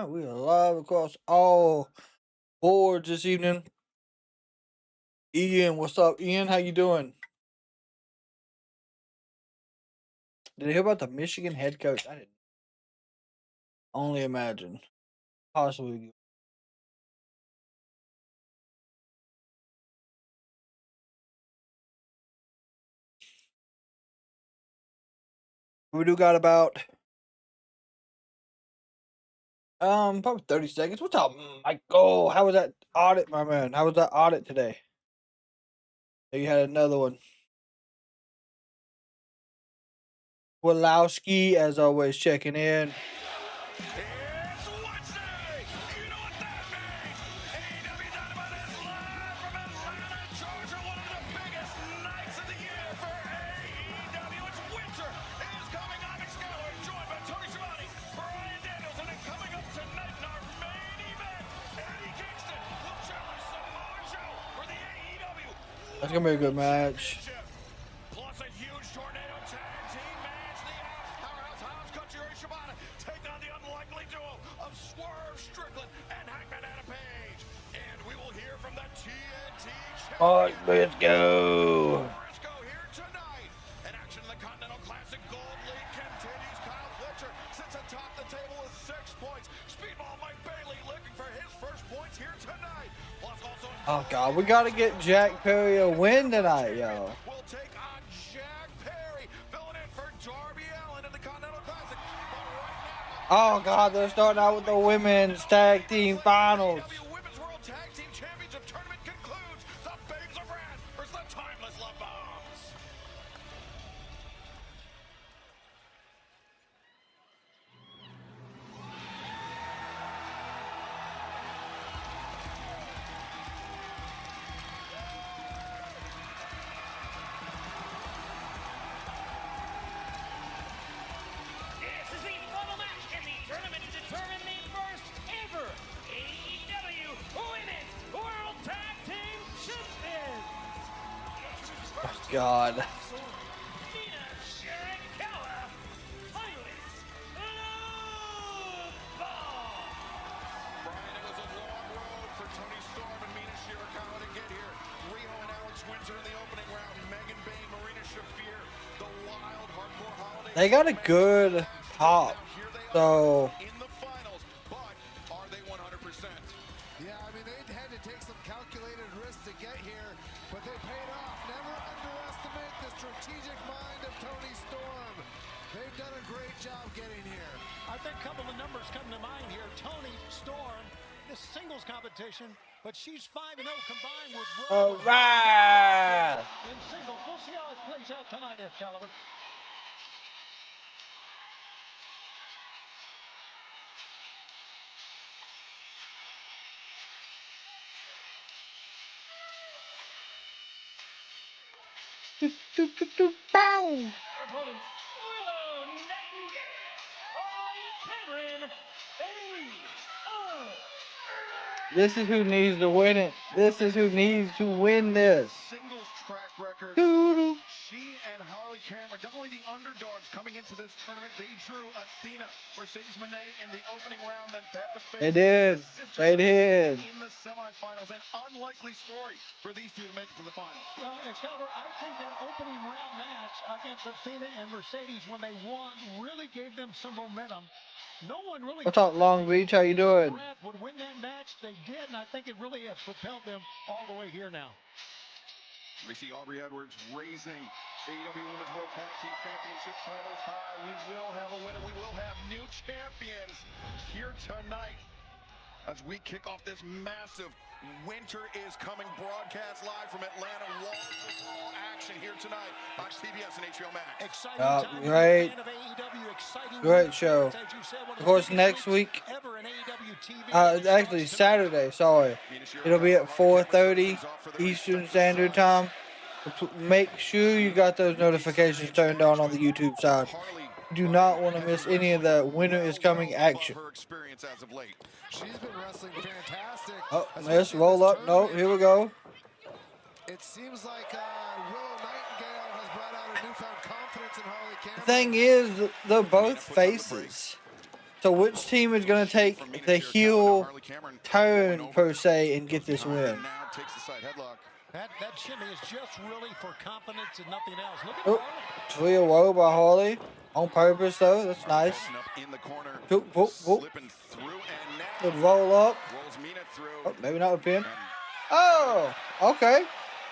We are live across all boards this evening. Ian, what's up? Ian, how you doing? Did you hear about the Michigan head coach? I didn't. Only imagine. Possibly. We do got about probably 30 seconds. What's up, Michael? How was that audit, my man? How was that audit today? You had another one. Wallowski, as always, checking in. It's Wednesday! You know what that means! AEW Dynamite is live from Atlanta, Georgia, one of the biggest nights of the year for AEW. It's winter! It is coming. I'm Excalibur, joined by Toni Shibata, Brian Daniels, and then coming up tonight in our main event, Eddie Kingston will challenge Samoa Joe for the AEW. That's gonna be a good match. Plus a huge tornado tag team match. The Powerhouse Hobbs, Katsuyori, Shibata take on the unlikely duo of Swerve, Strickland, and Hangman Page. And we will hear from the TNT champion. All right, let's go. Briscoe here tonight. And action in the Continental Classic Gold League continues. Kyle Fletcher sits atop the table with 6 points. Speedball Mike Bailey looking for his first points here tonight. Plus also. Oh God, we gotta get Jack Perry a win tonight, yo. We'll take on Jack Perry, filling in for Darby Allin in the Continental Classic. But right now, Oh God, they're starting out with the women's tag team finals. AEW Women's World Tag Team Championship Tournament concludes. The Babes of Wrath versus the Timeless Love Bombs. This is the final match in the tournament to determine the first ever AEW Women's World Tag Team Champions. God. Mina, Shirakawa, Timeless Love Bomb. Brian, it was a long road for Toni Storm and Mina Shirakawa to get here. Rio and Alex Winter in the opening round. Megan Bain, Marina Shafir, the wild hardcore holiday. They got a good pop. Here they So are in the finals, but are they 100%? Yeah, I mean, they had to take some calculated risks to get here, but they paid off. Never underestimate the strategic mind of Toni Storm. They've done a great job getting here. I think a couple of numbers come to mind here. Toni Storm, this singles competition, but she's 5-0 combined with all right. in singles. We'll see how it plays out tonight, Excalibur. Bow. Opponents, Willow, Nightingale, Cameron, This is who needs to win it. This is who needs to win this. Singles track record. Doo-doo. She and Harley Cameron, definitely the underdogs coming into this tournament. They drew Athena, Mercedes Moné in the opening round, then back to face They did. They did. in the semifinals. An unlikely story for these two to make it to the final. Well, Excalibur, I think that opening round match against Athena and Mercedes when they won really gave them some momentum. No one really What's up, Long Beach? How you doing? Brad would win that match. They did, and I think it really has propelled them all the way here now. We see Aubrey Edwards raising AEW Women's World Tag Team Championship titles high. We will have a winner. We will have new champions here tonight as we kick off this massive Winter is Coming broadcast live from Atlanta. Wall-to-wall action here tonight on CBS and HBO Max. Exciting time. Great. Fan of AEW, exciting Great match. show. As you said, one Of the course, biggest next weeks week, ever in AEW TV. actually Saturday, sorry. It'll be at 4:30 Eastern Standard Time. Make sure you got those notifications turned on the YouTube side. Do not want to miss any of the Winter is Coming action. Her experience as of late. She's been wrestling fantastic. Oh, especially let's in roll this up. No, tournament. here we go. It seems like Willow Nightingale has brought out a newfound confidence in Harley Cameron. The thing is, they're both faces. So which team is going to take the heel turn, per se, and get this win? Now takes the side headlock. That shimmy is just really for confidence and nothing else. Look at Oh, Harley. Clear row by Harley. On purpose, though. That's nice. Open up in the corner. Whoop, whoop, whoop. Slipping through and now Good roll up. rolls Mina through. Oh, maybe not a pin. And Oh, okay.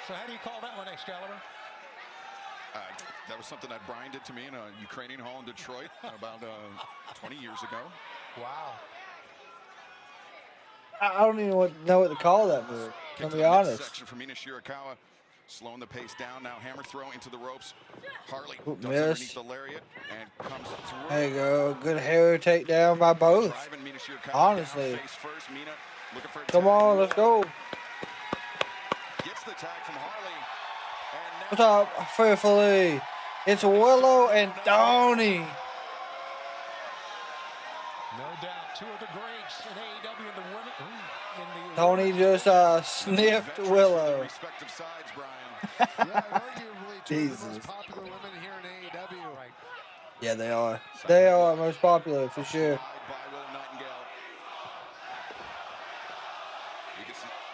So how do you call that one, Excalibur? that was something that Brian did to me in a Ukrainian hall in Detroit about 20 years ago. Wow. I don't even know what to call that move. Kick To to be the honest. midsection for Mina Shirakawa, slowing the pace down. Now hammer throw into the ropes. Harley Ooh, ducks miss. underneath the lariat and comes through. There you go. Good hair takedown by both. Driving Mina Shirakawa Honestly. down, face first. Mina looking for a Come tag. on, let's go. Gets the tag from Harley. And What's now up, fearfully? It's Willow and Toni. No doubt, two of the greats in AEW and the women. In the Toni just sniffed veterans for their Willow. respective sides, Brian. Yeah, arguably two of the Jesus. most popular women here in AEW. Right. Yeah, they are. They are most popular for sure. By Willow Nightingale.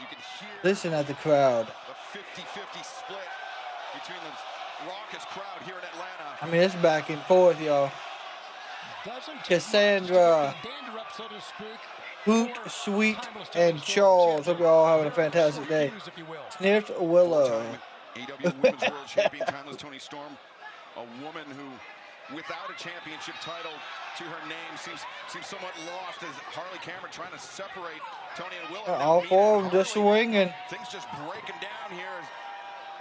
You can hear Listen at the crowd. a 50-50 split between the raucous crowd here in Atlanta. I mean, it's back and forth, y'all. doesn't take Cassandra, much to get the dander up, so to speak, Hoot, for Sweet, Timeless and Tony Storm Charles. Hope champion. you're all having a Very fantastic day. confused, if you will. Sniffed Willow. AEW Women's World Champion, Timeless Toni Storm, a woman who, without a championship title to her name, seems somewhat lost as Harley Cameron trying to separate Toni and Willow. Now All Mina four of and them just Harley, swinging. things just breaking down here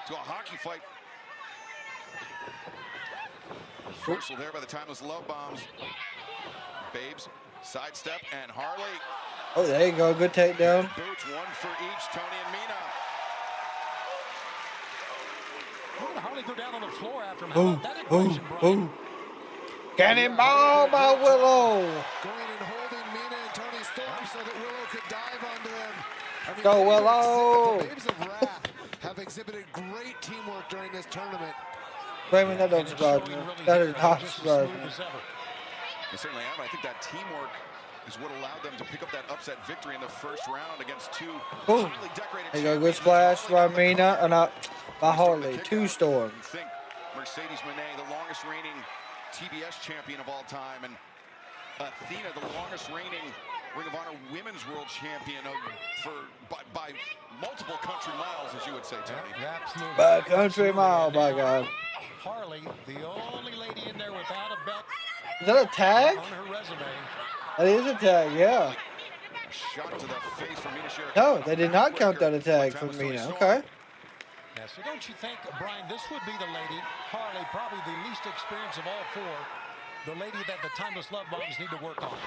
to a hockey fight. Reversal there by the Timeless Love Bombs. Babes, sidestep, and Harley. Oh, there you go. Good takedown. Boots, one for each, Toni and Mina. Look at Harley go down on the floor after him. How Boom, about that boom, equation, Brian? boom. Cannonball by Willow. Going and holding Mina and Toni Storm so that Willow could dive onto them. I mean, Go, the Willow. Babes of Wrath have exhibited great teamwork during this tournament. Raymond, that don't And it's surprise showing me. really That here, is not just as surprising smooth me. as ever. They certainly have. I think that teamwork is what allowed them to pick up that upset victory in the first round against two Boom. highly decorated There you go. champions. Good splash by Harley Mina. got the Not by Storm the Harley. kick Two out. Storm. You think Mercedes Moné, the longest reigning TBS champion of all time, and Athena, the longest reigning Ring of Honor Women's World Champion by multiple country miles, as you would say, Tony. Yeah, absolutely. By country Absolutely. mile, And by now, God. Harley, the only lady in there without a belt Is that a tag? on her resume. That is a tag, yeah. A shot to the face from Mina Shirakawa. No, they did not count that Backbreaker attack by from Timeless Toni Mina. Storm. Okay. Yeah, so don't you think, Brian, this would be the lady, Harley, probably the least experienced of all four, the lady that the Timeless Love Bombs need to work on.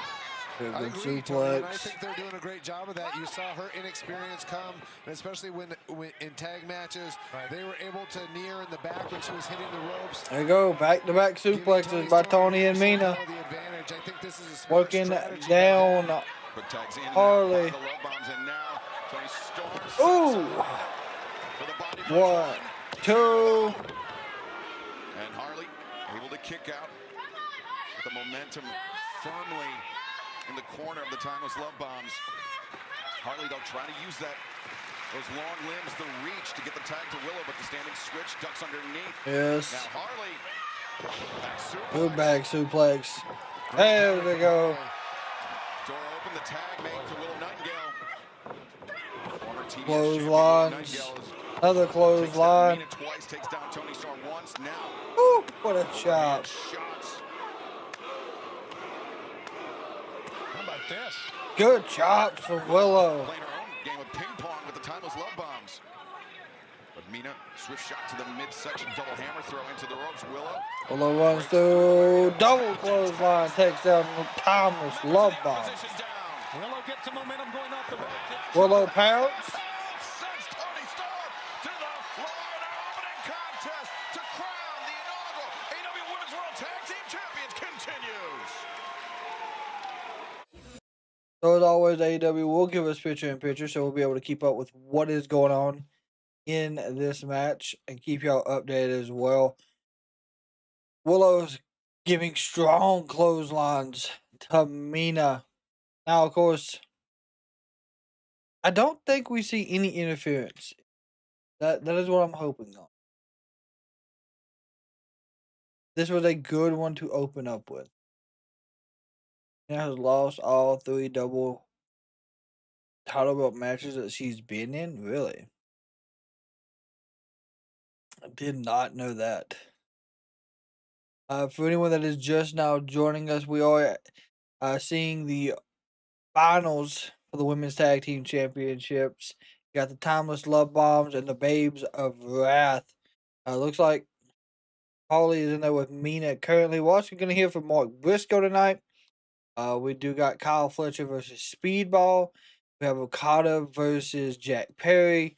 Good, I good agree, Tony, and I suplex. think they're doing a great job of that. You saw her inexperience come, and especially when in tag matches, Right. they were able to knee her in the back when she was hitting the ropes. There you go. Back-to-back suplexes by Toni and Mina. The advantage. I think this is a smart Working strategy by down. them. Quick tags in and Harley. out by the Love Bombs, and now Toni Storm sets Ooh. up for the body punch. 1, 2. And Harley able to kick out with the momentum firmly in the corner of the Timeless Love Bombs. Harley, they'll try to use those long limbs, the reach to get the tag to Willow, but the standing switch ducks underneath. Yes. Now Harley, back suplex. Good back suplex. There we go. Door open, the tag made to Willow Nightingale. Former TBS Clotheslines. champion Nightingale Another takes down clothesline. Mina twice, takes down Toni Storm once. Now Woo, what a shot. shots. How about this? Good chops from Willow. Playing her own game of ping pong with the Timeless Love Bombs. But Mina, swift shot to the midsection, double hammer throw into the ropes. Willow runs through. Double clothesline. Takes down the Timeless Love Bomb. Position down. Willow gets some momentum going off the back. Willow pounce. Sends Toni Storm to the floor in our opening contest to crown the inaugural AEW Women's World Tag Team Champions continues. So as always, AEW will give us picture-in-picture, so we'll be able to keep up with what is going on in this match and keep y'all updated as well. Willow's giving strong clotheslines to Mina. Now, of course, I don't think we see any interference. That is what I'm hoping on. This was a good one to open up with. Mina has lost all 3 double title belt matches that she's been in. Really, I did not know that. For anyone that is just now joining us, we are seeing the finals for the Women's Tag Team Championships. You got the Timeless Love Bombs and the Babes of Wrath. Looks like Harley is in there with Mina currently. We're also going to hear from Mark Briscoe tonight. We do got Kyle Fletcher versus Speedball. We have Okada versus Jack Perry.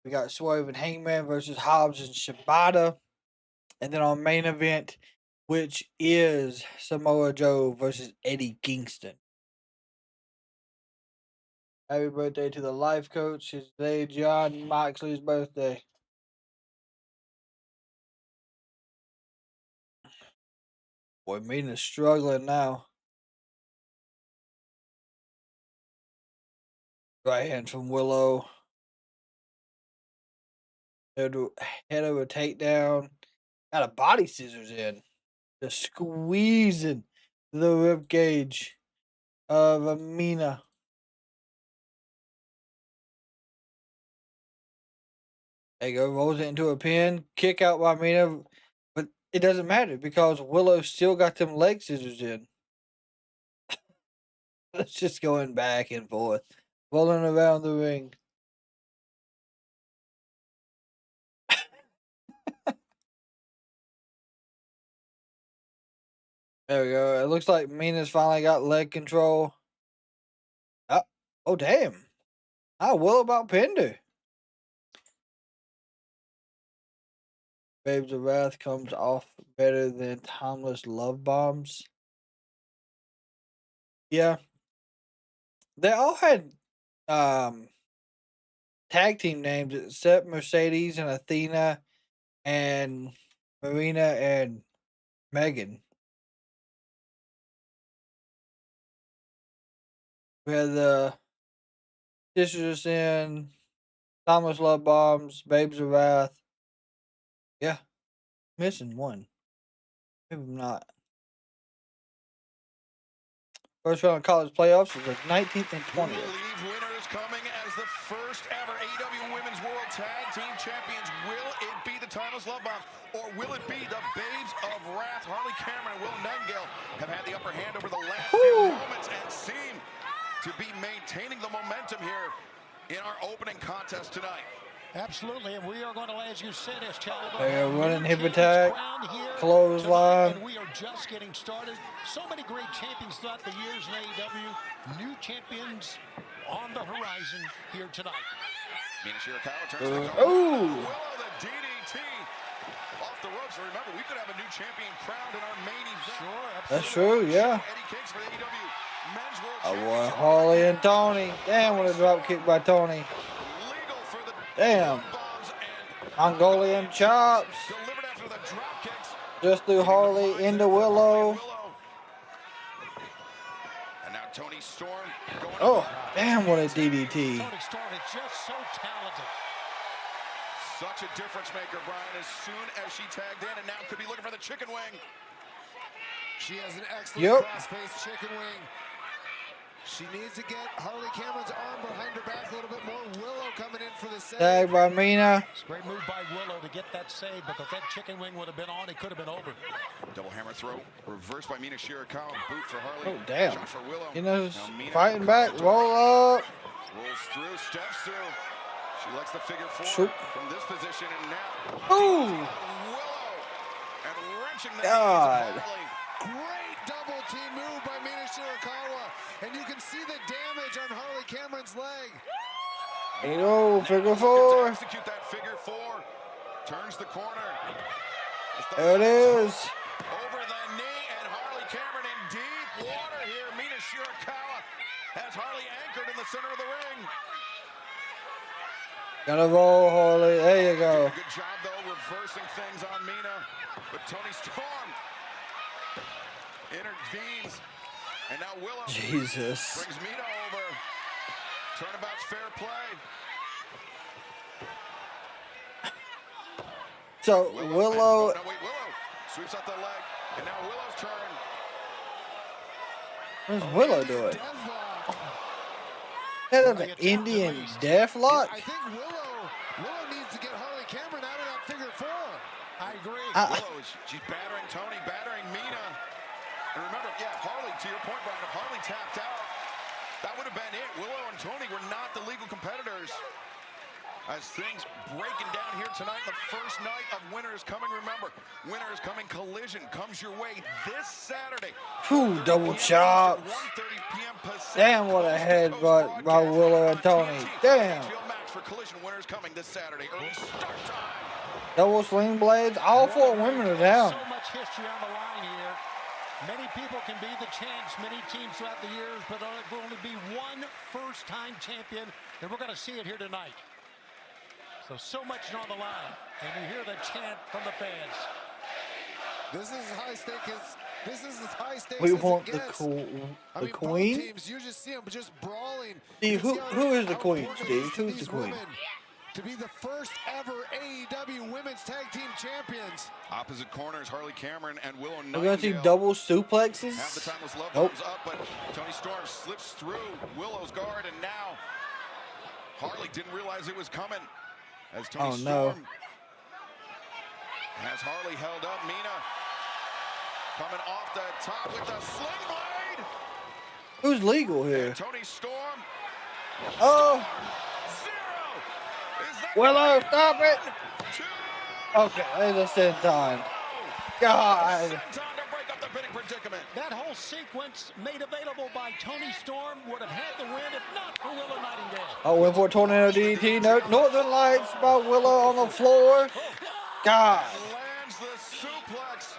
We got Swerve and Hangman versus Hobbs and Shibata. And then our main event, which is Samoa Joe versus Eddie Kingston. Happy birthday to the life coach. It's today John Moxley's birthday. Boy, Mina's struggling now. Right hand from Willow. Head over takedown. Got a body scissors in. Just squeezing the rib cage of Mina. There you go. Rolls it into a pin. Kick out by Mina. But it doesn't matter because Willow still got them leg scissors in. It's just going back and forth. Rolling around the ring. There we go. It looks like Mina's finally got leg control. Oh, damn. Will about pinned her. Babes of Wrath comes off better than Timeless Love Bombs. Yeah. They all had tag team names except Mercedes and Athena and Marina and Megan. We had the Sisters in Timeless Love Bombs, Babes of Wrath. Yeah. Missing one. Maybe I'm not. First round of college playoffs is the 19th and 20th. Believe winners coming as the first ever AEW Women's World Tag Team Champions. Will it be the Timeless Love Bombs or will it be the Babes of Wrath? Harley Cameron and Will Nightingale have had the upper hand over the last few moments and seem to be maintaining the momentum here in our opening contest tonight. Absolutely, and we are going to, as you said, as they're running hip attack, clothesline. And we are just getting started. So many great champions throughout the years in AEW. New champions on the horizon here tonight. Mina Shirakawa turns things over. Willow, the DDT off the ropes. So remember, we could have a new champion crowned in our main event. Sure, absolutely. That's true, yeah. Eddie Kings for the AEW Men's World I want Harley and Toni. Damn, what a drop kick by Toni. Damn. Mongolian chops. Just threw Harley into Willow. And now Toni Storm going. Oh, damn, what a DDT. Toni Storm is just so talented. Such a difference maker, Brian, as soon as she tagged in, and now could be looking for the chicken wing. She has an excellent cross-faced chicken wing. She needs to get Harley Cameron's arm behind her back a little bit more. Willow coming in for the save. Tag by Mina. It's a great move by Willow to get that save because that chicken wing would have been on. It could have been over. Double hammer throw. Reversed by Mina Shirakawa. Boot for Harley. Oh, damn. Shot for Willow. You know, fighting back. Roll up. Rolls through. Steps through. She likes the figure four Shoot. from this position. And now. Oh. Willow. And wrenching the God. knees of Harley. Great double team move by Mina Shirakawa. And you can see the damage on Harley Cameron's leg. Figure four. Execute that figure four. Turns the corner. There it is. Over the knee, and Harley Cameron in deep water here. Mina Shirakawa has Harley anchored in the center of the ring. Gotta roll, Harley. There you go. Good job, though, reversing things on Mina. But Toni Storm intervenes. And now Willow Jesus. brings Mina over. Turnabout's fair play. So Willow. No, wait, Willow sweeps out the leg. And now Willow's turn. What's Willow doing? Deathlock. That is an Indian deathlock. I think Willow needs to get Harley Cameron out of that figure four. I agree. Willow, she's battering Toni, battering Mina. And remember, yeah, Harley, to your point, Brian, if Harley tapped out, that would have been it. Willow and Toni were not the legal competitors. As things breaking down here tonight, the first night of Winter is Coming. Remember, Winter is Coming Collision comes your way this Saturday. Whew, double chops. 1:30 p.m. Pacific. Damn, what a headbutt by Willow and Toni. Damn. Match for Collision. Winter is Coming this Saturday. Early start time. Double sling blades. All four women are down. So much history on the line here. Many people can be the champs, many teams throughout the years, but there will only be one first-time champion, and we're going to see it here tonight. So much on the line, and you hear the chant from the fans. This is as high stakes. This is as high stakes. We as want it the gets. queen. Both teams, you just see them just brawling. Steve, You who see is the how queen, important Steve? it is to Who's the these queen? women to be the first ever AEW Women's Tag Team Champions. Opposite corners, Harley Cameron and Willow We're gonna see Nightingale. double suplexes. Half the time was love Nope. bombs up, but Toni Storm slips through Willow's guard, and now Harley didn't realize it was coming. As Toni Oh, no. Storm has Harley held up. Mina coming off the top with the sling blade. Who's legal here? And Toni Storm. Oh, Zero. Is that Willow, stop it. two? Okay, there's a senton. God. Senton to break up the pinning predicament. That whole sequence made available by Toni Storm would have had the win if not for Willow Nightingale. Oh, went for a tornado DDT. Northern Lights by Willow on the floor. God. Lands the suplex,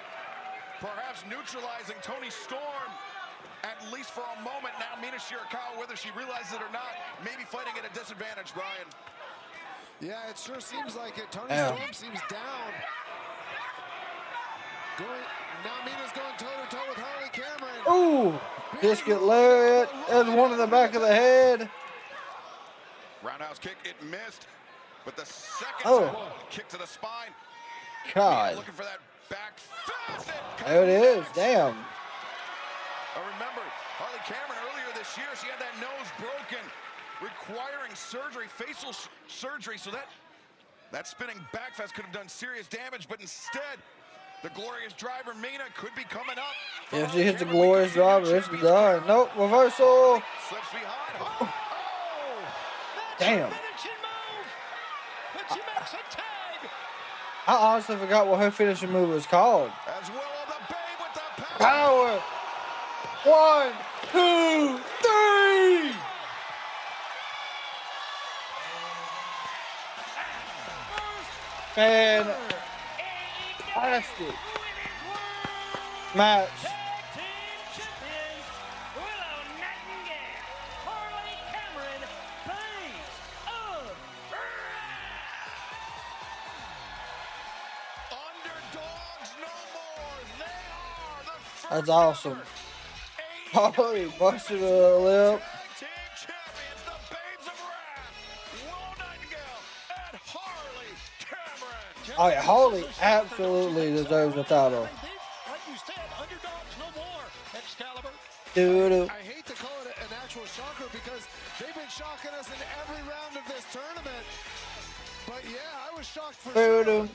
perhaps neutralizing Toni Storm, at least for a moment. Now Mina Shirakawa, whether she realizes it or not, maybe fighting at a disadvantage, Brian. Yeah, it sure seems like it. Toni Yeah. Storm seems down. Now Mina's going toe-to-toe with Harley Cameron. Ooh, biscuit lariat. There's one in the back of the head. Roundhouse kick, it missed, but the second Oh. kick to the spine. Mina God. looking for that back fist. There it is. Damn. I remember Harley Cameron earlier this year, she had that nose broken, requiring surgery, facial surgery, so that spinning backfest could have done serious damage, but instead, the glorious driver Mina could be coming up. If she hits the glorious driver, it's done. Nope, reversal. Slips behind. Oh! Damn. Finishing move, but she makes a tag. I honestly forgot what her finishing move was called. As Willow the Babe with the power. Power. 1, 2, 3. Fantastic match. Tag Team Champions, Willow Nightingale, Harley Cameron, Babes of Underdogs no more. They are the first That's awesome. ever Harley busted her lip. Tag Team Champions, the Babes of Wrath, Willow Nightingale and Harley Cameron. Oh yeah, Harley absolutely deserves the title. Like you said, underdogs no more. Excalibur. Doo-doo. I hate to call it an actual shocker because they've been shocking us in every round of this tournament. But yeah, I was shocked for sure. Doo-doo.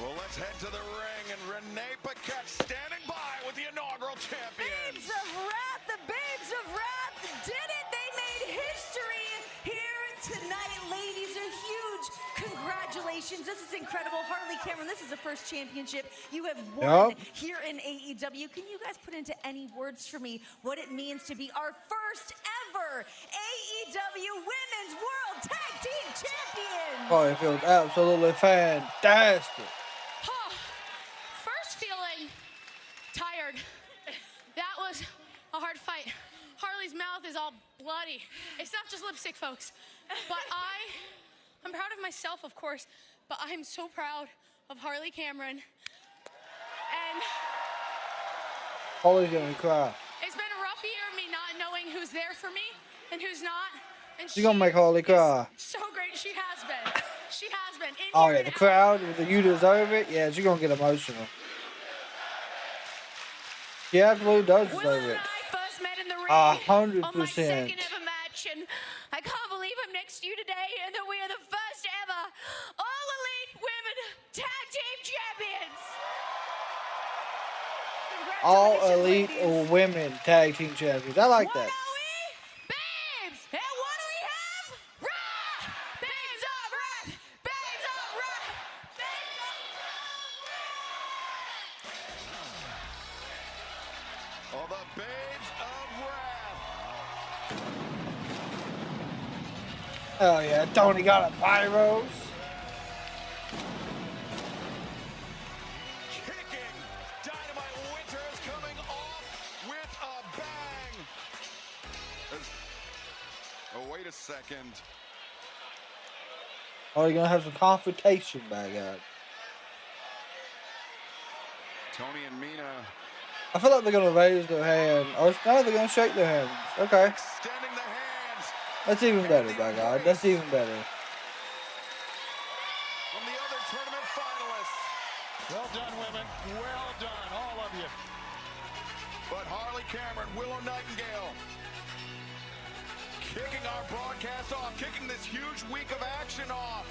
Well, let's head to the ring, and Renee Paquette standing by with the inaugural champions. Babes of Wrath, the Babes of Wrath did it. They made history here tonight. Ladies are huge. Congratulations. This is incredible. Harley Cameron, this is the first championship you have won Yup. here in AEW. Can you guys put into any words for me what it means to be our first ever AEW Women's World Tag Team Champions? Oh, it feels absolutely fantastic. First feeling tired. That was a hard fight. Harley's mouth is all bloody. It's not just lipstick, folks. But I'm proud of myself, of course, but I'm so proud of Harley Cameron. And Harley's gonna cry. it's been a fear of me not knowing who's there for me and who's not. And She's gonna make Harley cry. so great. She has been. She has been. In Oh here yeah, and the out. crowd with the "You deserve it." Yeah, she's gonna get emotional. She absolutely does Willow deserve and it. I first met in the ring 100%. on my second ever match, and I can't believe I'm next to you today, and that we are the first ever All Elite Women Tag Team Champions. All Congratulations, elite ladies. women tag team champions. I like What that. are we? Babes! And what do we have? Wrath! Babes of Wrath! Babes of Wrath! Babes of Wrath! Oh, the Babes of Wrath. Oh yeah, Toni got a pyros. Kicking. Dynamite Winter is coming off with a bang. Oh, wait a second. Are you gonna have some confrontation by God? Toni and Mina I feel like they're gonna raise their hand. Or no, they're gonna shake their hands. Okay, extending the hands that's even better by God. That's even better. from the other tournament finalists. Well done, women. Well done, all of you. But Harley Cameron, Willow Nightingale, kicking our broadcast off, kicking this huge week of action off.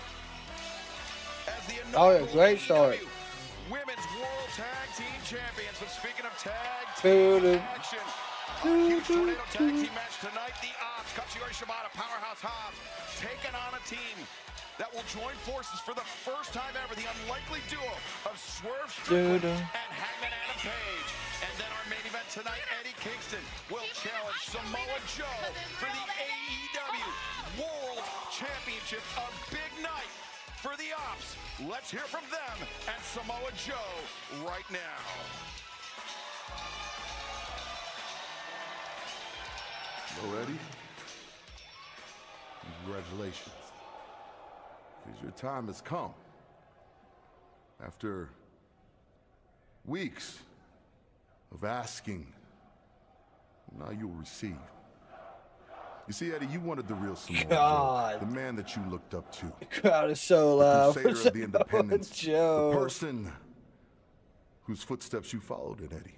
As the Oh yeah, inaugural great start. AEW Women's World Tag Team Champions. But speaking of tag Doo-doo. team action, a huge tornado tag team match tonight. The Ops, Katsuyori, Shibata, Powerhouse, Hobbs, taking on a team that will join forces for the first time ever. The unlikely duo of Swerve, Strickland, Doo-doo. and Hangman Adam Page. And then our main event tonight, Eddie Kingston will challenge Samoa Joe for the AEW World Championship. A big night for the Ops. Let's hear from them and Samoa Joe right now. Hello, Eddie. Congratulations. Because your time has come. After weeks of asking, now you'll receive. You see, Eddie, you wanted the real Samoa Joe, God. the man that you looked up to, The crowd is so the loud. crusader of the independence, the Joe. person whose footsteps you followed in, Eddie.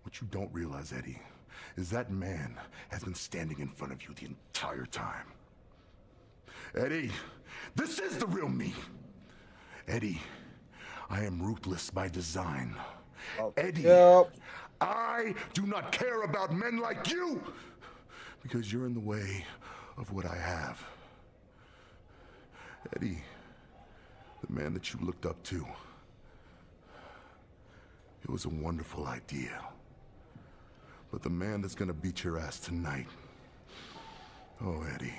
What you don't realize, Eddie, is that man has been standing in front of you the entire time. Eddie, this is the real me. Eddie, I am ruthless by design. Eddie, Yep. I do not care about men like you because you're in the way of what I have. Eddie, the man that you looked up to, it was a wonderful idea. But the man that's gonna beat your ass tonight, oh, Eddie,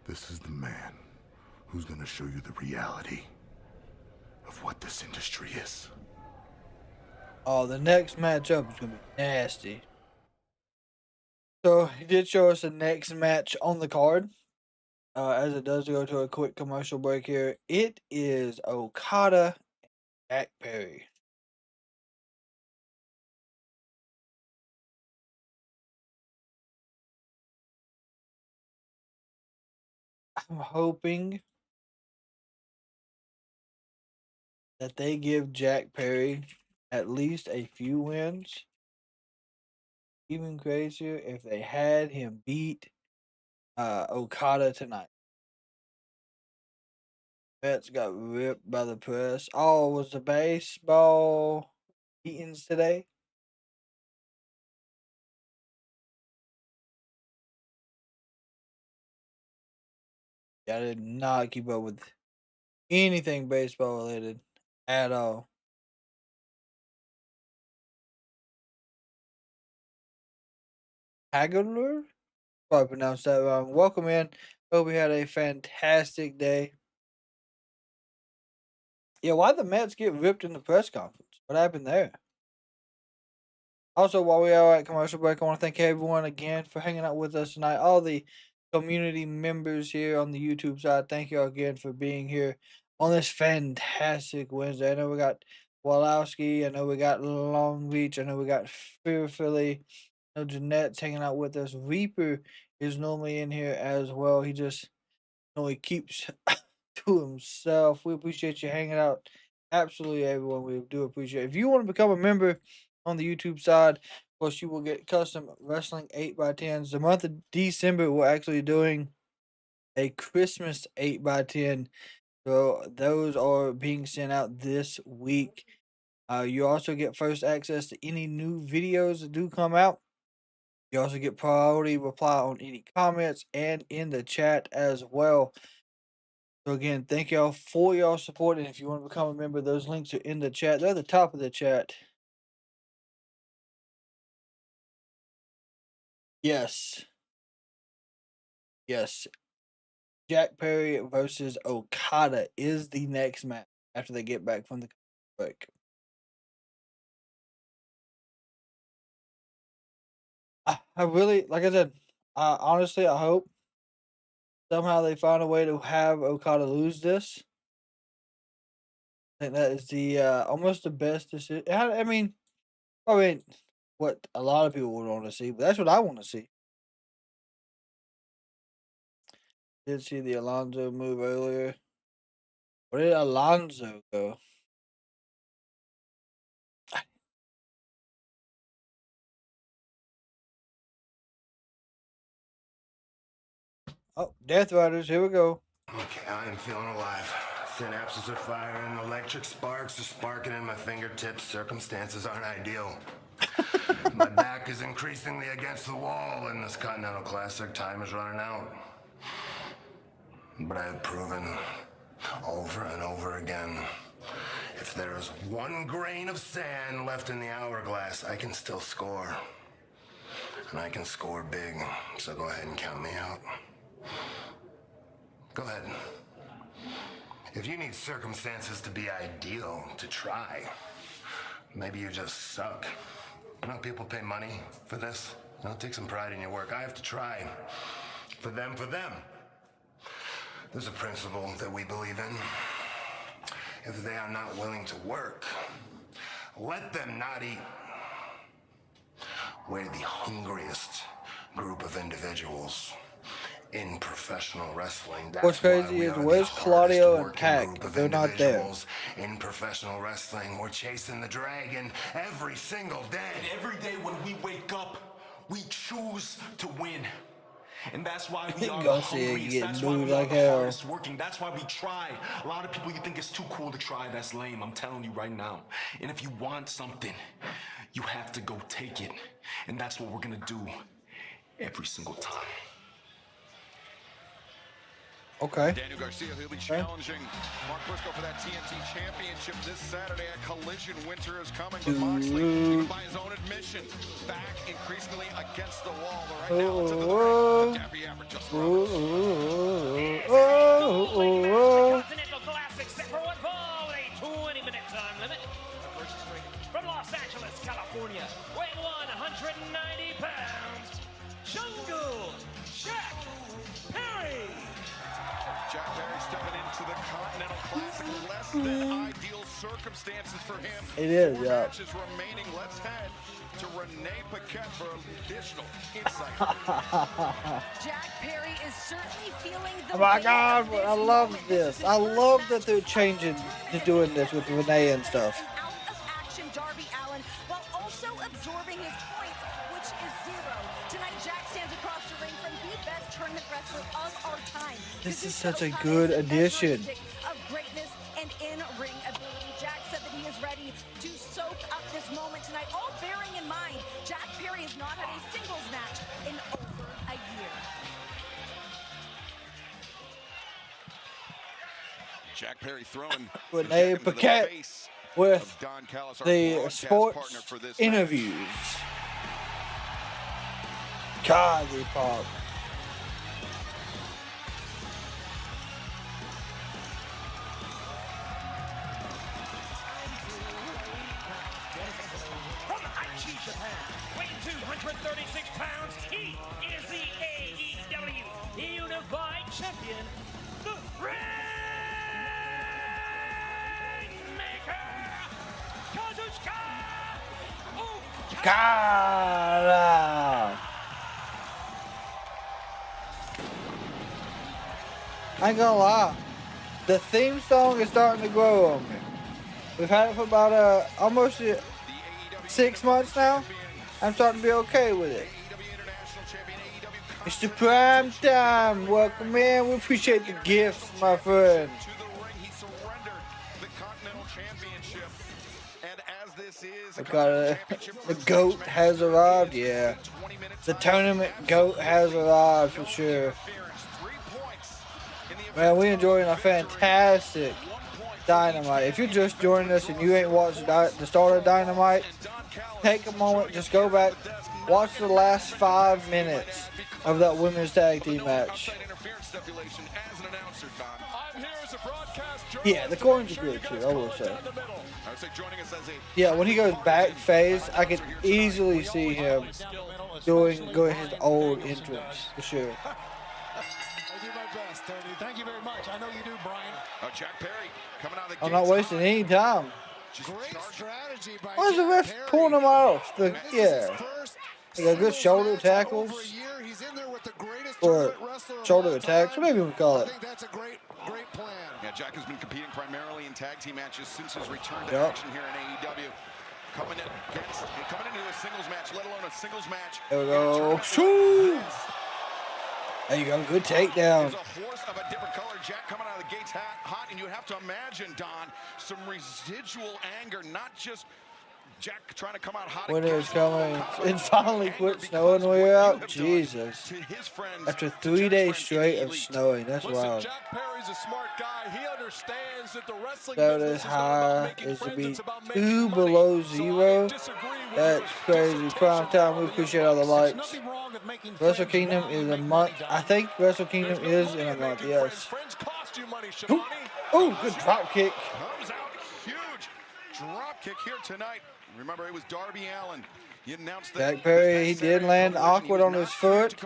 this is the man who's gonna show you the reality of what this industry is. Oh, the next matchup is gonna be nasty. So he did show us the next match on the card. As it does go to a quick commercial break here, it is Okada and Jack Perry. I'm hoping that they give Jack Perry at least a few wins. Even crazier if they had him beat Okada tonight. Bets got ripped by the press. Oh, was the baseball meetings today? Yeah, I did not keep up with anything baseball related at all. Hagler? Probably pronounced that wrong. Welcome in. Hope we had a fantastic day. Yeah, why'd the Mets get ripped in the press conference? What happened there? Also, while we are at commercial break, I want to thank everyone again for hanging out with us tonight. All the community members here on the YouTube side, thank you all again for being here on this fantastic Wednesday. I know we got Wallowski. I know we got Long Beach. I know we got Fear Philly. I know Jeanette's hanging out with us. Reaper is normally in here as well. He just he keeps to himself. We appreciate you hanging out. Absolutely, everyone. We do appreciate it. If you want to become a member on the YouTube side, of course, you will get custom wrestling 8x10s. The month of December, we're actually doing a Christmas 8x10. So those are being sent out this week. You also get first access to any new videos that do come out. You also get priority reply on any comments and in the chat as well. So again, thank y'all for y'all support. And if you want to become a member, those links are in the chat. They're at the top of the chat. Yes. Yes. Jack Perry versus Okada is the next match after they get back from the break. I really, like I said, honestly, I hope somehow they find a way to have Okada lose this. I think that is the almost the best decision. I mean, what a lot of people would want to see, but that's what I want to see. Did see the Alonzo move earlier. Where did Alonzo go? Oh, Death Riders, here we go. Okay, I am feeling alive. Synapses are firing, electric sparks are sparking in my fingertips. Circumstances aren't ideal. My back is increasingly against the wall in this Continental Classic. Time is running out. But I have proven over and over again, if there is one grain of sand left in the hourglass, I can still score. And I can score big, so go ahead and count me out. Go ahead. If you need circumstances to be ideal, to try, maybe you just suck. You know, people pay money for this. You know, take some pride in your work. I have to try. For them, for them. There's a principle that we believe in. If they are not willing to work, let them not eat. We're the hungriest group of individuals in professional wrestling. That's What's crazy is where's Claudio and Pac? They're not there. In professional wrestling, we're chasing the dragon every single day. And every day when we wake up, we choose to win. And that's why we are the hungriest. That's why we are the hardest working. That's why we try. A lot of people, you think it's too cool to try. That's lame. I'm telling you right now. And if you want something, you have to go take it. And that's what we're going to do every single time. Okay. Daniel Garcia, he'll be challenging Mark Briscoe for that TNT Championship this Saturday. A collision winter is coming, but Moxley, even by his own admission, back increasingly against the wall. But right now, it's in the Gabby Amber, Justin Roberts. Continental Classic set for one fall with a 20-minute time limit. From Los Angeles, California, weighing 190 pounds, Jungle Jack Perry. Jack Perry stepping into the Continental Classic. Less than ideal circumstances for him. It is, 4 yeah. matches remaining. Let's head to Renee Paquette for additional insight. Jack Perry is certainly feeling the Oh my weight God, of this I love moment. this. is I his first love match that they're changing to doing this with Renee and stuff. Out of action, Darby Allin, while also absorbing his points, which is 0. Tonight, Jack stands across the ring from the best tournament wrestler of our time. This is such a good addition. Of greatness and in-ring ability. Jack said that he is ready to soak up this moment tonight. All bearing in mind, Jack Perry has not had a singles match in over a year. Jack Perry throwing Renee Paquette with Don Callis, our the broadcast sports partner for this interviews. God, they pop. From Aichi, Japan, weighing 236 pounds, he is the AEW Unified Champion, the Rainmaker, Kazuchika! God. I ain't gonna lie. The theme song is starting to grow on me. We've had it for about almost 6 months now. I'm starting to be okay with it. It's the prime time. Welcome in. We appreciate the gifts, my friend. Okada, the GOAT has arrived. Yeah. The tournament GOAT has arrived for sure. Man, we're enjoying a fantastic Dynamite. If you're just joining us and you ain't watched the start of Dynamite, take a moment, just go back, watch the last 5 minutes of that women's tag team match. Yeah, the coins are good too, I will say. Yeah, when he goes back phase, I can easily see him doing his old entrance for sure. Tony. Thank you very much. I know you do, Brian. Jack Perry coming out of the I'm not wasting any time. Great strategy by Why is the ref pulling him off? Yeah. They got good shoulder tackles. Or shoulder attacks, whatever you would call it. I think that's a great plan. Yeah, Jack has been competing primarily in tag team matches since his return to action here in AEW. Coming into a singles match, let alone a singles match. There we go. Shoo! There you go, good takedown. There's a horse of a different color. Jack coming out of the gates hot, and you have to imagine, Don, some residual anger, not just Jack trying to come out hot. Winter is coming. It finally quit snowing when we were out. Jesus. After 3 days straight of snowing, that's wild. Jack Perry's a smart guy. He understands that the wrestling That is high is to be 2 below 0. That's crazy. Prime time. We appreciate all the likes. Wrestle Kingdom is a month. I think Wrestle Kingdom is in a month. Yes. Ooh, good drop kick. Comes out huge drop kick here tonight. Remember, it was Darby Allin. He announced that Jack Perry, he did land awkward on his foot.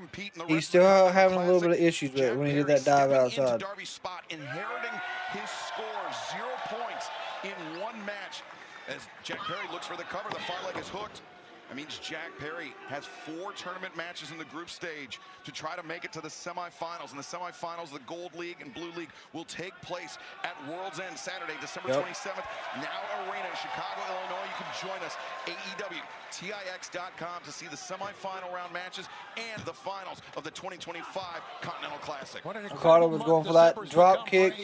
He's still having a little bit of issues with it when he did that dive outside. Darby's spot, inheriting his score, 0 points in 1 match. As Jack Perry looks for the cover, the far leg is hooked. That means Jack Perry has 4 tournament matches in the group stage to try to make it to the semifinals. In the semifinals, the Gold League and Blue League will take place at World's End Saturday, December 27th. Now Arena in Chicago, Illinois. You can join us, AEWTIX.com, to see the semifinal round matches and the finals of the 2025 Continental Classic. Okada was going for that drop kick.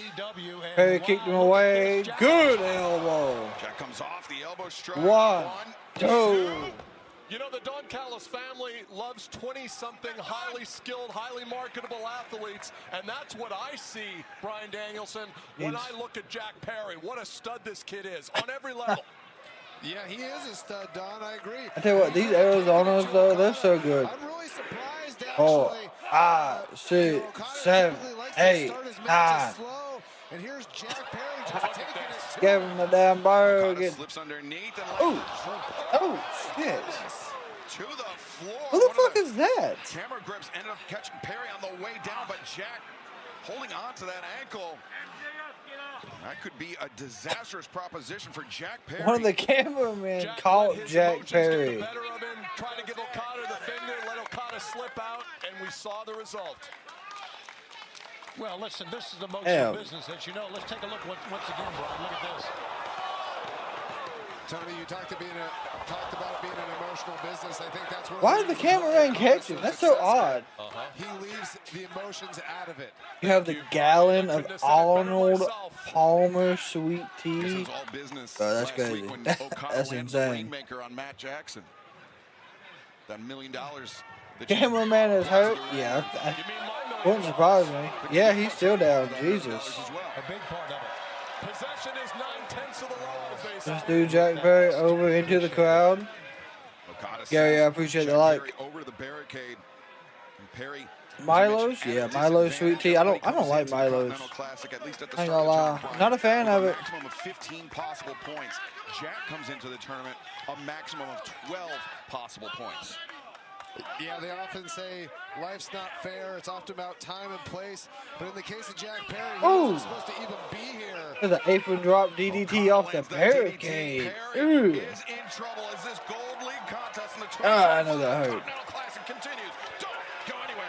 Perry kicked him away. Good elbow. Jack comes off the elbow strike. 1, 2. You know, the Don Callis family loves 20-something highly skilled, highly marketable athletes, and that's what I see, Brian Danielson, when I look at Jack Perry. What a stud this kid is on every level. Yeah, he is a stud, Don. I agree. I tell you what, these Arizonas, though, they're so good. I'm really surprised, actually. 4, 5, 6, 7, 8, 9. And here's Jack Perry just taking it. Give him the damn bargain. Slips underneath and Oh, shit. to the floor. Who the fuck is that? Camera grips ended up catching Perry on the way down, but Jack holding on to that ankle. That could be a disastrous proposition for Jack Perry. One of the cameramen caught Jack Perry. Better of him, trying to give Okada the finger, let Okada slip out, and we saw the result. Well, listen, this is emotional business, as you know. Let's take a look once again, Brian. Look at this. Tony, you talked about it being an emotional business. I think that's why did the cameraman catch him? That's so odd. He leaves the emotions out of it. You have the gallon of Arnold Palmer sweet tea. This is all business. Oh, that's crazy. That's insane. Rainmaker on Matt Jackson. That $1 million. Cameraman is hurt. Yeah, wouldn't surprise me. Yeah, he's still down. Jesus. A big part of it. Possession is 9/10 of the law. Let's do Jack Perry over into the crowd. Gary, I appreciate the like. Over the barricade. And Perry. Milo's? Yeah, Milo's sweet tea. I don't like Milo's. I ain't gonna lie. Not a fan of it. Maximum of 15 possible points. Jack comes into the tournament a maximum of 12 possible points. Yeah, they often say life's not fair. It's often about time and place. But in the case of Jack Perry, he wasn't supposed to even be here. There's an apron drop DDT off the barricade. Ooh. Is in trouble as this Gold League contest in the I know that hurt. Continental Classic continues. Don't go anywhere.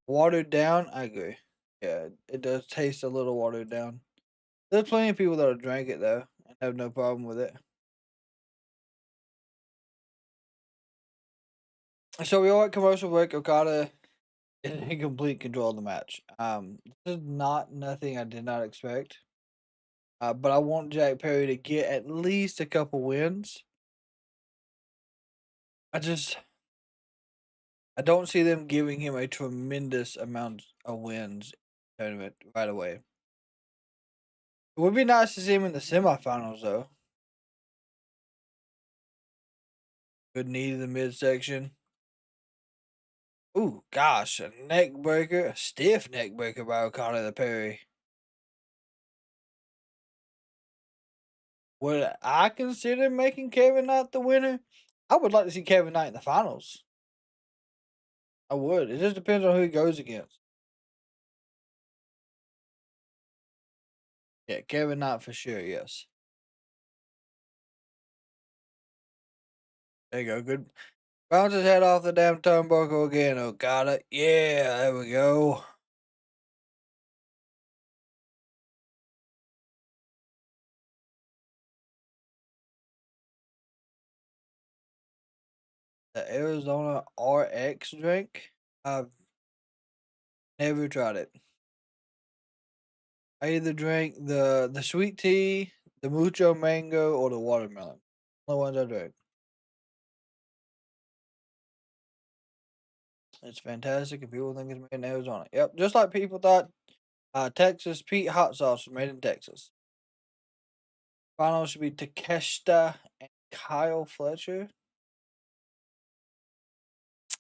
Watered down? I agree. Yeah, it does taste a little watered down. There's plenty of people that'll drink it, though, and have no problem with it. So we all at commercial break. Okada is in complete control of the match. This is nothing I did not expect. But I want Jack Perry to get at least a couple wins. I don't see them giving him a tremendous amount of wins in the tournament right away. It would be nice to see him in the semifinals, though. Good knee to the midsection. Ooh, gosh, a neck breaker, a stiff neck breaker by Okada to Perry. Would I consider making Kevin Knight the winner? I would like to see Kevin Knight in the finals. I would. It just depends on who he goes against. Yeah, Kevin Knight for sure, yes. There you go. Good. Bounce his head off the damn turnbuckle again. Oh, got it. Yeah, there we go. The Arizona RX drink. I've never tried it. I either drink the sweet tea, the mucho mango, or the watermelon. The ones I drink. It's fantastic, and people think it's made in Arizona. Yep, just like people thought Texas Pete hot sauce was made in Texas. Final should be Takeshita and Kyle Fletcher.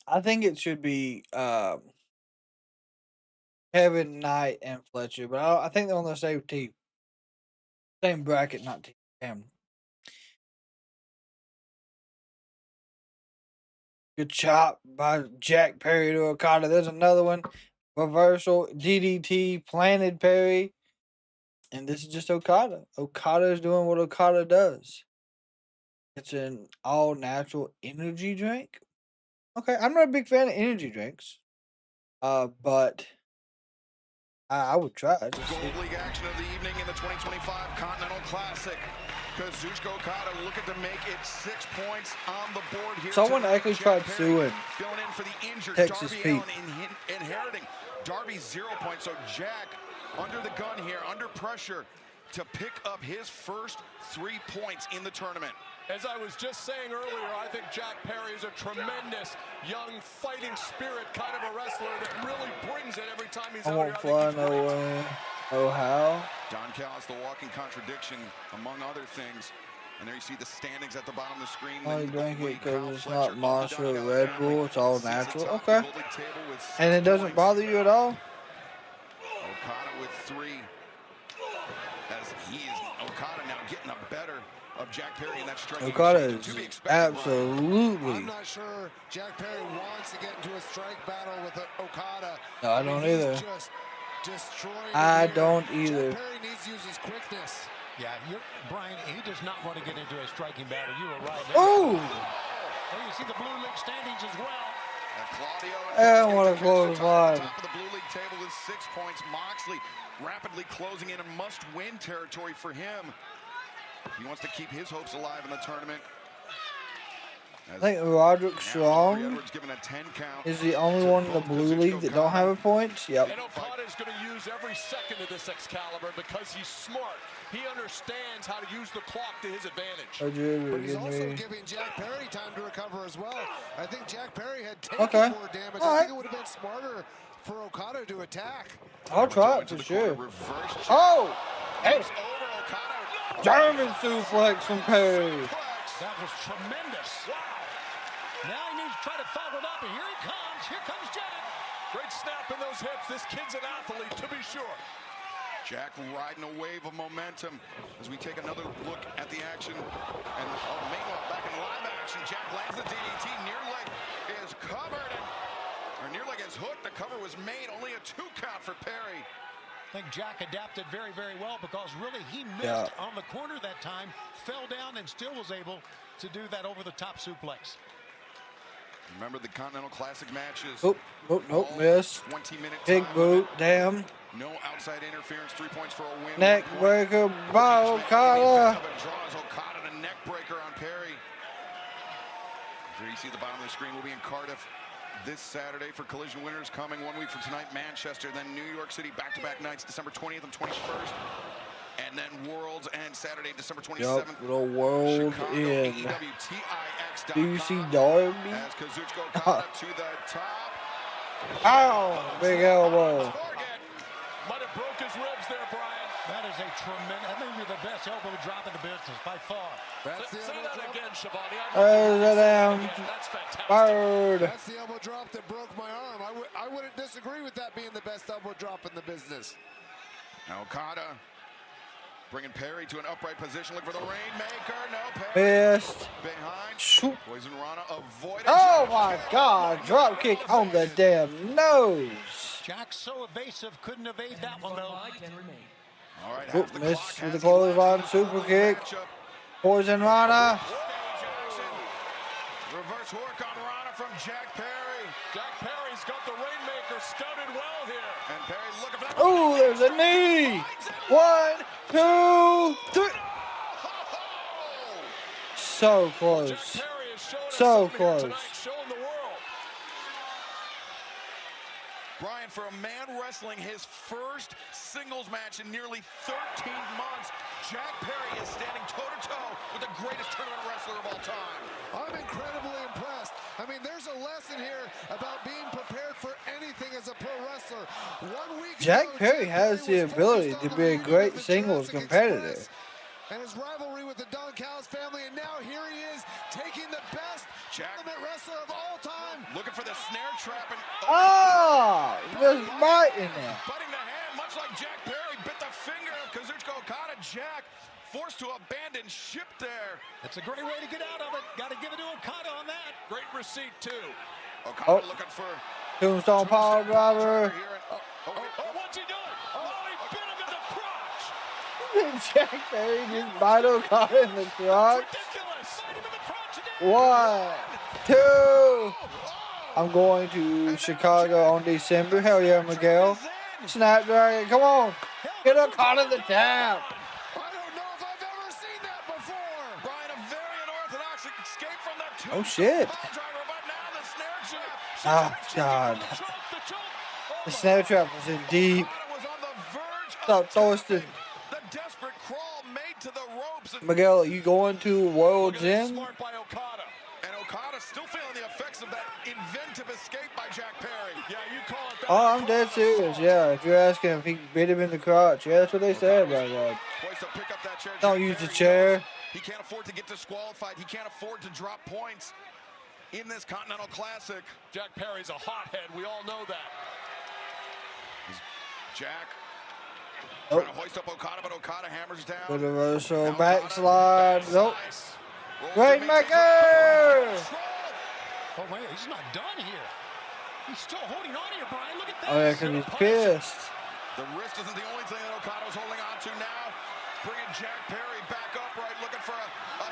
I think it should be Kevin Knight and Fletcher, but I think they're on the same team. Same bracket, not team. Damn. Good chop by Jack Perry to Okada. There's another one. Reversal, DDT, planted Perry. And this is just Okada. Okada is doing what Okada does. It's an all-natural energy drink. Okay, I'm not a big fan of energy drinks. But I would try it. Gold League action of the evening in the 2025 Continental Classic. Kazuchika Okada looking to make it 6 points on the board here. Someone actually tried suing filling in for the injured Texas Darby Pete. Allin inheriting Darby's 0 points. So Jack under the gun here, under pressure to pick up his first 3 points in the tournament. As I was just saying earlier, I think Jack Perry is a tremendous young fighting spirit kind of a wrestler that really brings it every time he's I out won't fly no way. Oh, how? Don Callis, the walking contradiction, among other things. And there you see the standings at the bottom of the screen. I only drink it because it's not Monster or Red Bull. It's all natural. Okay. And it doesn't bother you at all? Okada with 3. As Okada now getting the better of Jack Perry in that striking. Okada is absolutely. I'm not sure Jack Perry wants to get into a strike battle with Okada. No, I don't either. Just destroying I don't either. Jack Perry needs to use his quickness. Yeah, Brian, he does not want to get into a striking battle. You were right. Oh! Well, you see the Blue League standings as well. I don't want to close line. Top of the Blue League table is 6 points. Moxley rapidly closing in a must-win territory for him. He wants to keep his hopes alive in the tournament. I think Roderick Strong is the only one in the Blue League that don't have a point. Yep. And Okada is going to use every second of this Excalibur because he's smart. He understands how to use the clock to his advantage. But he's also giving Jack Perry time to recover as well. I think Jack Perry had taken more damage. I think it would have been smarter for Okada to attack. I'll try it for sure. Oh! Hey! German suplex from Perry. That was tremendous. Wow. Now he needs to try to follow it up, and here he comes. Here comes Jack. Great snap in those hips. This kid's an athlete, to be sure. Jack riding a wave of momentum as we take another look at the action. And meanwhile, back in live action, Jack lands the DDT. Near leg is covered. hook. The cover was made. Only a 2 count for Perry. I think Jack adapted very, very well because really he missed on the corner that time, fell down, and still was able to do that over-the-top suplex. Remember the Continental Classic matches. Nope, miss. 20-minute Big boot, damn. No outside interference, 3 points for a win. Neck breaker by Okada. Draws Okada, the neck breaker on Perry. Here you see the bottom of the screen. We'll be in Cardiff this Saturday for Collision Winners coming 1 week from tonight. Manchester, then New York City, back-to-back nights, December 20th and 21st. And then Worlds and Saturday, December 27th. Yup, the world Chicago, in AEW, DC Derby. as Kazuchika Okada to the top. Ow! Big elbow. Might have broke his ribs there, Brian. That is a tremendous, that may be the best elbow drop in the business by far. That's the Say elbow that drop. again, Shibata. There's a damn That's fantastic. bird. That's the elbow drop that broke my arm. I wouldn't disagree with that being the best elbow drop in the business. Now Okada bringing Perry to an upright position. Look for the Rainmaker. No, Perry Missed. behind. Shoot. Poison Rana avoided. Oh my God! Drop kick on the damn nose. Jack so evasive, couldn't evade that one though. All right, Oh, half the missed clock with the has clothesline, elapsed. super kick. Matchup. Poison Rana. Jackson. Reverse hook on Rana from Jack Perry. Jack Perry's got the Rainmaker studded well here. And Perry looking for that. Oh, there's a knee. 1, 2, 3. So close. Jack Perry is showing us So something here close. tonight, showing the world. Brian, for a man wrestling his first singles match in nearly 13 months, Jack Perry is standing toe-to-toe with the greatest tournament wrestler of all time. I'm incredibly impressed. I mean, there's a lesson here about being prepared for anything as a pro wrestler. 1 week Jack ago, Perry has the was ability focused to on be a the great the singles Jurassic competitor. Express and his rivalry with the Don Callis family, and now here he is taking the best tournament wrestler of all time. Looking for the snare trap and Oh, just biting there. butting the hand, much like Jack Perry bit the finger of Kazuchika Okada. Jack forced to abandon ship there. It's a great way to get out of it. Got to give it to Okada on that. Great receipt, too. Okada looking for Tombstone power driver. here. Oh, what's he doing? Oh, he bit him in the crotch. Jack Perry just bite Okada in the crotch. Ridiculous. Bite him in the crotch again. 1, 2. I'm going to Chicago on December. Hell yeah, Miguel. Snapdragon, come on. Get Okada the tap. I don't know if I've ever seen that before. Brian, a very unorthodox escape from that Oh, shit. pile driver, but now the snare trap. Oh, God. The choke. The snare trap was in deep. Okada was on the verge of Stop Thorsten. the desperate crawl made to the ropes. And Miguel, you going to World's End? Smart by Okada. And Okada still feeling the effects of that inventive escape by Jack Perry. Yeah, you call it that. Oh, I'm dead serious. Yeah, if you're asking if he bit him in the crotch, yeah, that's what they said about that. Poised to pick up that chair. Don't Jack use the Perry chair. knows He can't afford to get disqualified. He can't afford to drop points in this Continental Classic. Jack Perry's a hothead. We all know that. Jack Oh, trying to hoist up Okada, but Okada hammers down. good reversal, Now backslide. Okada, Nope. nice. Rolls to maintain Rainmaker! control. Oh, wait, he's not done here. He's still holding on here, Brian. Look at that. Oh, yeah, because he's pissed. The wrist isn't the only thing that Okada's holding on to now. Bringing Jack Perry back upright, looking for a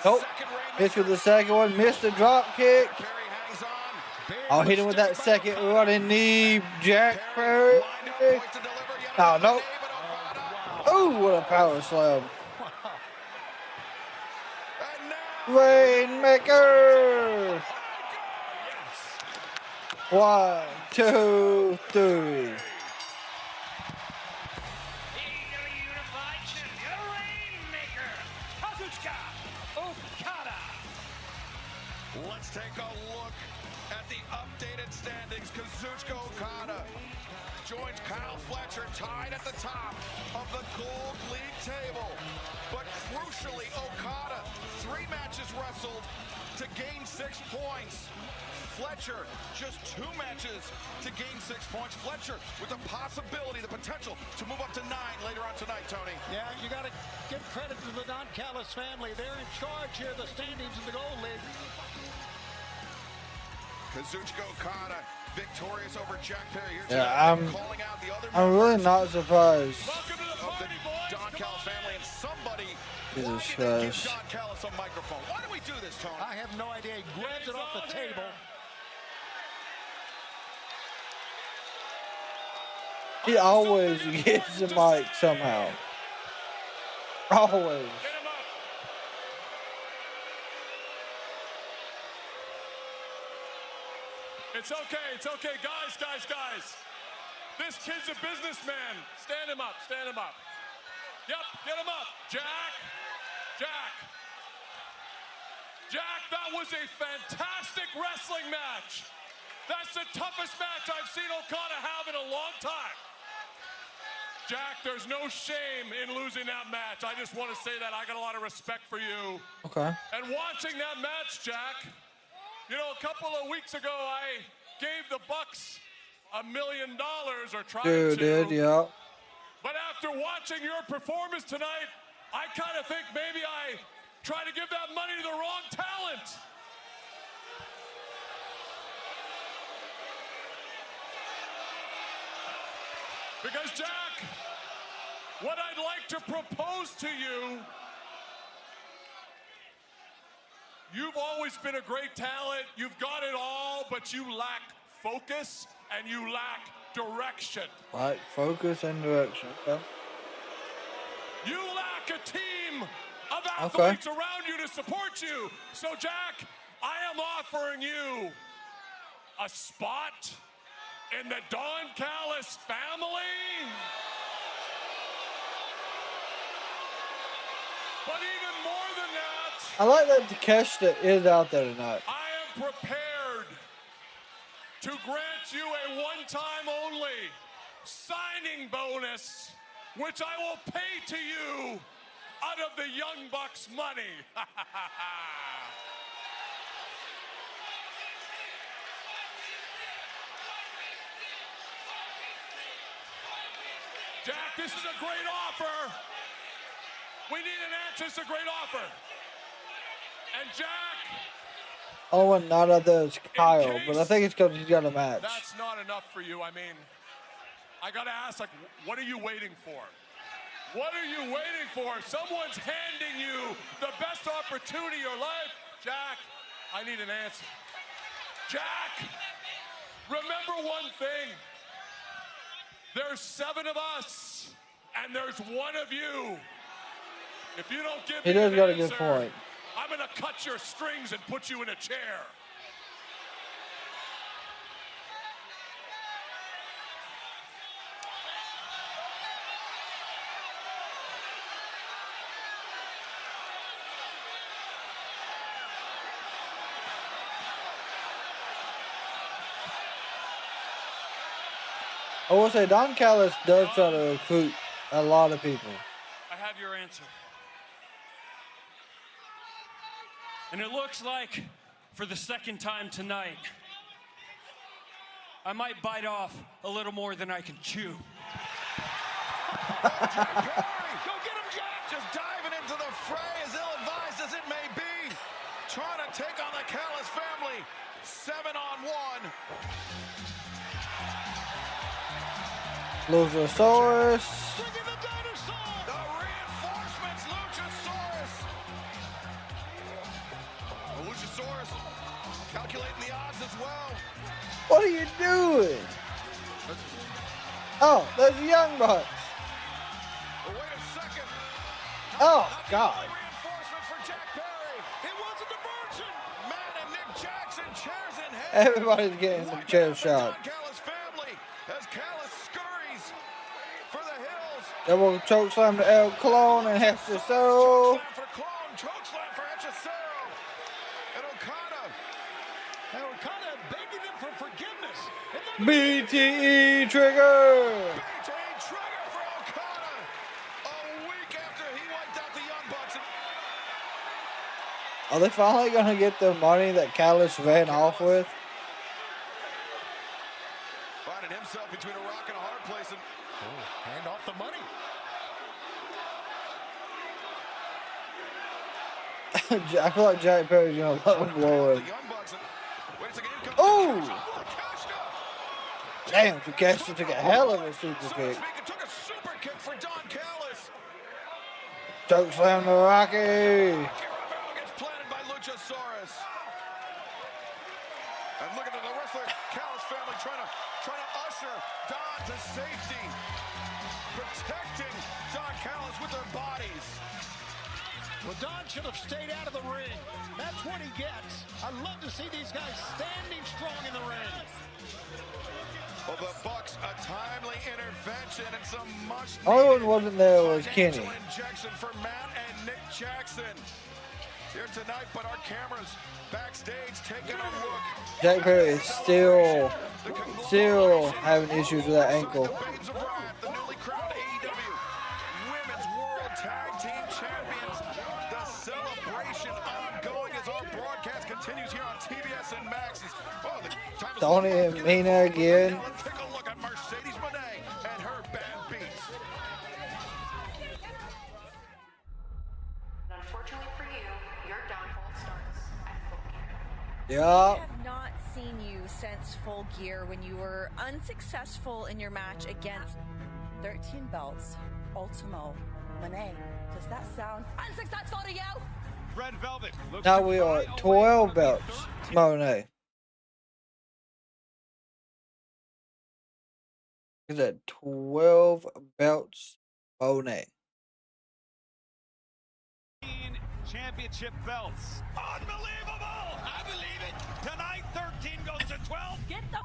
Nope. second Rainmaker. Missed with the second one, missed the drop kick. Perry hangs on. I'll hit him with that second running knee, Jack Perry. Lined up, poised to deliver yet Oh, another no. knee, but Okada. Oh, what a power slam. And now Rainmaker. 1, 2, 3. AEW Unified Champion, Rainmaker, Kazuchika Okada. let's take a look at the updated standings. Kazuchika Okada joins Kyle Fletcher tied at the top of the Gold League table. But crucially, Okada, 3 matches wrestled to gain 6 points. Fletcher, just 2 matches to gain 6 points. Fletcher with the possibility, the potential to move up to 9 later on tonight, Tony. Yeah, you got to give credit to the Don Callis family. They're in charge here, the standings in the Gold League. Kazuchika Okada victorious over Jack Perry here Yeah, tonight, calling out the other I'm really not surprised. Welcome to the party, boys. Don Callis family and somebody. Jesus Why did they give Christ. Don Callis a microphone? Why do we do this, Tony? I have no idea. He grabs it off the table. He always gets the mic somehow. Always. It's okay, guys. This kid's a businessman. Stand him up. Yep, get him up. Jack, that was a fantastic wrestling match. That's the toughest match I've seen Okada have in a long time. Jack, there's no shame in losing that match. I just want to say that. I got a lot of respect for you. Okay. And watching that match, Jack, you know, a couple of weeks ago, I gave the Bucks $1 million or tried to. Did, yeah. But after watching your performance tonight, I kind of think maybe I tried to give that money to the wrong talent. Because, Jack, what I'd like to propose to you, you've always been a great talent. You've got it all, but you lack focus and you lack direction. Right, focus and direction. Okay. You lack a team of athletes around you to support you. So, Jack, I am offering you a spot in the Don Callis family. But even more than that, I like that Takeshita is out there tonight. I am prepared to grant you a one-time only signing bonus, which I will pay to you out of the Young Bucks money. Jack, this is a great offer. We need an answer. It's a great offer. And Jack, Oh, and not other is Kyle, but I think it's because he's got a match. that's not enough for you. I mean, I gotta ask, like, what are you waiting for? What are you waiting for? Someone's handing you the best opportunity of your life. Jack, I need an answer. Jack, remember one thing. There's 7 of us, and there's 1 of you. If you don't give me He does an got a answer, good point. I'm gonna cut your strings and put you in a chair. I will say Don Callis does try to recruit a lot of people. I have your answer. And it looks like, for the second time tonight, I might bite off a little more than I can chew. Go get him, Jack! Just diving into the fray, as ill-advised as it may be. Trying to take on the Callis family. 7-on-1. Luchasaurus. Look at the dinosaur! The reinforcements, Luchasaurus! Well, Luchasaurus calculating the odds as well. What are you doing? Oh, there's the Young Bucks. Well, wait a second. Oh, God. Reinforcement for Jack Perry. It was a diversion. Matt and Nick Jackson, chairs in hand. Everybody's getting the chair shot. Callis family as Callis scurries for the hills. Double choke slam to El Clone and Hechicero. For Clone, chokeslam for Hechicero. And Okada. And Okada begging him for forgiveness. BTE trigger. BTE trigger for Okada. A week after he wiped out the Young Bucks. Are they finally going to get the money that Callis ran off with? Finding himself between a rock and a hard place. And Hand off the money. I feel like Jack Perry's going to let him blow it. the Young Bucks. And, wait a second, in Oh! Damn, Takeshita took a hell of a super kick. Took a super kick for Don Callis. Choke slam to Rocky. Gets planted by Luchasaurus. And looking at the wrestler, Callis family trying to usher Don to safety. Protecting Don Callis with their bodies. Well, Don should have stayed out of the ring. That's what he gets. I love to see these guys standing strong in the ring. Well, the Bucks, a timely intervention and some much Only one wasn't there was Kenny. injection for Matt and Nick Jackson here tonight, but our cameras backstage taking a look. Jack Perry is still having issues with that ankle. The newly crowned AEW Women's World Tag Team Champions. The celebration ongoing as our broadcast continues here on TBS and Max. Oh, the time is Toni and Mina again. Let's take a look at Mercedes Moné and her bad beats. Unfortunately for you, your downfall starts at Full Gear. Yeah. I have not seen you since Full Gear when you were unsuccessful in your match against 13 belts, Ultimo Moné. Does that sound unsuccessful to you? Red Velvet. Now we are at 12 belts. Monet. Is that 12 belts? Monet. Championship belts. Unbelievable! I believe it. Tonight, 13 goes to 12. Get the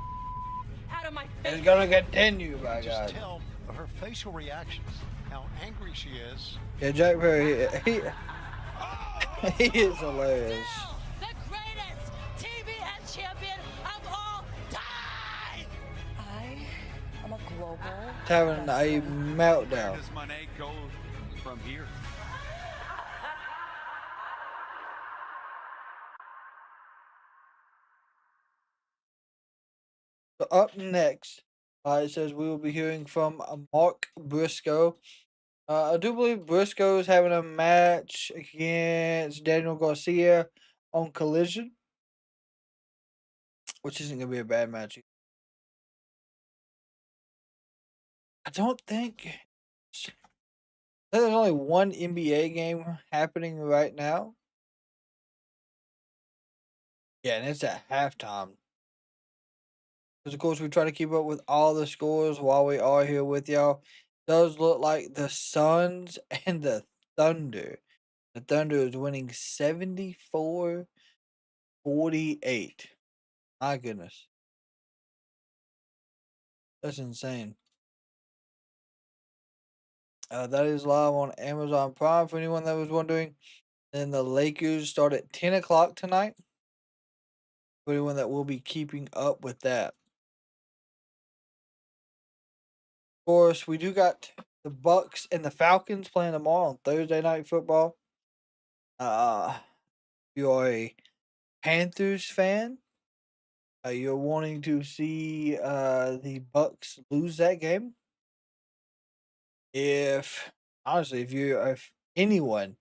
out of my face. It's gonna continue, my Just God. tell her facial reactions, how angry she is. Yeah, Jack Perry, he is hilarious. The greatest TBS champion of all time. I am a global. He's having a meltdown. Where does Moné go from here? So up next, it says we will be hearing from Mark Briscoe. I do believe Briscoe is having a match against Daniel Garcia on Collision, which isn't going to be a bad match. I don't think there's only one NBA game happening right now. Yeah, and it's at halftime. Because, of course, we try to keep up with all the scores while we are here with y'all. Does look like the Suns and the Thunder. The Thunder is winning 74-48. My goodness. That's insane. That is live on Amazon Prime for anyone that was wondering. And the Lakers start at 10 o'clock tonight. For anyone that will be keeping up with that. Of course, we do got the Bucks and the Falcons playing tomorrow on Thursday Night Football. If you are a Panthers fan, you're wanting to see the Bucks lose that game. If anyone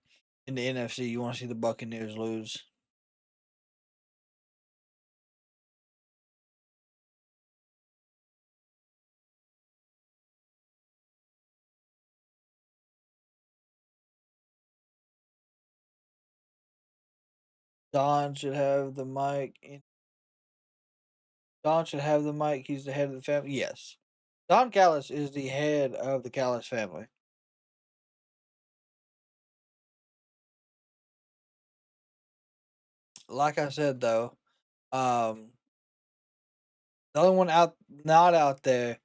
in the NFC, you want to see the Buccaneers lose. Don should have the mic. Don should have the mic. He's the head of the family. Yes. Don Callis is the head of the Callis family. Like I said, though, the only one not out there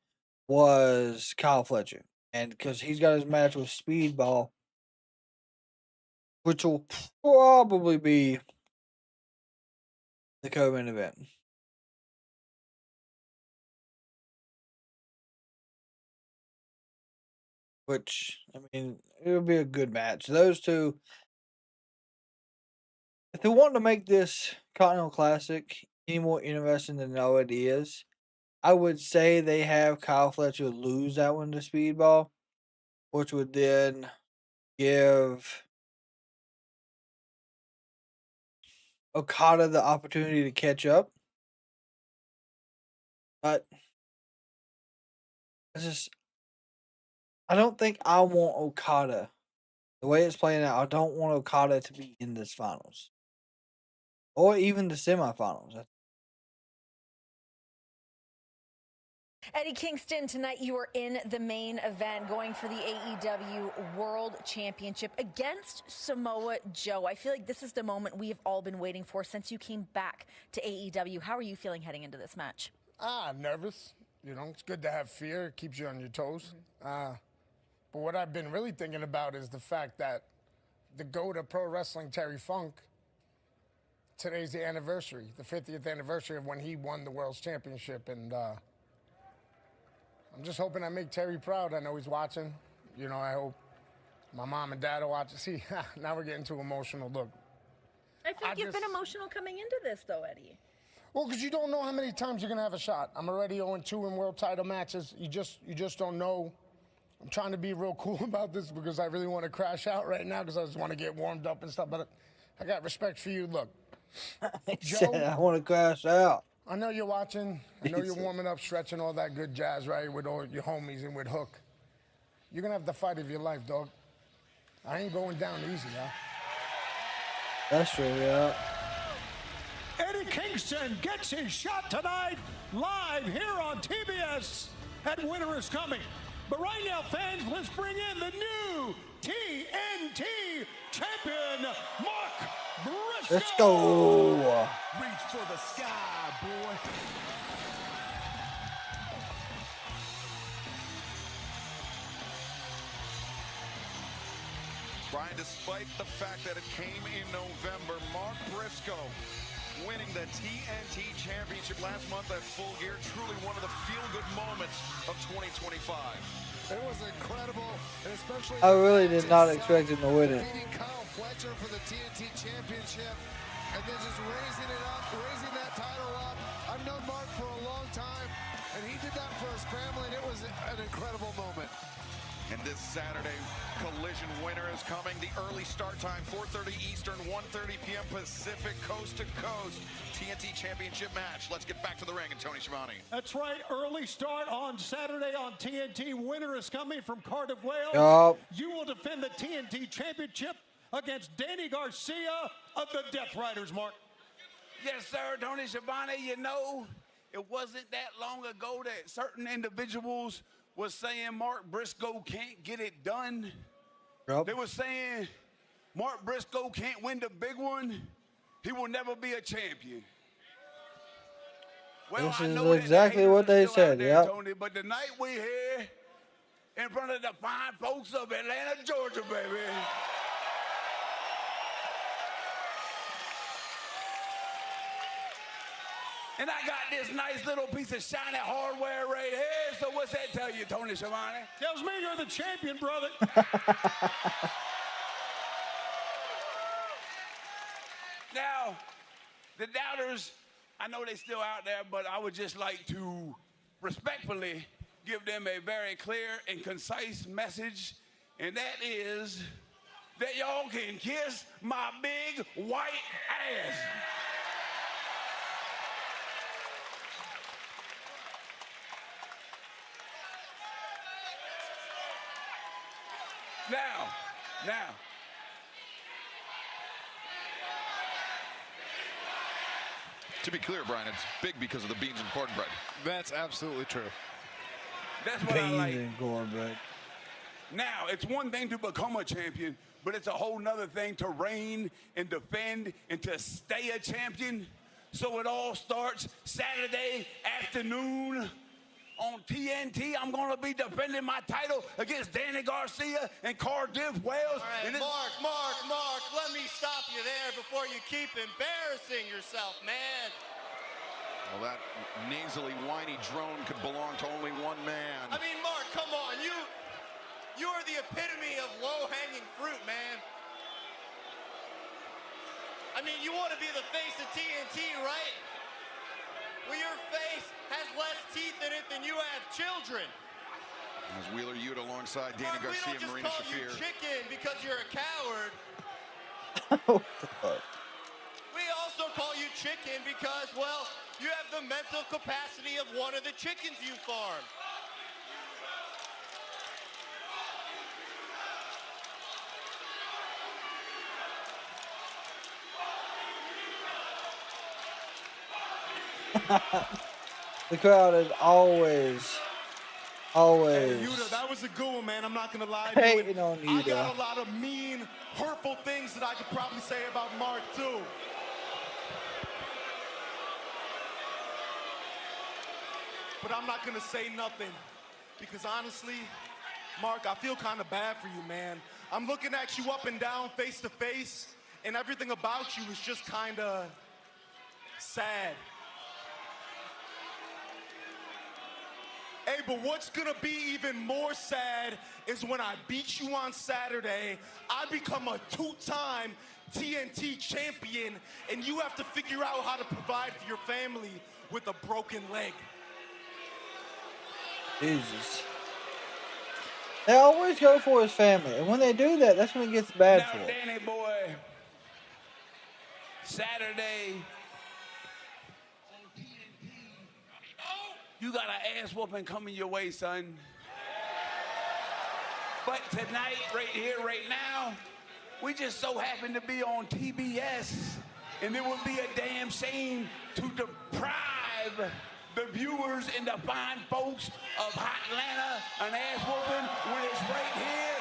was Kyle Fletcher. And because he's got his match with Speedball, which will probably be the co-main event. Which, I mean, it'll be a good match. Those two, if they want to make this Continental Classic any more interesting than it already is, I would say they have Kyle Fletcher lose that one to Speedball, which would then give Okada the opportunity to catch up. But I don't think I want Okada. The way it's playing out, I don't want Okada to be in this finals. Or even the semifinals. Eddie Kingston, tonight you are in the main event going for the AEW World Championship against Samoa Joe. I feel like this is the moment we have all been waiting for since you came back to AEW. How are you feeling heading into this match? Nervous. You know, it's good to have fear. It keeps you on your toes. But what I've been really thinking about is the fact that the GOAT of pro wrestling, Terry Funk, today's the anniversary, the 50th anniversary of when he won the World's Championship. And I'm just hoping I make Terry proud. I know he's watching. You know, I hope my mom and dad are watching. See, now we're getting too emotional. Look. I feel like you've been emotional coming into this, though, Eddie. Well, because you don't know how many times you're going to have a shot. I'm already 0-2 in world title matches. You just don't know. I'm trying to be real cool about this because I really want to crash out right now because I just want to get warmed up and stuff. But I got respect for you. Look, Joe, I want to crash out. I know you're watching. I know you're warming up, stretching, all that good jazz, right, with all your homies and with Hook. You're going to have the fight of your life, dog. I ain't going down easy, huh? That's true, yeah. Eddie Kingston gets his shot tonight, live here on TBS, and winter is coming. But right now, fans, let's bring in the new TNT champion, Mark Briscoe. Let's go. Reach for the sky, boy. Brian, despite the fact that it came in November, Mark Briscoe winning the TNT Championship last month at Full Gear, truly one of the feel-good moments of 2025. It was incredible, and especially I really did not expect him to win it. beating Kyle Fletcher for the TNT Championship, and then just raising it up, raising that title up. I've known Mark for a long time, and he did that for his family, and it was an incredible moment. And this Saturday, Collision winner is coming. The early start time, 4:30 Eastern, 1:30 p.m. Pacific, coast to coast. TNT Championship match. Let's get back to the ring and Tony Schiavone. That's right, early start on Saturday on TNT. Winner is coming from Cardiff, Wales. Yup. You will defend the TNT Championship against Danny Garcia of the Death Riders, Mark. Yes, sir, Tony Schiavone. You know, it wasn't that long ago that certain individuals was saying Mark Briscoe can't get it done. Yep. They were saying Mark Briscoe can't win the big one. He will never be a champion. Well, This I is know that exactly the what haters they are still out said, there, yep. Tony, but tonight we're here in front of the fine folks of Atlanta, Georgia, baby. And I got this nice little piece of shiny hardware right here. So what's that tell you, Tony Schiavone? Tells me you're the champion, brother. Now, the doubters, I know they're still out there, but I would just like to respectfully give them a very clear and concise message, and that is that y'all can kiss my big white ass. Now. To be clear, Brian, it's big because of the beans and cornbread. That's absolutely true. That's what I like. Beans and cornbread. Now, it's one thing to become a champion, but it's a whole nother thing to reign and defend and to stay a champion. So it all starts Saturday afternoon on TNT. I'm going to be defending my title against Danny Garcia and Cardiff, Wales. All right, Mark, let me stop you there before you keep embarrassing yourself, man. Well, that nasally, whiny drone could belong to only one man. I mean, Mark, come on. You are the epitome of low-hanging fruit, man. I mean, you want to be the face of TNT, right? Well, your face has less teeth in it than you have children. As Wheeler Yuta alongside Danny Mark, Garcia we and don't Marina just call you Shafir. chicken because you're a coward. What the fuck? We also call you chicken because, well, You have the mental capacity of one of the chickens you farm. The crowd is always. Hey, Yuta, that was a good one, man. I'm not going to lie to you. Hating on I Yuta. got a lot of mean, hurtful things that I could probably say about Mark, too. But I'm not going to say nothing. Because honestly, Mark, I feel kind of bad for you, man. I'm looking at you up and down, face to face, and everything about you is just kind of sad. Hey, but what's gonna be even more sad is when I beat you on Saturday, I become a two-time TNT champion, and you have to figure out how to provide for your family with a broken leg. Jesus. They always go for his family, and when they do that, that's when it gets bad for Now, them. Danny boy, Saturday, you got an ass whooping coming your way, son. But tonight, right here, right now, we just so happen to be on TBS, and it would be a damn shame to deprive the viewers and the fine folks of Hot Atlanta an ass whooping when it's right here,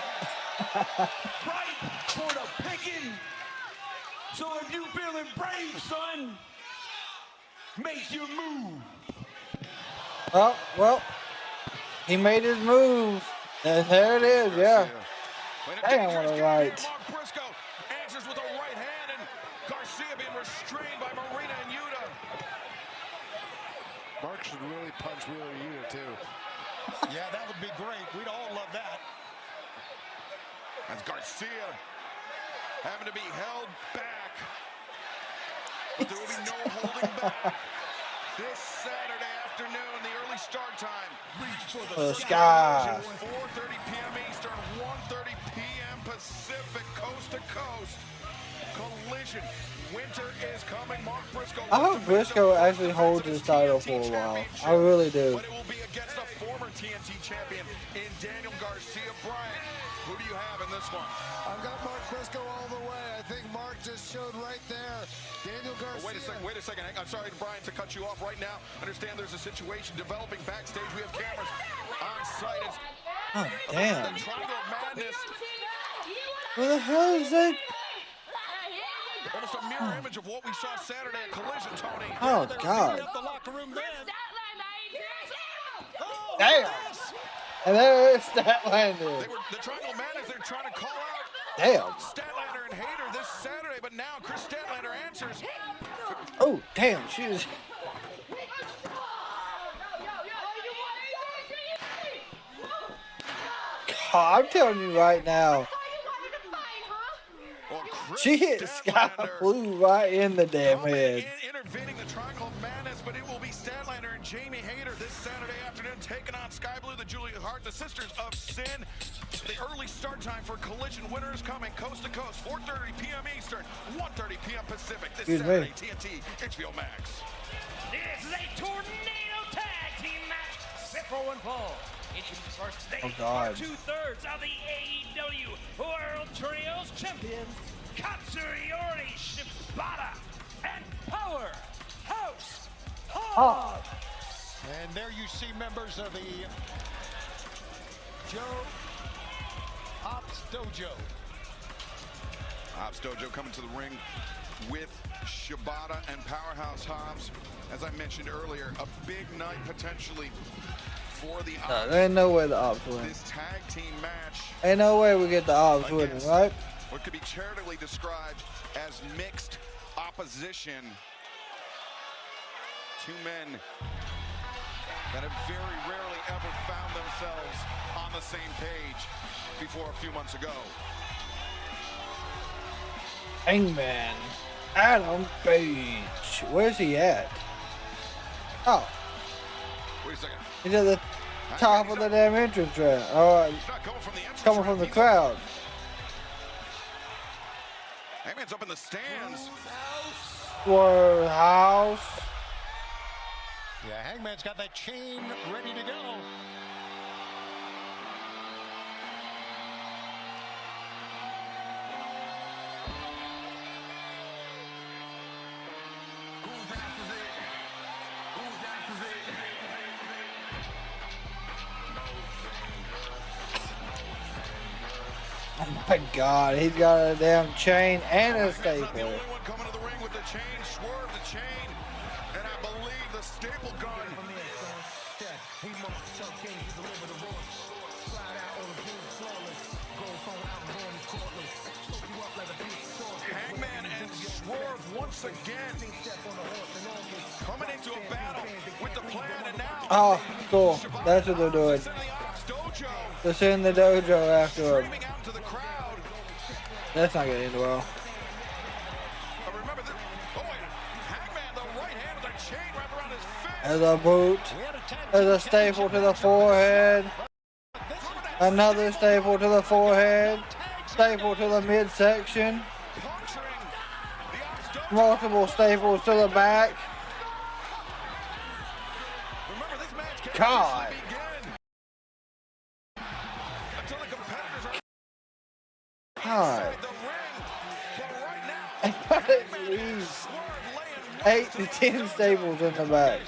right for the picking. So if you feeling brave, son, make your move. Oh, well, he made his move, and there it is, yeah. Damn, what a right. Mark Briscoe answers with a right hand, and Garcia being restrained by Marina and Yuta. Mark should really punch Willow Yuta, too. Yeah, that would be great. We'd all love that. As Garcia having to be held back. But there will be no holding back. This Saturday afternoon, the early start time. Reach for the sky. 4:30 p.m. Eastern, 1:30 p.m. Pacific, coast to coast. Collision. Winter is coming. Mark Briscoe. I hope Briscoe actually holds his title for a while. I really do. But it will be against a former TNT champion in Daniel Garcia Bryant. Who do you have in this one? I've got Mark Briscoe all the way. I think Mark just showed right there. Daniel Garcia. Wait a second. I'm sorry, Brian, to cut you off right now. Understand there's a situation developing backstage. We have cameras on site. It's Oh, damn. the Triangle of Madness. What the hell is that? Almost a mirror image of what we saw Saturday at Collision, Tony. Oh, God. The locker room then. Damn. And there is Statlander. The Triangle of Madness, they're trying to call out Damn. Statlander and Hayter this Saturday, but now Chris Statlander answers. Oh, damn. She was. God, I'm telling you right now. She hit Sky Blue right in the damn head. Intervening the Triangle of Madness, but it will be Statlander and Jamie Hayter this Saturday afternoon taking on Sky Blue, the Julia Hart, the Sisters of Sin. The early start time for Collision. Winner is coming coast to coast, 4:30 p.m. Eastern, 1:30 p.m. Pacific this Saturday, TNT, HBO Max. This is a tornado tag team match set for one fall. Introduced first stage Oh, God. are 2/3 of the AEW World Trios Champions, Katsuyori, Shibata, and Powerhouse Hobbs. And there you see members of the Hobbs Dojo. Hobbs Dojo coming to the ring with Shibata and Powerhouse Hobbs. As I mentioned earlier, a big night potentially for the Hobbs. There ain't no way the Hobbs win. This tag team match. Ain't no way we get the Hobbs winning, right? What could be charitably described as mixed opposition. Two men that have very rarely ever found themselves on the same page before a few months ago. Hangman. Adam Page. Where's he at? Oh. Wait a second. He's at the top of the damn entrance ramp. Oh, coming from the crowd. Hangman's up in the stands. Swerve House. Yeah, Hangman's got that chain ready to go. Oh my God, he's got a damn chain and a staple. The only one coming to the ring with the chain, Swerve the chain, and I believe the staple gun. Hangman and Swerve once again coming into a battle with the plan, and now Oh, cool. That's what they're doing. They're sending the dojo after him. That's not getting well. There's a boot. There's a staple to the forehead. Another staple to the forehead. Staple to the midsection. Multiple staples to the back. God. God. At least 8 to 10 staples in the back.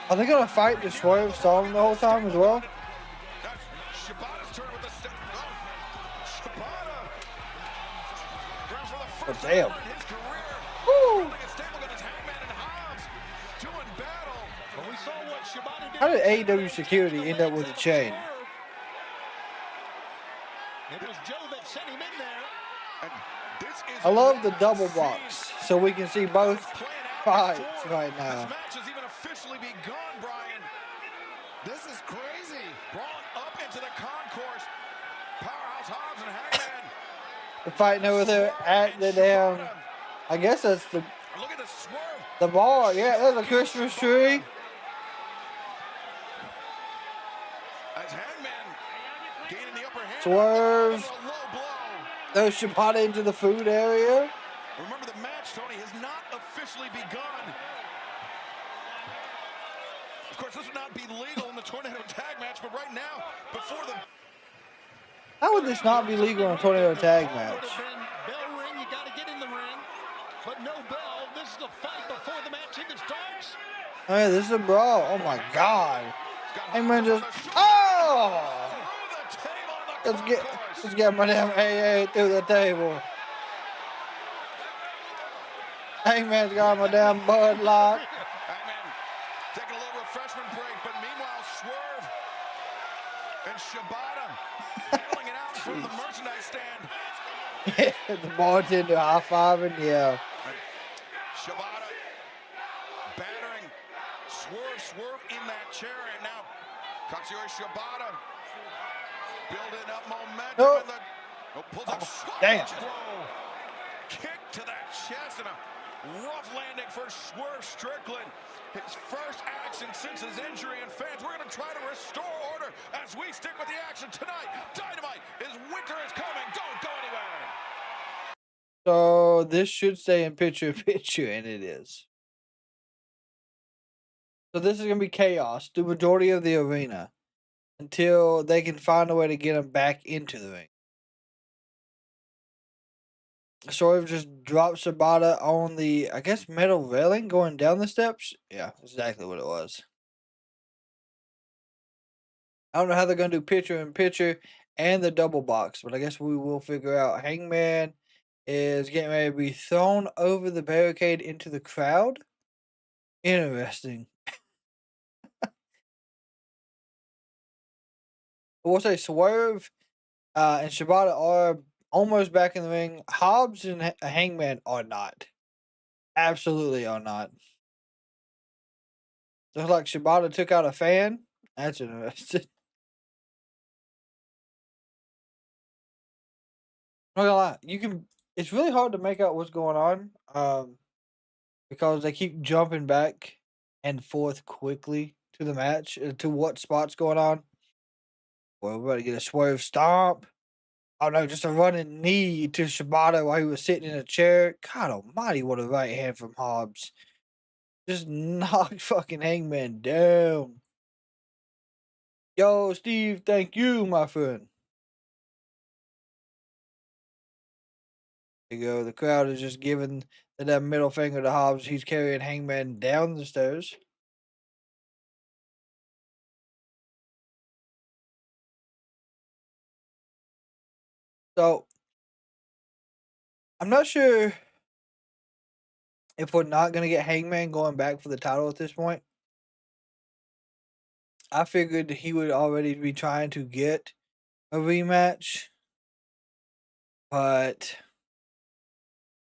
Are they gonna fight the Swerve Storm the whole time as well? Oh, damn. Woo. How did AEW security end up with a chain? I love the double box, so we can see both fights right now. This match has even officially begun, Brian. This is crazy. Brought up into the concourse. Powerhouse, Hobbs, and Hangman. They're fighting over there at the damn, I guess that's the bar. Yeah, there's a Christmas tree. Swerve. There's Shibata into the food area. Remember, the match, Tony, has not officially begun. Of course, this would not be legal in the Tornado Tag match, but right now, before the... How would this not be legal in a Tornado Tag match? Bell ring, you got to get in the ring, but no bell. This is the fight before the match even starts. Oh yeah, this is a brawl. Oh my God. Hangman just, oh! Let's get my damn AA through the table. Hangman's got my damn Bud Light. Hangman taking a little refreshment break, but meanwhile, Swerve and Shibata battling it out from the merchandise stand. Yeah, the bartender high-fiving, yeah. Shibata battering Swerve in that chair, and now Katsuyori Shibata building up momentum. Nope. Pulls up Damn. Kick to that chest and a rough landing for Swerve Strickland. His first action since his injury, and fans, we're going to try to restore order as we stick with the action tonight. Dynamite is winter is coming. Don't go anywhere. So this should stay in picture-in-picture, and it is. So this is going to be chaos, the majority of the arena, until they can find a way to get him back into the ring. Swerve just dropped Shibata on the, I guess, metal railing going down the steps. Yeah, exactly what it was. I don't know how they're going to do picture-in-picture and the double box, but I guess we will figure out. Hangman is getting ready to be thrown over the barricade into the crowd. Interesting. I will say Swerve and Shibata are almost back in the ring. Hobbs and Hangman are not. Absolutely are not. Looks like Shibata took out a fan. That's interesting. I'm not gonna lie. It's really hard to make out what's going on. Because they keep jumping back and forth quickly to the match, to what spot's going on. Well, we're about to get a Swerve stomp. Oh no, just a running knee to Shibata while he was sitting in a chair. God almighty, what a right hand from Hobbs. Just knocked fucking Hangman down. Yo, Steve, thank you, my friend. There you go. The crowd is just giving that middle finger to Hobbs. He's carrying Hangman down the stairs. So, I'm not sure if we're not going to get Hangman going back for the title at this point. I figured he would already be trying to get a rematch. But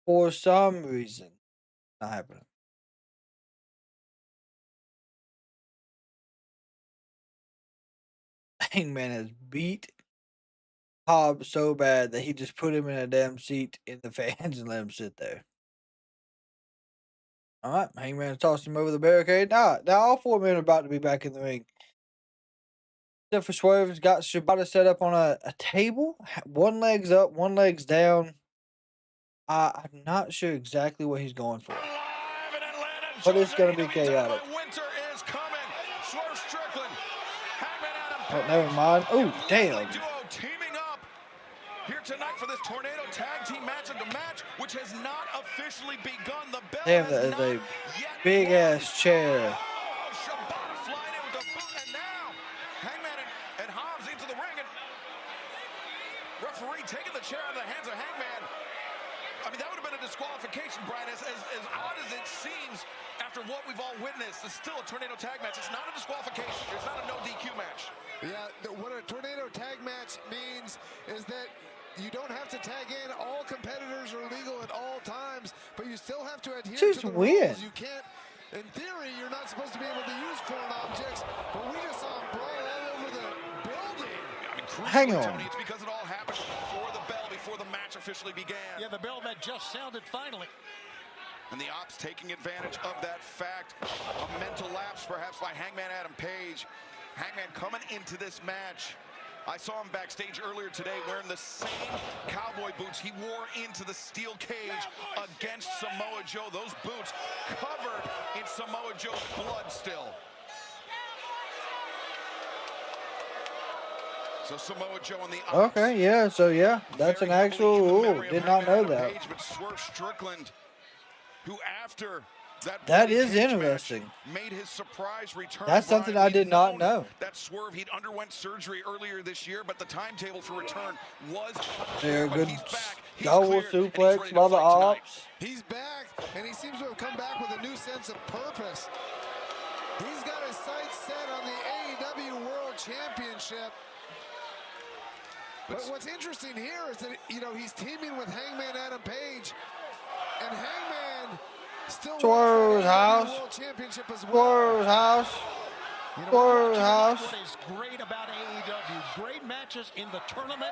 for some reason, not happening. Hangman has beat Hobbs so bad that he just put him in a damn seat in the fans and let him sit there. All right, Hangman tossed him over the barricade. Now all four men are about to be back in the ring. Except for Swerve has got Shibata set up on a table. One leg's up, one leg's down. I'm not sure exactly what he's going for. But it's going to be chaotic. Winter is coming. Swerve Strickland. Hangman Adam Oh, never mind. Oh, damn. duo teaming up here tonight for this Tornado Tag Team match of the match, which has not officially begun. The bell Damn, has that is not a big ass chair. Oh, Shibata flying in with the boot, and now Hangman and Hobbs into the ring, and referee taking the chair out of the hands of Hangman. I mean, that would have been a disqualification, Brian. As odd as it seems, after what we've all witnessed, it's still a Tornado Tag match. It's not a disqualification. It's not a no DQ match. Yeah, what a Tornado Tag match means is that you don't have to tag in. All competitors are legal at all times, but you still have to adhere Just to the win. rules. You can't, in theory, you're not supposed to be able to use foreign objects, but we just saw them brawl all over the building. I mean, Hang crucially, on. Tony, it's because it all happened before the bell, before the match officially began. Yeah, the bell that just sounded finally. And the Ops taking advantage of that fact. A mental lapse, perhaps, by Hangman Adam Page. Hangman coming into this match. I saw him backstage earlier today wearing the same cowboy boots he wore into the steel cage against Samoa Joe. Those boots covered in Samoa Joe's blood still. So Samoa Joe on the Ops. Okay, yeah, so yeah, that's an actual rule. Did not know that. Page, but Swerve Strickland, who after That is interesting. made his surprise return. That's something I did not know. That Swerve, he'd underwent surgery earlier this year, but the timetable for return was There, but good he's back. He's double cleared, and he's suplex ready to by the fight tonight. Ops. He's back, and he seems to have come back with a new sense of purpose. He's got his sights set on the AEW World Championship. But what's interesting here is that, you know, he's teaming with Hangman Adam Page, and Hangman still Swerve's house. World Championship as well. Swerve's house. Swerve's house. What is great about AEW? Great matches in the tournament,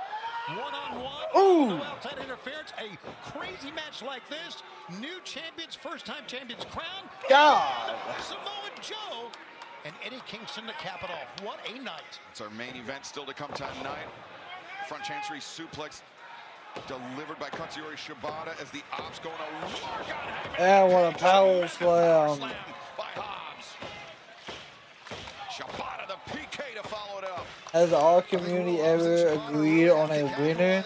one-on-one, Ooh. no outside interference. A crazy match like this, new champions, first-time champions crown. God. Samoa Joe and Eddie Kingston to cap it off. What a night. It's our main event still to come tonight. Front chancery suplex delivered by Katsuyori Shibata as the Ops going to work on Hangman. And what a power slam. By Hobbs. Shibata the PK to follow it up. Has our community ever agreed on a winner?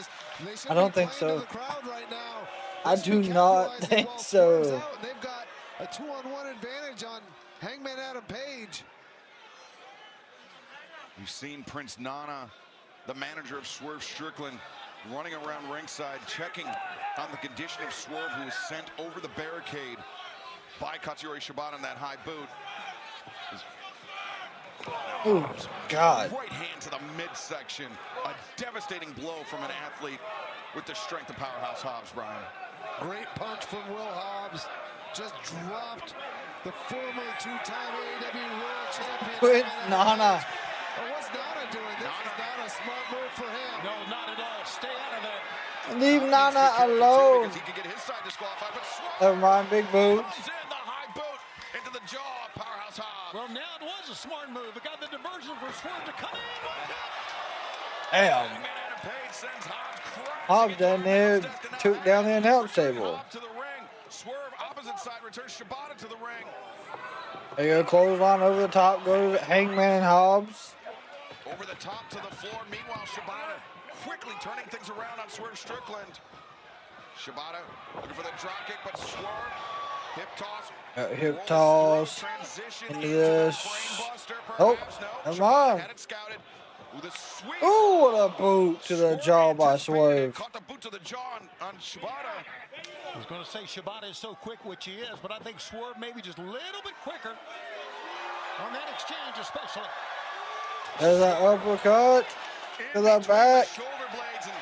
I don't think so. I do not think so. They've got a 2-on-1 advantage on Hangman Adam Page. You've seen Prince Nana, the manager of Swerve Strickland, running around ringside, checking on the condition of Swerve, who was sent over the barricade by Katsuyori Shibata in that high boot. Oh, God. Right hand to the midsection. A devastating blow from an athlete with the strength of Powerhouse Hobbs, Brian. Great punch from Will Hobbs. Just dropped the former two-time AEW World Champion. Prince Nana. Oh, what's Nana doing? This is not a smart move for him. No, not at all. Stay out of there. Leave Nana alone. He could get his side disqualified, but Swerve Never mind, big boot. comes in the high boot into the jaw of Powerhouse Hobbs. Well, now it was a smart move. It got the diversion for Swerve to come in. Damn. Hangman Adam Hobbs down there took down the announce table. Swerve opposite side returns Shibata to the ring. There you go, clothesline over the top goes Hangman and Hobbs. Over the top to the floor. Meanwhile, Shibata quickly turning things around on Swerve Strickland. Shibata looking for the drop kick, but Swerve hip toss. Hip toss into this. Oh, never mind. Ooh, what a boot to the jaw by Swerve. Caught the boot to the jaw on Shibata. I was going to say Shibata is so quick, which he is, but I think Swerve maybe just a little bit quicker on that exchange, especially. There's that uppercut to the back. Shoulder blades, and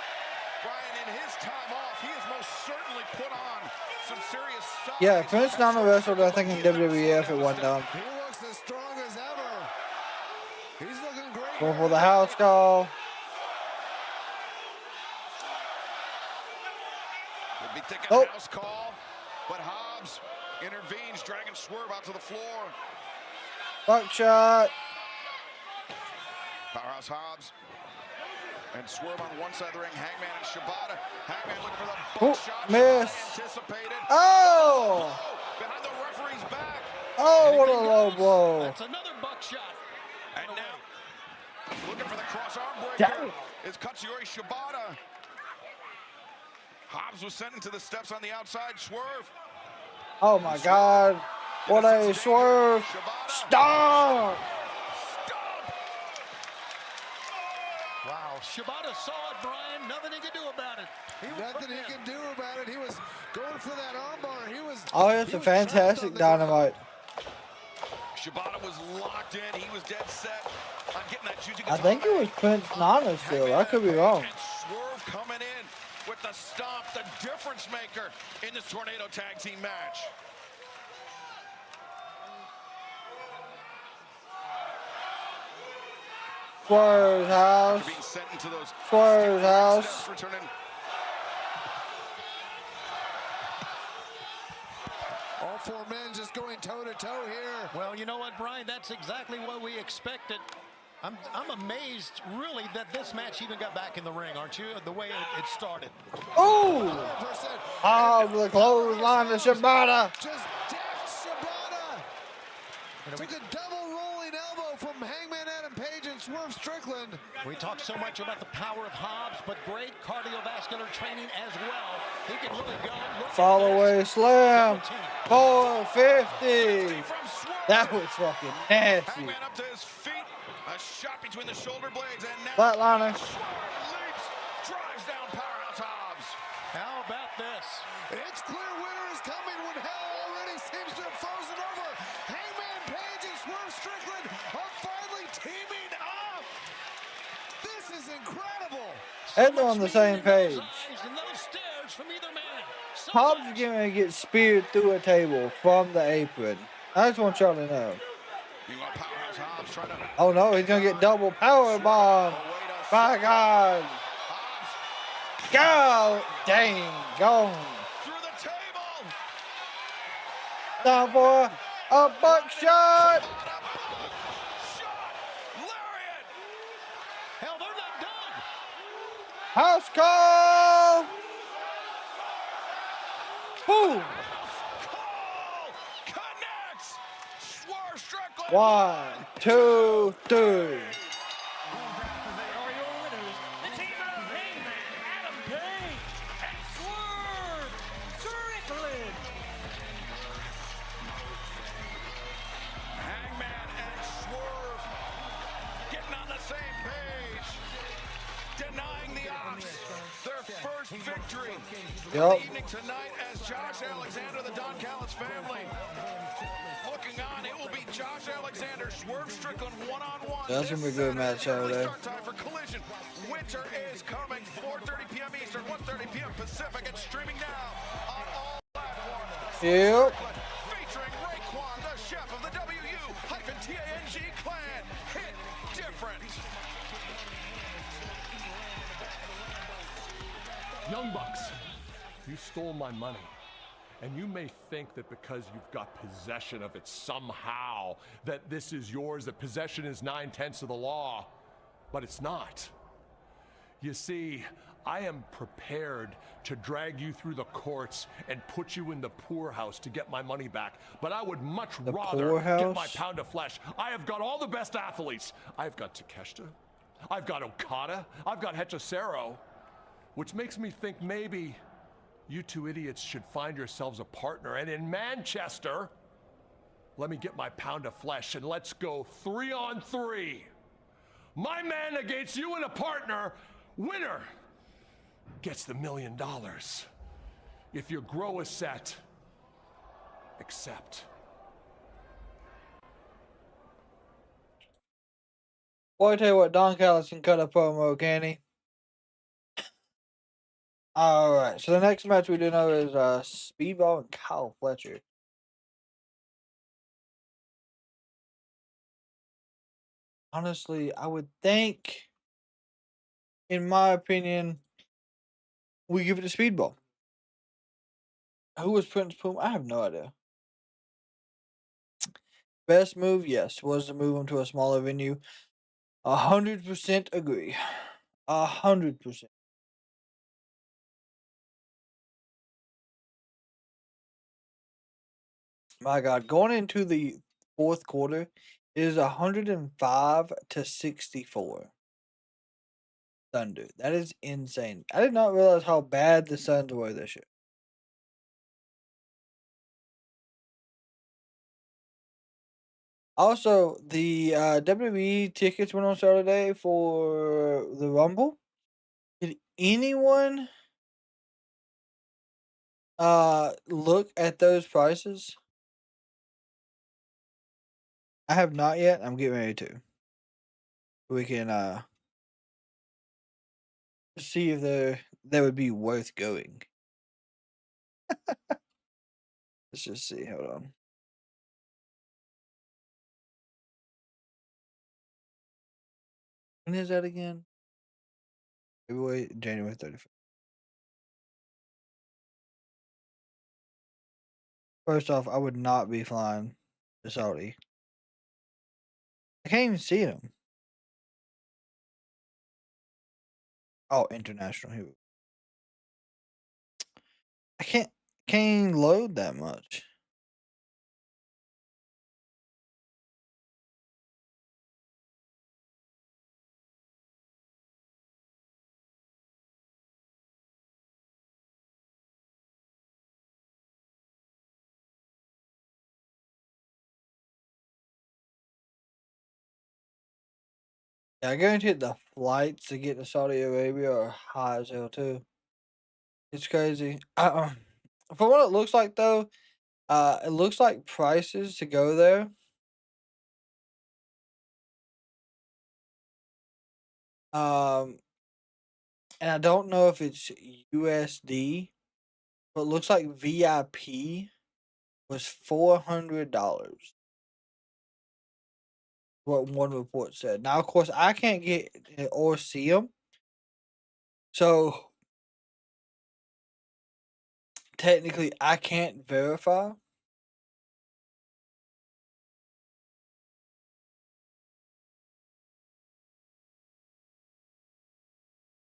Brian, in his time off, he has most certainly put on some serious stuff. Yeah, Prince Nana wrestled, I think, in WWF at one time. He looks as strong as ever. He's looking great. Going for the house call. Be thinking house call, but Hobbs intervenes, dragging Swerve out to the floor. Buckshot. Powerhouse Hobbs and Swerve on one side of the ring. Hangman and Shibata. Hangman looking for the buckshot. Miss. Anticipated. Oh! Behind the referee's back. Oh, what a low blow. That's another buckshot. And now, looking for the cross arm breaker is Katsuyori Shibata. Hobbs was sent into the steps on the outside. Swerve. Oh my God. What a swerve. Stop. Wow, Shibata saw it, Brian. Nothing he could do about it. Nothing he can do about it. He was going for that armbar. He was. Oh, it's a fantastic Dynamite. Shibata was locked in. He was dead set on getting that juicy. I think it was Prince Nana still. I could be wrong. And Swerve coming in with the stomp, the difference maker in this Tornado Tag Team match. Swerve's house. Swerve's house. All four men just going toe-to-toe here. Well, you know what, Brian? That's exactly what we expected. I'm amazed, really, that this match even got back in the ring, aren't you? The way it started. Oh! Oh, the clothesline to Shibata. Just decked Shibata. Took a double rolling elbow from Hangman Adam Page and Swerve Strickland. We talk so much about the power of Hobbs, but great cardiovascular training as well. He can really go. Fall away slam. 450. That was fucking nasty. Hangman up to his feet. A shot between the shoulder blades, and now Flatliner. Swerve leaps, drives down Powerhouse Hobbs. How about this? It's clear winter is coming when hell already seems to have frozen over. Hangman Page and Swerve Strickland are finally teaming up. This is incredible. And they're on the same page. Hobbs is going to get speared through a table from the apron. I just want y'all to know. Oh no, he's going to get double power bomb. My God. God dang, gone. Down for a buckshot. Hell, they're not done. House call. Boom. 1, 2, 3. Are your winners, the team of Hangman, Adam Page, and Swerve Strickland. Hangman and Swerve getting on the same page, denying the odds. Their first victory of the evening tonight as Josh Alexander, the Don Callis family. Looking on, it will be Josh Alexander, Swerve Strickland one-on-one. That's going to be a good match over there. Start time for Collision. Winter is coming, 4:30 p.m. Eastern, 1:30 p.m. Pacific, and streaming now on all platforms. Yep. Featuring Raekwon, the chef of the WU-TANG clan. Hit different. Young Bucks, you stole my money. And you may think that because you've got possession of it somehow, that this is yours, that possession is 9/10 of the law, but it's not. You see, I am prepared to drag you through the courts and put you in the poorhouse to get my money back. But I would much rather get my pound of flesh. I have got all the best athletes. I've got Takeshita. I've got Okada. I've got Hechicero. Which makes me think maybe you two idiots should find yourselves a partner. And in Manchester, let me get my pound of flesh and let's go 3-on-3. My man against you and a partner. Winner gets the $1 million. If your grow is set, accept. Boy, I tell you what, Don Callis can cut a promo, can he? Alright, so the next match we do know is Speedball and Kyle Fletcher. Honestly, I would think, in my opinion, we give it to Speedball. Who was Prince Puma? I have no idea. Best move, yes, was to move him to a smaller venue. 100% agree. 100%. My God, going into the fourth quarter, it is 105-64. Thunder. That is insane. I did not realize how bad the Suns were this year. Also, the WWE tickets went on sale today for the Rumble. Did anyone look at those prices? I have not yet. I'm getting ready to. We can see if they would be worth going. Let's just see. Hold on. When is that again? January 31st. First off, I would not be flying to Saudi. I can't even see them. Oh, international. Here. I can't even load that much. Yeah, I guarantee the flights to get to Saudi Arabia are high as hell too. It's crazy. For what it looks like though, it looks like prices to go there. And I don't know if it's USD, but it looks like VIP was $400. What one report said. Now, of course, I can't get or see them, so technically, I can't verify.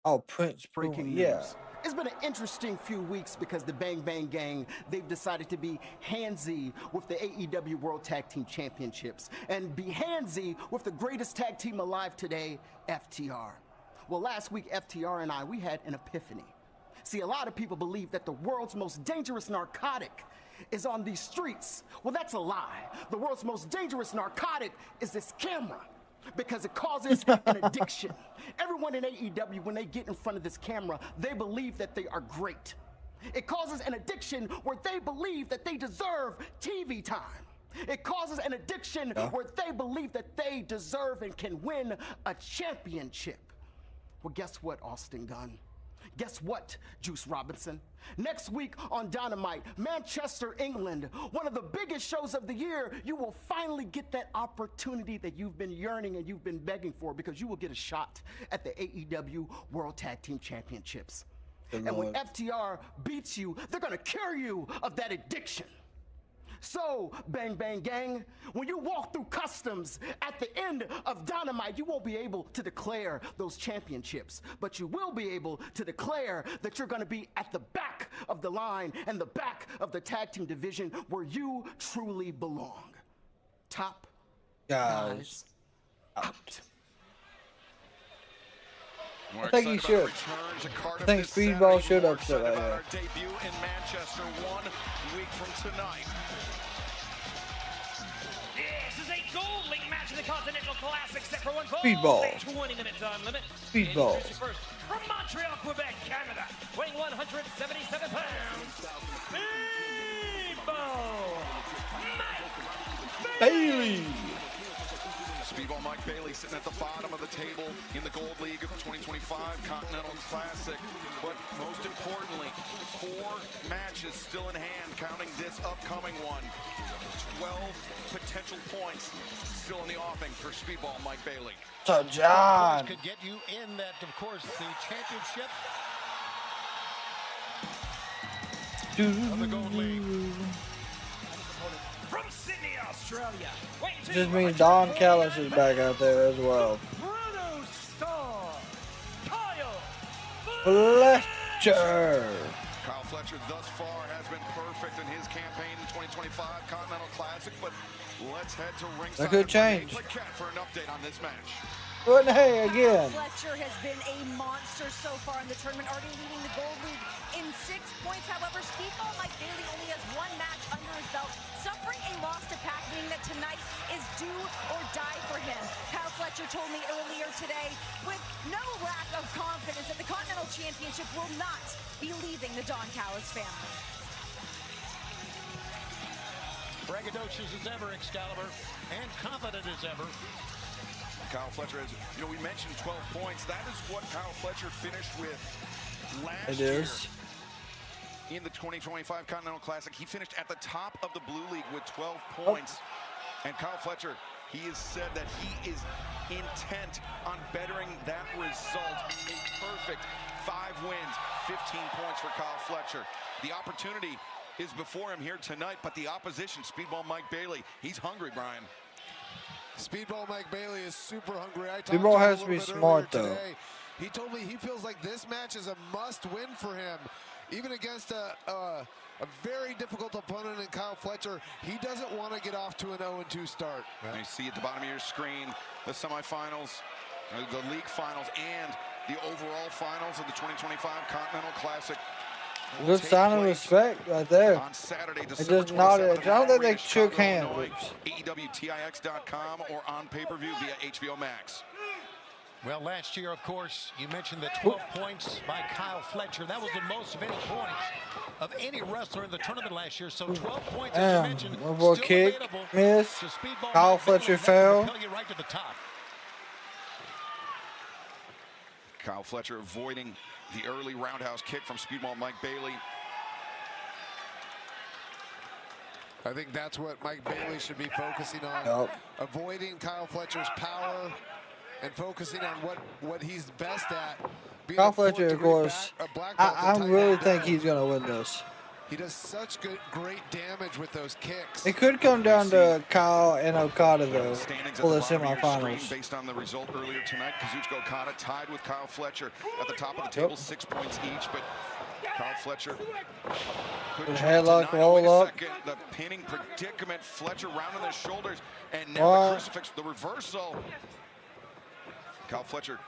Oh, Prince Breaking news. yeah. It's been an interesting few weeks because the Bang Bang Gang, they've decided to be handsy with the AEW World Tag Team Championships and be handsy with the greatest tag team alive today, FTR. Well, last week, FTR and we had an epiphany. See, a lot of people believe that the world's most dangerous narcotic is on these streets. Well, that's a lie. The world's most dangerous narcotic is this camera, because it causes an addiction. Everyone in AEW, when they get in front of this camera, they believe that they are great. It causes an addiction where they believe that they deserve TV time. It causes an addiction where they believe that they deserve and can win a championship. Well, guess what, Austin Gunn? Guess what, Juice Robinson? Next week on Dynamite, Manchester, England, one of the biggest shows of the year, you will finally get that opportunity that you've been yearning and you've been begging for, because you will get a shot at the AEW World Tag Team Championships. And when FTR beats you, they're going to cure you of that addiction. So, Bang Bang Gang, when you walk through customs at the end of Dynamite, you won't be able to declare those championships, but you will be able to declare that you're going to be at the back of the line and the back of the tag team division where you truly belong. Top guys out. I think he should. I think Speedball should upset right there. Debut in Manchester 1 week from tonight. This is a gold league match in the Continental Classic set for one fall. Speedball. 20-minute time limit. Speedball. First, from Montreal, Quebec, Canada, weighing 177 pounds. Speedball. Bailey. Speedball Mike Bailey sitting at the bottom of the table in the Gold League of 2025 Continental Classic. But most importantly, 4 matches still in hand, counting this upcoming one. 12 potential points still in the offing for Speedball Mike Bailey. So John could get you in that, of course, the championship of the Gold League. From Sydney, Australia. just means Don Callis is back out there as well. Fletcher. Kyle Fletcher thus far has been perfect in his campaign in 2025 Continental Classic, but let's head to ringside. That could change. Cat for an update on this match. But hey, again. Fletcher has been a monster so far in the tournament, already leading the Gold League in 6 points. However, Speedball Mike Bailey only has 1 match under his belt, suffering a loss to Pac, meaning that tonight is do or die for him. Kyle Fletcher told me earlier today, with no lack of confidence, that the Continental Championship will not be leaving the Don Callis family. Braggadocious as ever, Excalibur, and confident as ever. Kyle Fletcher has, we mentioned 12 points. That is what Kyle Fletcher finished with last year. In the 2025 Continental Classic, he finished at the top of the Blue League with 12 points. And Kyle Fletcher, he has said that he is intent on bettering that result. A perfect 5 wins, 15 points for Kyle Fletcher. The opportunity is before him here tonight, but the opposition, Speedball Mike Bailey, he's hungry, Brian. Speedball Mike Bailey is super hungry. Speedball has to be smart, though. He told me he feels like this match is a must-win for him. Even against a very difficult opponent in Kyle Fletcher, he doesn't want to get off to an 0-2 start. And you see at the bottom of your screen the semifinals, the league finals, and the overall finals of the 2025 Continental Classic. Good sign of respect right there. On Saturday, They just nodded. I don't think they shook hands. AEWTIX.com or on pay-per-view via HBO Max. Well, last year, of course, you mentioned the 12 points by Kyle Fletcher. That was the most of any points of any wrestler in the tournament last year. So 12 points, as you mentioned, one more still kick, available. miss. So Speedball Kyle Fletcher fell. Propel you right to the top. Kyle Fletcher avoiding the early roundhouse kick from Speedball Mike Bailey. I think that's what Mike Bailey should be focusing on. Avoiding Kyle Fletcher's power and focusing on what he's best at. Kyle Fletcher, of course, I really think he's going to win this. He does such great damage with those kicks. It could come down to Kyle and Okada, though, for the semifinals. Based on the result earlier tonight, Kazuchika Okada tied with Kyle Fletcher at the top of the table, 6 points each, but Kyle Fletcher could headlock roll up. The pinning predicament, Fletcher rounding the shoulders, and now the crucifix, the reversal. Kyle Fletcher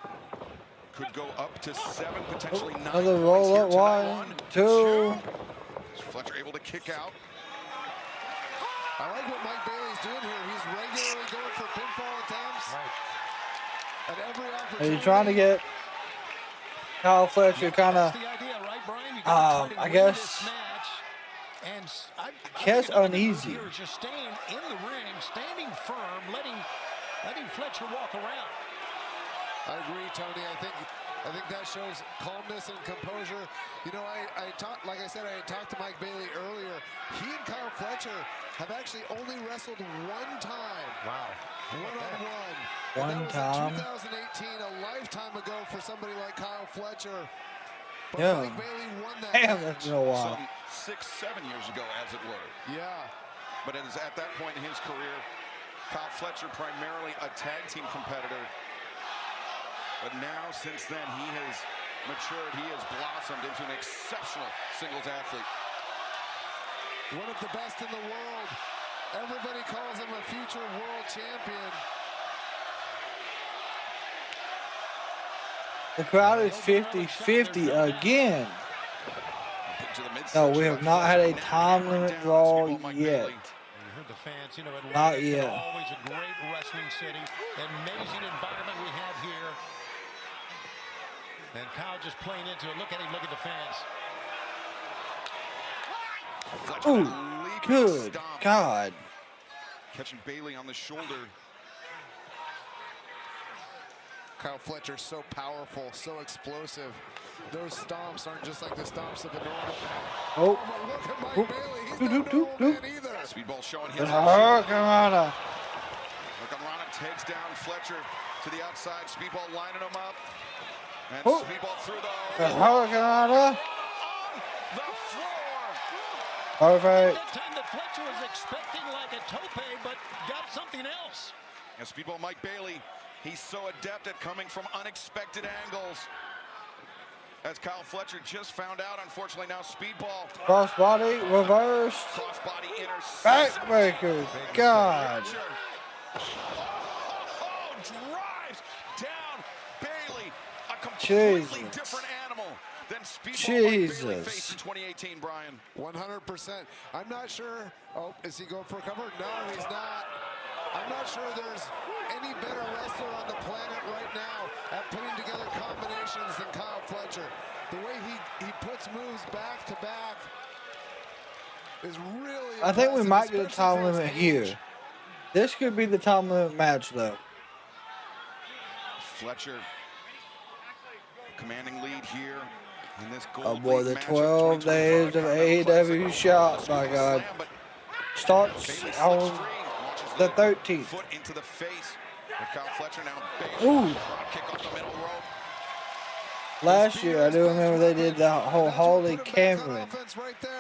could go up to 7, potentially 9. Another roll up, 1, 2. Fletcher able to kick out. I like what Mike Bailey's doing here. He's regularly going for pinfall attempts. At every opportunity. Are you trying to get Kyle Fletcher kind of, I guess uneasy? Just staying in the ring, standing firm, letting Fletcher walk around. I agree, Tony. I think that shows calmness and composure. I talked, like I said, I had talked to Mike Bailey earlier. He and Kyle Fletcher have actually only wrestled 1 time. Wow. One-on-one. One time. That was in 2018, a lifetime ago for somebody like Kyle Fletcher. But Yeah. Mike Bailey won that Damn, match. that's been a while. Some 6, 7 years ago, as it were. Yeah. But it is at that point in his career, Kyle Fletcher primarily a tag team competitor. But now, since then, he has matured. He has blossomed into an exceptional singles athlete. One of the best in the world. Everybody calls him a future world champion. The crowd is 50-50 again. No, we have not had a time limit draw yet. Not yet. Always a great wrestling city, amazing environment we have here. And Kyle just playing into it. Look at him, look at the fans. Ooh, good God. Catching Bailey on the shoulder. Kyle Fletcher's so powerful, so explosive. Those stomps aren't just like the stomps of a normal man. Oh. Look at Mike Bailey. He's not a normal man either. Speedball showing his Hurricanrana. Hurricanrana takes down Fletcher to the outside. Speedball lining him up. And Oh. Speedball through The the Hurricanrana. the floor. Perfect. That time that Fletcher was expecting like a tope, but got something else. And Speedball Mike Bailey, he's so adept at coming from unexpected angles. As Kyle Fletcher just found out, unfortunately now Speedball. Crossbody reversed. Crossbody intercept. Backbreaker. God. Drives down Bailey. A completely Jesus. different animal than Speedball Mike Bailey faced Jesus. in 2018, Brian. 100%. I'm not sure. Oh, is he going for a cover? No, he's not. I'm not sure there's any better wrestler on the planet right now at putting together combinations than Kyle Fletcher. The way he puts moves back to back is really I think we impressive, might get a especially time for his limit age. here. This could be the time limit match, though. Fletcher commanding lead here in this gold Oh boy, league the match 12 days of AEW shot, my God. Starts on the 13th. Foot into the face of Kyle Fletcher now. Ooh. Kick off the middle rope. Last year, I do remember they did the whole Harley Cameron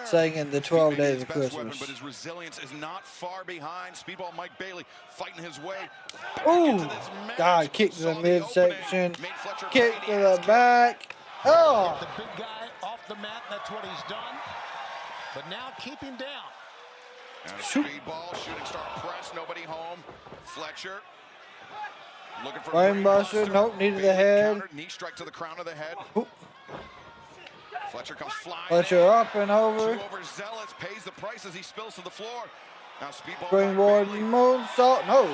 singing the 12 days of Best weapon, Christmas. but his resilience is not far behind. Speedball Mike Bailey fighting his way. Ooh, God, kick to the midsection, kick to the back. Oh, The big guy off the mat, that's what he's done. But now keep him down. And Speedball, shooting star press, nobody home. Fletcher looking for Brainbuster, nope, knee to the head. countered, knee strike to the crown of the head. Ooh. Fletcher comes flying. Fletcher up and over. Too overzealous, pays the price as he spills to the floor. Now Speedball. Springboard moonsault. No.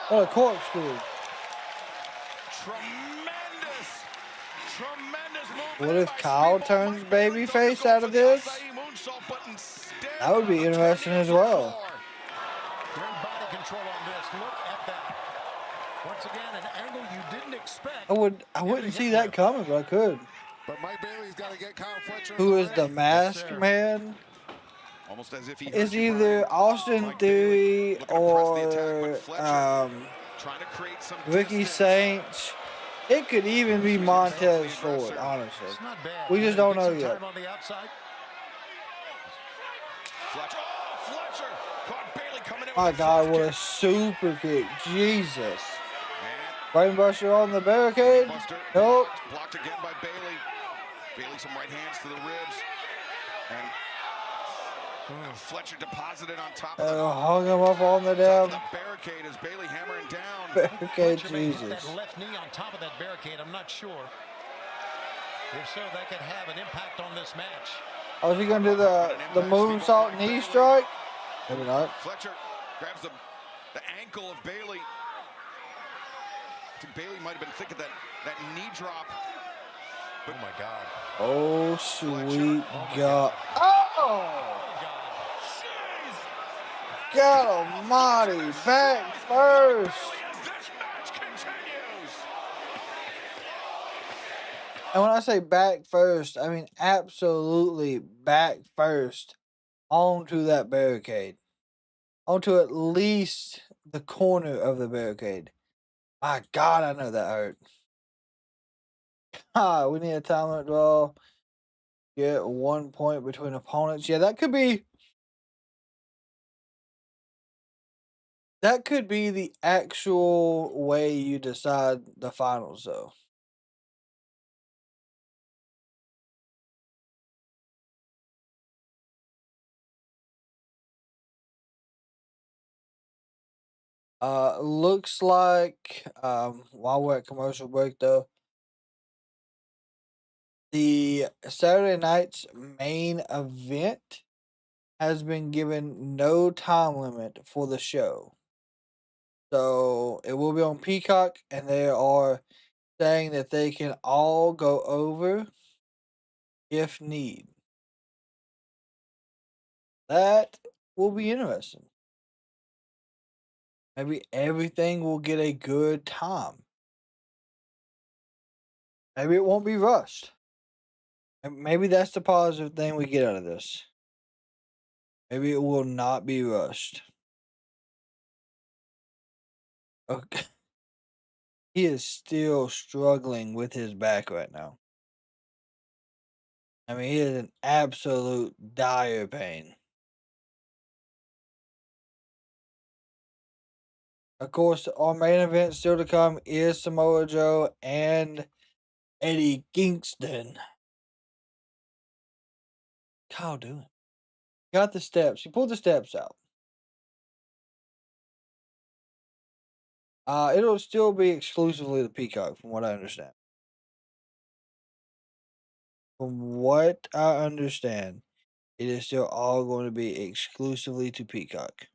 What a corkscrew. Tremendous move. What if Kyle turns babyface out of this? That would be interesting as well. Great body control on this. Look at that. Once again, an angle you didn't expect. I wouldn't see that coming, but I could. But Mike Bailey's got to get Kyle Fletcher. Who is the masked man? Almost as if he It's either Austin Theory or trying to create some Ricky Saints. It could even be Montez Ford, honestly. We just don't know yet. On the outside. Fletcher. Oh, Fletcher caught Bailey coming in. My God, what a super kick. Jesus. Brainbuster on the barricade. Nope. Blocked again by Bailey. Bailey some right hands to the ribs. And Fletcher deposited on top of Hung him up on the down. the barricade as Bailey hammering down. Barricade, Fletcher may hit Jesus. that left knee on top of that barricade. I'm not sure. If so, that could have an impact on this match. Oh, is he going to do the moonsault knee strike? Maybe not. Fletcher grabs the ankle of Bailey. I think Bailey might have been thinking that knee drop. Oh my God. Oh, sweet God. Oh! God almighty. Back first. And when I say back first, I mean absolutely back first onto that barricade. Onto at least the corner of the barricade. My God, I know that hurt. We need a time limit draw. Get 1 point between opponents. Yeah, that could be That could be the actual way you decide the finals, though. Looks like, while we're at commercial break, though, the Saturday night's main event has been given no time limit for the show. So it will be on Peacock, and they are saying that they can all go over if need. That will be interesting. Maybe everything will get a good time. Maybe it won't be rushed. And maybe that's the positive thing we get out of this. Maybe it will not be rushed. Okay. He is still struggling with his back right now. I mean, he is in absolute dire pain. Of course, our main event still to come is Samoa Joe and Eddie Kingston. Kyle doing? Got the steps. He pulled the steps out. It'll still be exclusively the Peacock, from what I understand. From what I understand, it is still all going to be exclusively to Peacock.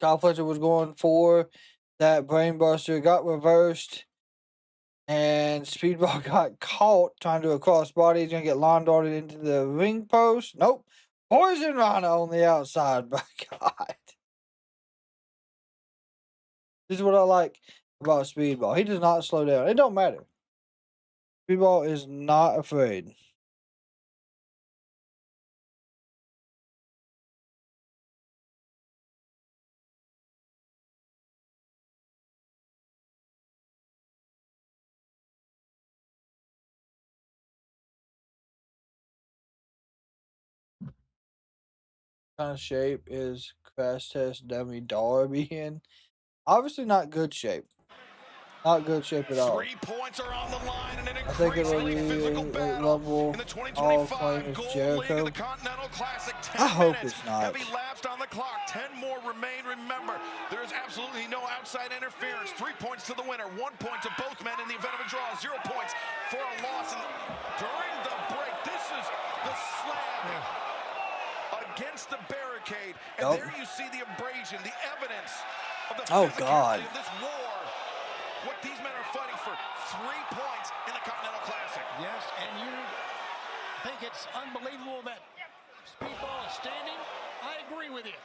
Kyle Fletcher was going for that brainbuster, got reversed, and Speedball got caught trying to do a crossbody. He's going to get lawn darted into the ring post. Nope. Poison Rhino on the outside. By God. This is what I like about Speedball. He does not slow down. It don't matter. Speedball is not afraid. What kind of shape is Crash Test Dummy Darby in? Obviously not good shape. Not good shape at all. 3 points are on the line, and an I think it will be physical a battle level in the all 2025 claim Gold is League of Jericho. the Continental Classic. 10 I hope minutes it's not. have elapsed on the clock. 10 more remain. Remember, there is absolutely no outside interference. 3 points to the winner, 1 point to both men in the event of a draw, 0 points for a loss. And during the break, this is the slam against the barricade, and there you see the abrasion, the evidence of the physicality of this war. What these men are fighting for, 3 points in the Continental Classic. Yes, and you think it's unbelievable that Speedball is standing? I agree with you.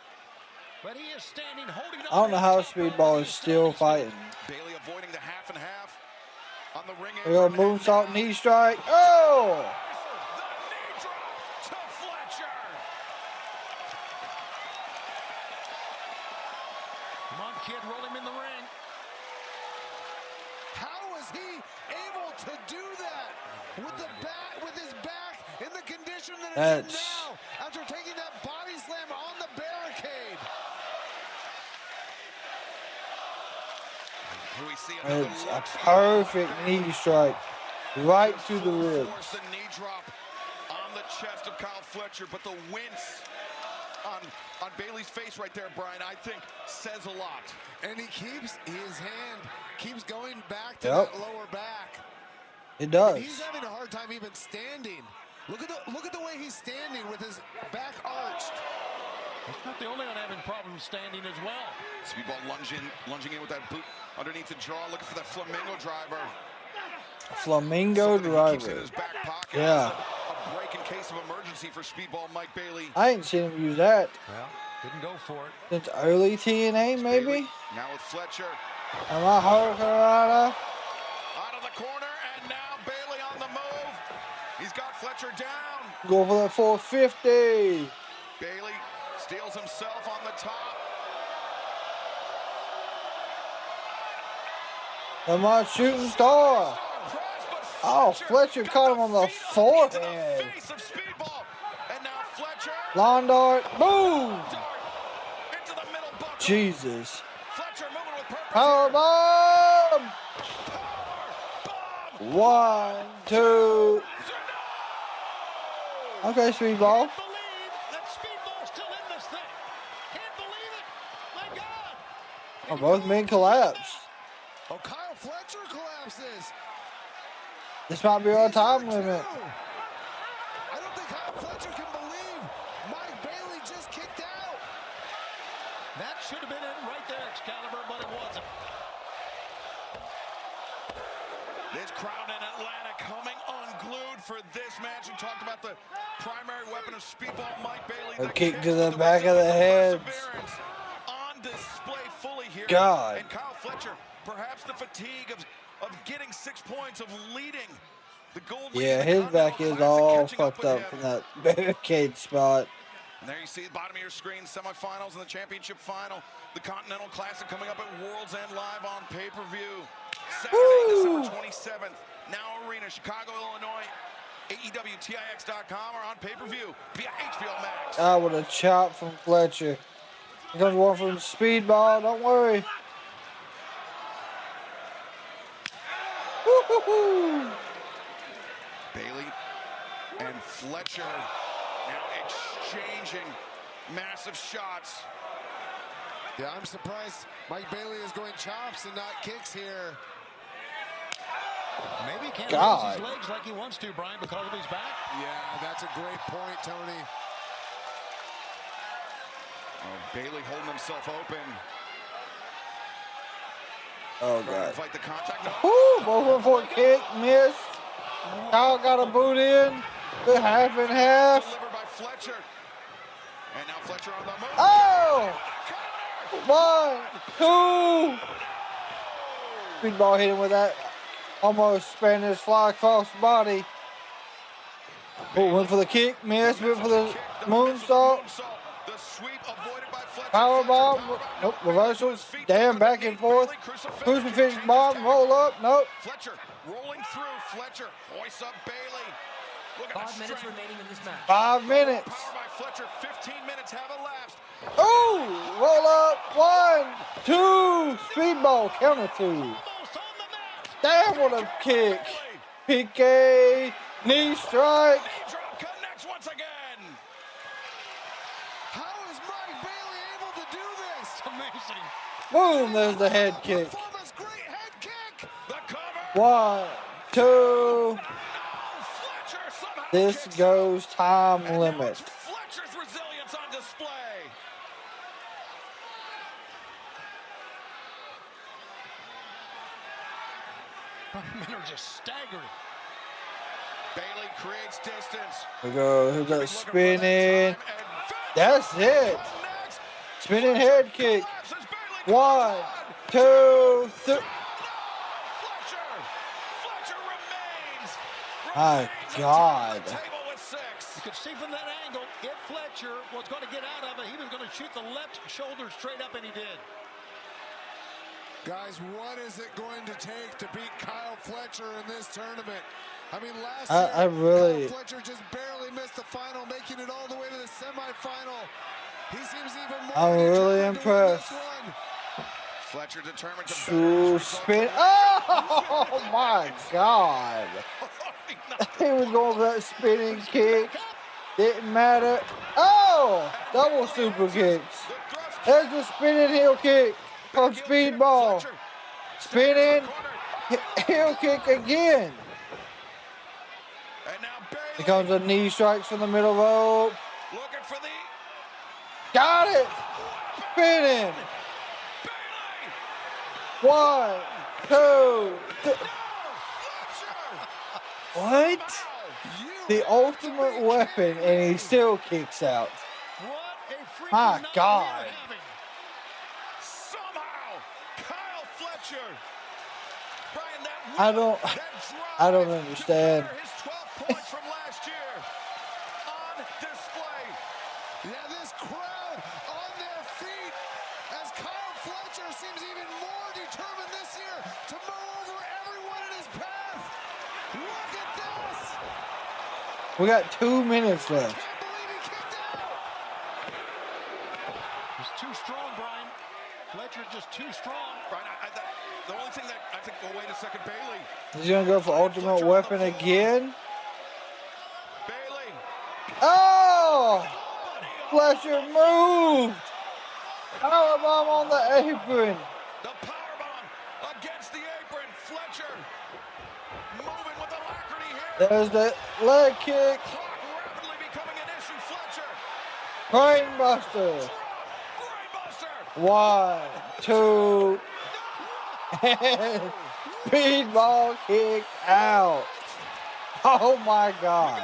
But he is standing, holding on. I don't know how Speedball is still fighting. Bailey avoiding the half and half on the ring. They go moonsault knee strike. Oh! To Fletcher. Come on, kid, roll him in the ring. How was he able to do that with his back in the condition that it's in now after taking that body slam on the barricade? It's a perfect knee strike right to the ribs. The knee drop on the chest of Kyle Fletcher, but the wince on Bailey's face right there, Brian, I think says a lot. And he keeps his hand going back to that lower back. It does. And he's having a hard time even standing. Look at the way he's standing with his back arched. He's not the only one having problems standing as well. Speedball lunging in with that boot underneath the jaw, looking for that flamingo driver. Flamingo driver. In his back pocket. Yeah. A break in case of emergency for Speedball Mike Bailey. I ain't seen him use that. Well, didn't go for it. Since early TNA, maybe? Bailey, now with Fletcher. Am I Hurricane? Out of the corner, and now Bailey on the move. He's got Fletcher down. Go for that 450. Bailey steals himself on the top. Am I shooting star? Oh, Fletcher caught him on the forehead. And now Fletcher. Lawn dart. Boom. Into the middle buckle. Jesus. Fletcher moving with purpose. Power bomb. 1, 2. Okay, Speedball. Oh, both men collapse. Oh, Kyle Fletcher collapses. This might be our time limit. I don't think Kyle Fletcher can believe Mike Bailey just kicked out. That should have been it right there, Excalibur, but it wasn't. This crowd in Atlanta coming unglued for this match. We talked about the primary weapon of Speedball, Mike Bailey. A kick to the back of the head. On display fully here. God. And Kyle Fletcher, perhaps the fatigue of getting 6 points, of leading the gold. Yeah, his back is all fucked up from that barricade spot. And there you see the bottom of your screen, semifinals and the championship final. The Continental Classic coming up at World's End Live on pay-per-view. Saturday, December 27th. Now Arena, Chicago, Illinois. AEWTIX.com or on pay-per-view via HBO Max. Ah, with a chop from Fletcher. Here comes one from Speedball. Don't worry. Woo-hoo-hoo. Bailey and Fletcher now exchanging massive shots. Yeah, I'm surprised Mike Bailey is going chops and not kicks here. Maybe he can't God. use his legs like he wants to, Brian, because of his back. Yeah, that's a great point, Tony. Oh, Bailey holding himself open. Oh, Trying to God. fight the contact. No. Woo! Both went for a kick. Missed. Kyle got a boot in. Good half and half. Delivered by Fletcher. And now Fletcher on the move. Oh! 1, 2. Speedball hit him with that. Almost Spanish fly across the body. Oh, went for the kick. Missed. Went for the moonsault. The sweep avoided by Fletcher. Power bomb. Nope. Reversals. Damn, back and forth. Crucifix bomb. Roll up. Nope. Fletcher rolling through. Fletcher hoists up Bailey. Look at 5 minutes remaining in this match. 5 minutes. Powered by Fletcher. 15 minutes have elapsed. Oh! Roll up. 1, 2. Speedball. Counter 2. Damn, what a kick. PK. Knee strike. Drop connects once again. How is Mike Bailey able to do this? It's amazing. Boom. There's the head kick. Performance, great head kick. The cover. 1, 2. Fletcher somehow This kicks goes time out. And now limit. it's Fletcher's resilience on display. Men are just staggering. Bailey creates distance. Here we go. Here's that spinning. That's it. Spinning head kick. 1, 2, 3. Fletcher remains. My God. Table with 6. You could see from that angle, if Fletcher was going to get out of it, he was going to shoot the left shoulder straight up, and he did. Guys, what is it going to take to beat Kyle Fletcher in this tournament? I mean, last I year, really- Kyle Fletcher just barely missed the final, making it all the way to the semifinal. He seems even more I'm really determined to win impressed. this one. Fletcher determined to True spin. Oh my God. He was going for that spinning kick. Didn't matter. Oh! Double super kicks. There's the spinning heel kick from Speedball. Spinning heel kick again. And now Bailey Here comes a knee strikes from the middle rope. looking for the Got it. Spinning. 1, 2, 3. What? The ultimate weapon, and he still kicks out. My God. somehow Kyle Fletcher. Brian, that I don't understand. his 12 points from last year on display. Yeah, this crowd on their feet as Kyle Fletcher seems even more determined this year to mow over everyone in his path. Look at this. We got 2 minutes left. Can't believe Fletcher just too strong. Right, the only thing that I think, well, wait a second, Bailey. He's going to go for Ultimate Weapon again. Bailey. Oh! Fletcher moved. Powerbomb on the apron. The powerbomb against the apron. Fletcher moving with alacrity here. There's the leg kick. Clock rapidly becoming an issue. Fletcher. Brainbuster. Brainbuster. 1, 2, and Speedball kick out. Oh my God.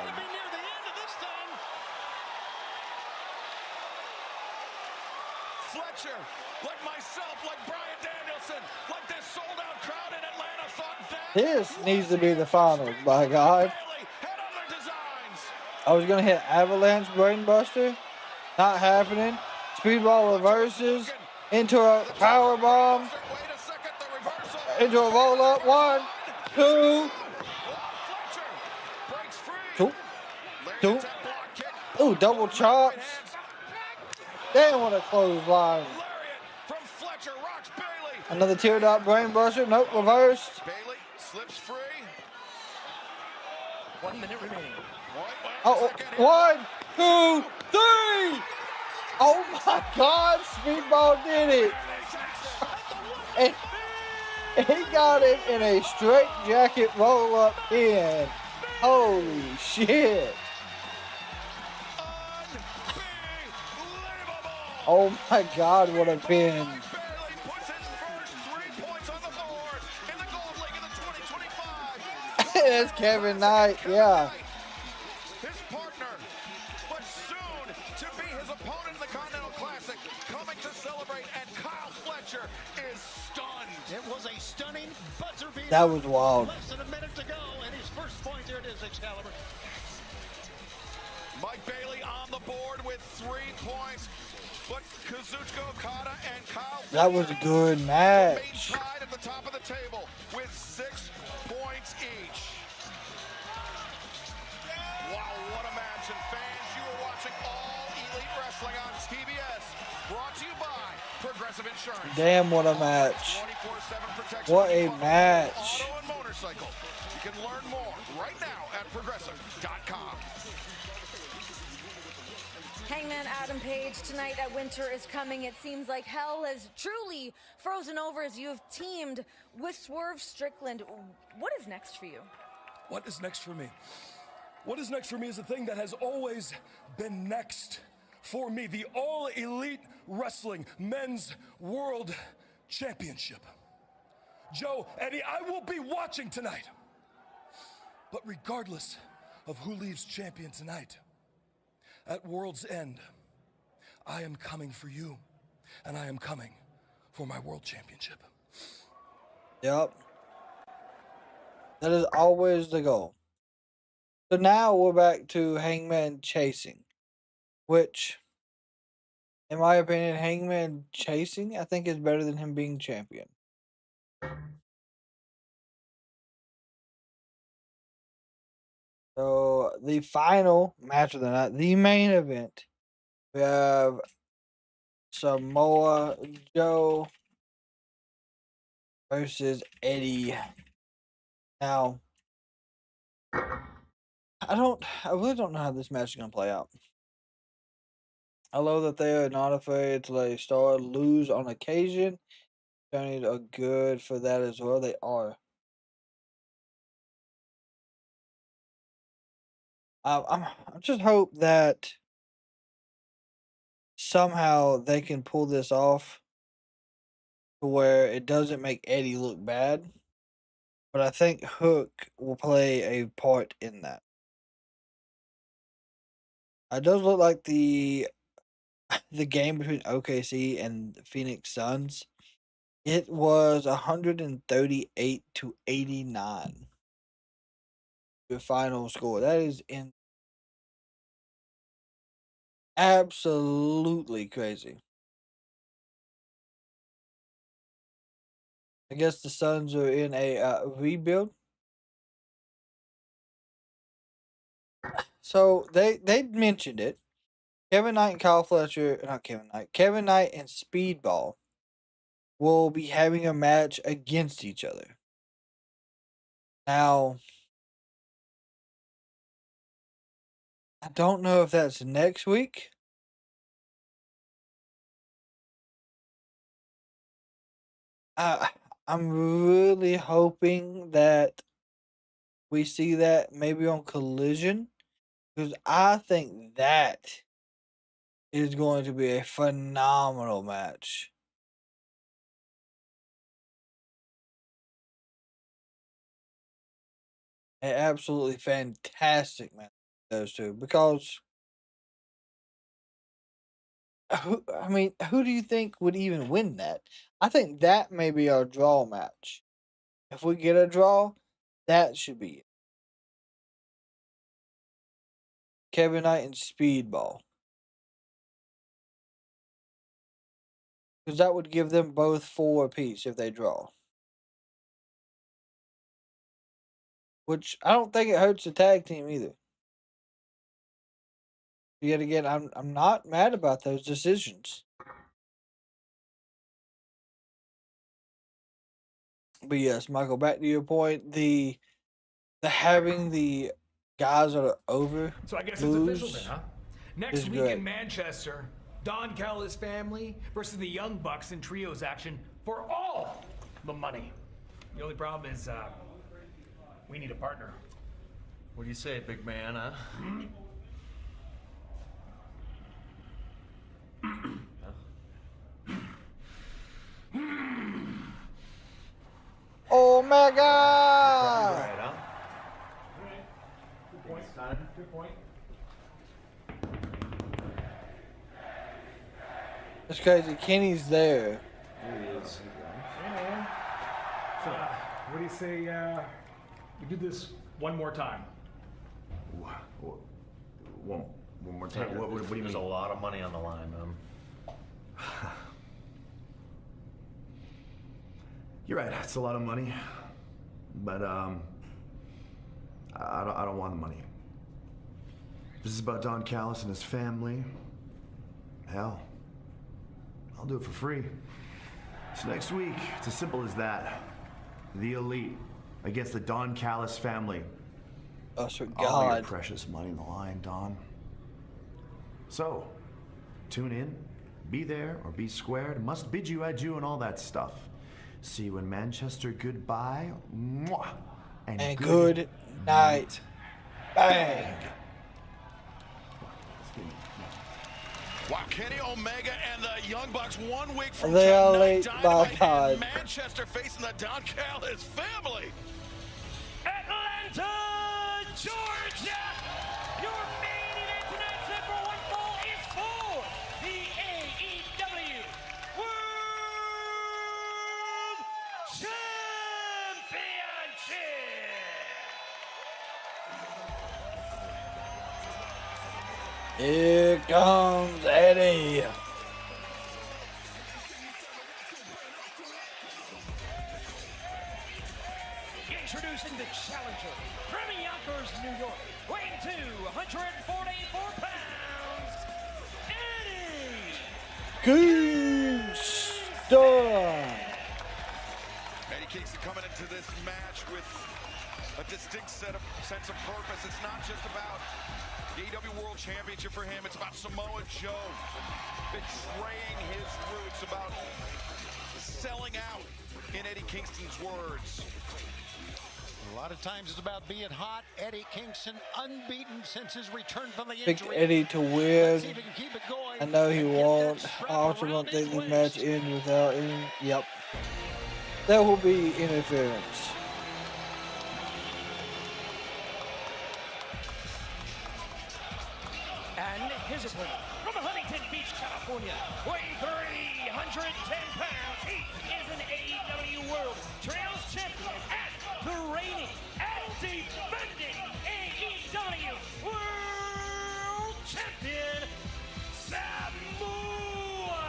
Fletcher, like myself, like Brian Danielson, like this sold-out crowd in Atlanta thought that This needs to be the finals, by God. I was going to hit Avalanche Brainbuster. Not happening. Speedball reverses into a powerbomb. Into a roll-up. 1, 2. 2. Ooh, double chops. Damn, what a clothesline. Another teardrop brainbuster. Nope, reversed. Bailey slips free. 1 minute remaining. Oh, 1, 2, 3. Oh my God, Speedball did it. And he got it in a straight jacket roll-up pin. Holy shit. Oh my God, what a pin. That's Kevin Knight, yeah. His partner, but soon to be his opponent in the Continental Classic, coming to celebrate, and Kyle Fletcher is stunned. It was a stunning buzzer beater. That was wild. Less than a minute to go, and his first point, there it is, Excalibur. Mike Bailey on the board with 3 points, but Kazuchika, Okada, and Kyle Fletcher That was a good match. tied at the top of the table with 6 points each. Wow, what a match. And fans, you are watching All Elite Wrestling on TBS. Brought to you by Progressive Insurance. Damn, what a match. 24/7 protection. What a match. Auto and motorcycle. You can learn more right now at progressive.com. Hangman Adam Page tonight at Winter is Coming. It seems like hell has truly frozen over as you have teamed with Swerve Strickland. What is next for you? What is next for me? What is next for me is the thing that has always been next for me. The All Elite Wrestling Men's World Championship. Joe, Eddie, I will be watching tonight. But regardless of who leaves champion tonight, at World's End, I am coming for you, and I am coming for my World Championship. Yep. That is always the goal. So now we're back to Hangman chasing, which, in my opinion, Hangman chasing, I think is better than him being champion. So the final match of the night, the main event, we have Samoa Joe versus Eddie. Now, I really don't know how this match is going to play out. I love that they are not afraid to let a star lose on occasion. Johnny are good for that as well. They are. I just hope that somehow they can pull this off to where it doesn't make Eddie look bad. But I think Hook will play a part in that. It does look like the game between OKC and the Phoenix Suns. It was 138-89. The final score. That is absolutely crazy. I guess the Suns are in a rebuild. So they mentioned it. Kevin Knight and Kyle Fletcher, not Kevin Knight and Speedball will be having a match against each other. Now, I don't know if that's next week. I'm really hoping that we see that maybe on Collision, because I think that is going to be a phenomenal match. An absolutely fantastic match, those two, because who do you think would even win that? I think that may be our draw match. If we get a draw, that should be it. Kevin Knight and Speedball. Because that would give them both 4 apiece if they draw. Which I don't think it hurts the tag team either. Yet again, I'm not mad about those decisions. But yes, Michael, back to your point, the having the guys that are over. So I guess it's official then, huh? Next week in Manchester, Don Callis' family versus the Young Bucks in trios action for all the money. The only problem is, we need a partner. What do you say, big man, huh? Omega! Right, huh? Good point, Simon. Good point. It's crazy. Kenny's there. He is. So, what do you say, we do this one more time? One more time. What do you mean? There's a lot of money on the line, man. You're right. It's a lot of money, but I don't want the money. This is about Don Callis and his family. Hell, I'll do it for free. So next week, it's as simple as that. The Elite against the Don Callis family. Oh, for All your God. precious money in the line, Don. So, tune in, be there, or be squared. Must bid you adieu and all that stuff. See you in Manchester. Goodbye. Mwah. And good night. Bang. Wow, Kenny Omega and the Young Bucks 1 week from They are tonight, late, Dynamite my God. in Manchester facing the Don Callis family. Atlanta, Georgia. Your main event tonight, set for one fall, is for the AEW World Championship. Here comes Eddie. Introducing the challenger from Yonkers, New York, weighing 244 pounds, Eddie Kingston. Eddie Kingston coming into this match with a distinct sense of purpose. It's not just about the AEW World Championship for him. It's about Samoa Joe betraying his roots, about selling out, in Eddie Kingston's words. A lot of times it's about being hot. Eddie Kingston unbeaten since his return from the Picked injury. Eddie to win. I know he won't. I also don't think the match ends without any. Yep. There will be interference. and his opponent from Huntington Beach, California, weighing 310 pounds. He is an AEW World Trials Champion and the reigning and defending AEW World Champion, Samoa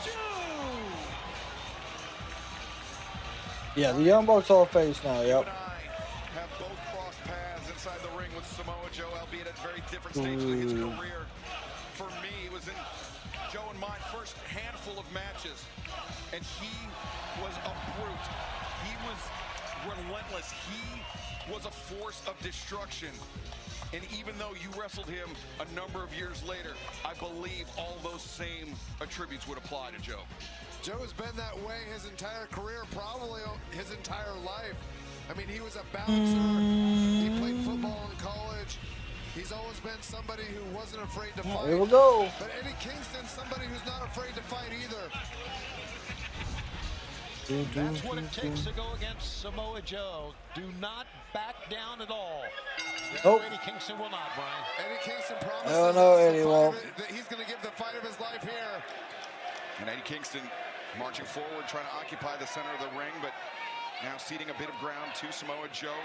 Joe. Yeah, the Young Bucks all face now. Yep. Have both crossed paths inside the ring with Samoa Joe, albeit at very different stages of his career. for me. It was in Joe and my first handful of matches, and he was a brute. He was relentless. He was a force of destruction. And even though you wrestled him a number of years later, I believe all those same attributes would apply to Joe. Joe has been that way his entire career, probably his entire life. I mean, he was a bouncer. He played football in college. He's always been somebody who wasn't afraid to fight. Here we go. But Eddie Kingston, somebody who's not afraid to fight either. That's what it takes to go against Samoa Joe. Do not back down at all. Nope. Eddie Kingston will not, Brian. Eddie Kingston promises I don't know, Eddie won't. that he's going to give the fight of his life here. And Eddie Kingston marching forward, trying to occupy the center of the ring, but now ceding a bit of ground to Samoa Joe.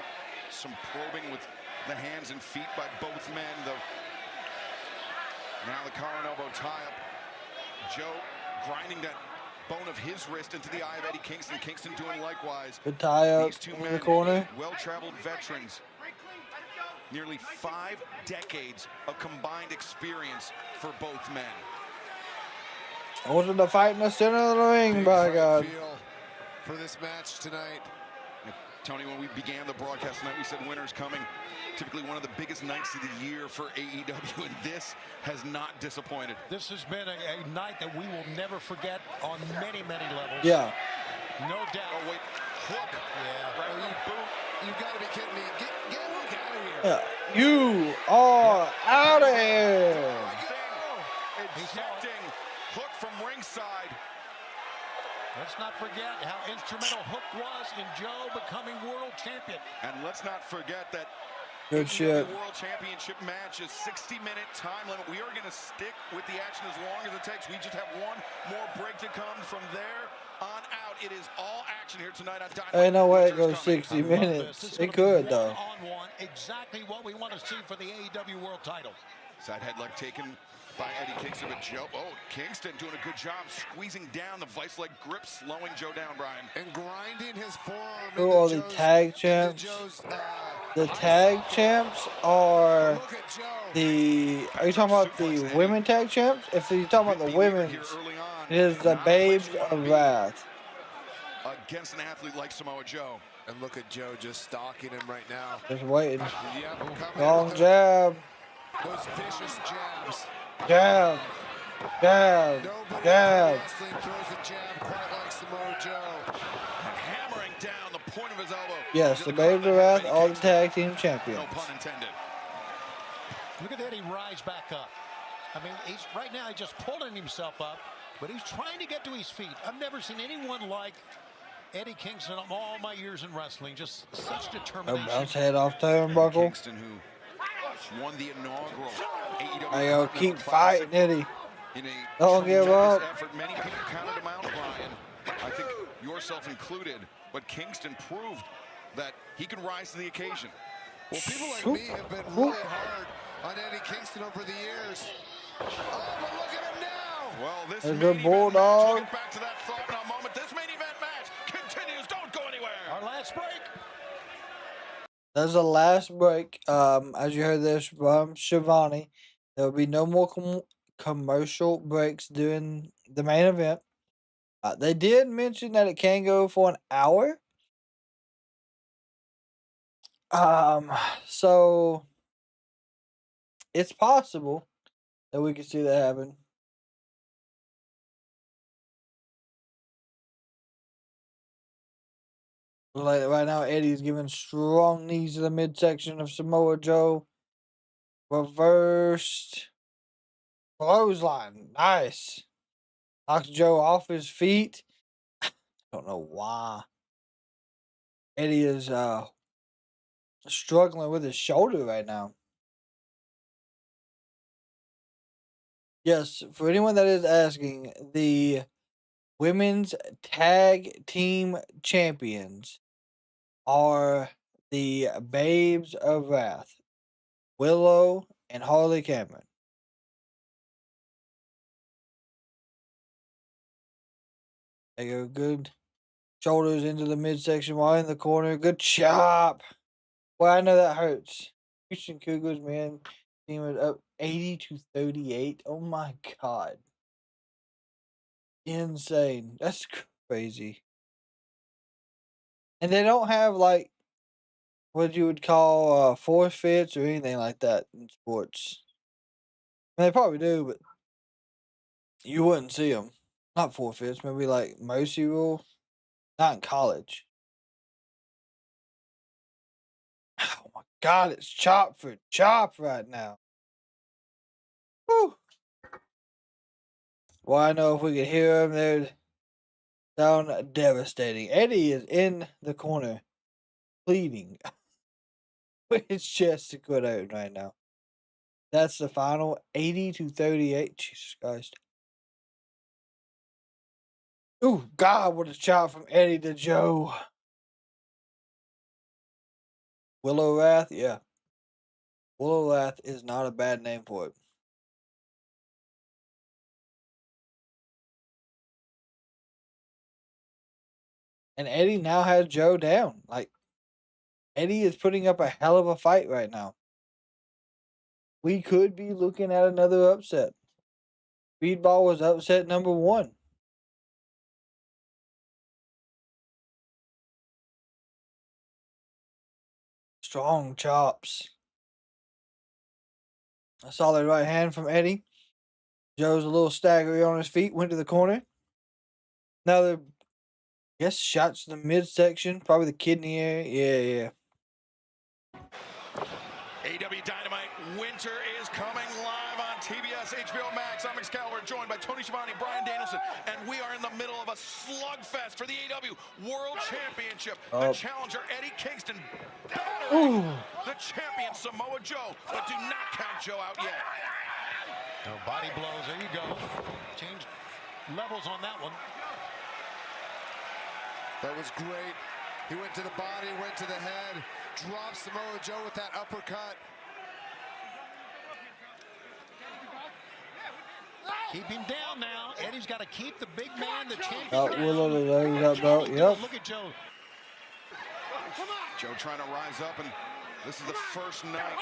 Some probing with the hands and feet by both men. Now the collar and elbow tie-up. Joe grinding that bone of his wrist into the eye of Eddie Kingston. Kingston doing likewise. Good tie-up These two in men, the corner. well-traveled veterans. Nearly 5 decades of combined experience for both men. Wasn't the fight in the center of the ring, by God. For this match tonight. Tony, when we began the broadcast tonight, we said winter's coming. Typically one of the biggest nights of the year for AEW, and this has not disappointed. This has been a night that we will never forget on many, many levels. Yeah. No doubt. Oh, wait. Hook. Yeah. Right on the boot. You've got to be kidding me. Get Hook out of here. Yeah. You are out of here. Ejecting Hook from ringside. Let's not forget how instrumental Hook was in Joe becoming world champion. And let's not forget that Good shit. The World Championship match is 60-minute time limit. We are going to stick with the action as long as it takes. We just have one more break to come. From there on out, it is all action here tonight on Dynamite. Ain't no way it goes 60 minutes. It could, though. One-on-one, exactly what we want to see for the AEW World title. Side headlock taken by Eddie Kingston, but Joe, Kingston doing a good job squeezing down the vice-like grip, slowing Joe down, Brian. And grinding his forearm. Who are the tag champs? The tag champs are the. Are you talking about the women tag champs? If you're talking about the women's, it is the Babes of Wrath. Against an athlete like Samoa Joe. And look at Joe just stalking him right now. Just waiting. Yep, Long jab. Those vicious jabs. Jab. Jab. Jab. Wrestling throws a jab quite like Samoa Joe. And hammering down the point of his elbow. Yes, the Babes of Wrath are the tag team champions. No pun intended. Look at Eddie rise back up. I mean, he's right now he's just pulling himself up, but he's trying to get to his feet. I've never seen anyone like Eddie Kingston of all my years in wrestling. Just such determination. Bounce head off turnbuckle. Kingston, who won the inaugural AEW. Hey, yo, keep fighting, Eddie. In a Don't give up. effort. Many people counted him out, Brian. I think yourself included. But Kingston proved that he can rise to the occasion. Well, people like me have been really hard on Eddie Kingston over the years. Oh, but look at him now. Well, this There's main a event bulldog. match, we'll get back to that thought in a moment. This main event match continues. Don't go anywhere. Our last break. That's the last break. As you heard this from Shivani, there will be no more commercial breaks during the main event. They did mention that it can go for an hour. So it's possible that we could see that happen. Like right now, Eddie's giving strong knees to the midsection of Samoa Joe. Reversed clothesline. Nice. Knocks Joe off his feet. Don't know why. Eddie is struggling with his shoulder right now. Yes, for anyone that is asking, the women's tag team champions are the Babes of Wrath, Willow and Harley Cameron. They go good shoulders into the midsection while in the corner. Good chop. Well, I know that hurts. Houston Cougars, man. Team was up 80-38. Oh my god. Insane. That's crazy. And they don't have like what you would call forfeits or anything like that in sports. I mean, they probably do, but you wouldn't see them. Not forfeits, maybe like mercy rule. Not in college. Oh my god, it's chop for chop right now. Whew. Well, I know if we could hear them, they'd sound devastating. Eddie is in the corner, pleading with his chest to quit out right now. That's the final, 80-38. Jesus Christ. Ooh, God, what a chop from Eddie to Joe. Willow Wrath, yeah. Willow Wrath is not a bad name for it. And Eddie now has Joe down. Like, Eddie is putting up a hell of a fight right now. We could be looking at another upset. Speedball was upset number 1. Strong chops. A solid right hand from Eddie. Joe's a little staggery on his feet. Went to the corner. Another, I guess, shots to the midsection. Probably the kidney area. Yeah. AEW Dynamite Winter is coming live on TBS, HBO Max. I'm Excalibur, joined by Toni Schiavone, Bryan Danielson, and we are in the middle of a slugfest for the AEW World Championship. The challenger, Eddie Kingston, battling the champion, Samoa Joe, but do not count Joe out yet. No body blows. There you go. Change levels on that one. That was great. He went to the body, went to the head, dropped Samoa Joe with that uppercut. Keep him down now. Eddie's got to keep the big man, the champion. Yep. Look at Joe. Joe trying to rise up, and this is the first night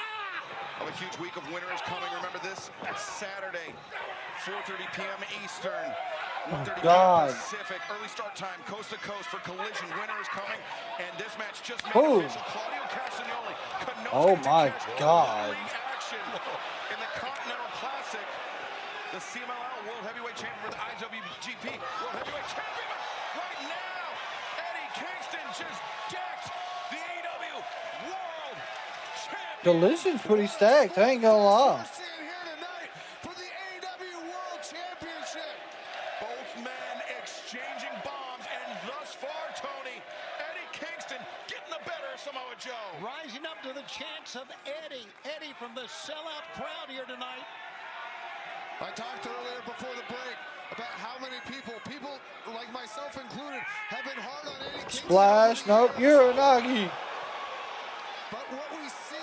of a huge week of winners coming. Remember this Saturday, 4:30 p.m. Eastern, 1:30 p.m. Pacific. Early start time, coast to coast for Collision. Winner is coming, and this match just made official. Claudio Castagnoli. Oh my God! Action in the Continental Classic. The CMLL World Heavyweight Champion for the IWGP World Heavyweight Champion. Right now, Eddie Kingston just decked the AEW World Champion. Collision's pretty stacked, I ain't gonna lie. For the AEW World Championship. Both men exchanging bombs, and thus far, Tony, Eddie Kingston getting the better of Samoa Joe. Rising up to the chance of Eddie. Eddie from the sellout crowd here tonight. I talked earlier before the break about how many people like myself included, have been hard on Eddie Kingston. Splash, nope, you're a Nagi. But what we saw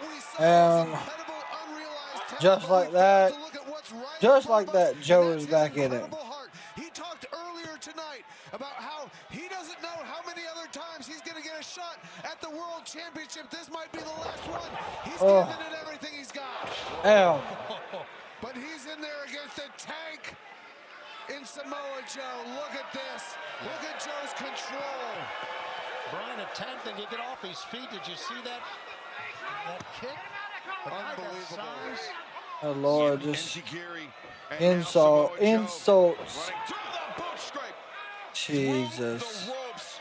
is incredible, unrealized talent. Just like that, Joe is back in it. He talked earlier tonight about how he doesn't know how many other times he's going to get a shot at the World Championship. This might be the last one. He's giving it everything he's got. But he's in there against a tank in Samoa Joe. Look at this. Look at Joe's control. Bryan attempting to get off his feet. Did you see that kick? Unbelievable. Oh Lord, just insults. Jesus. The ropes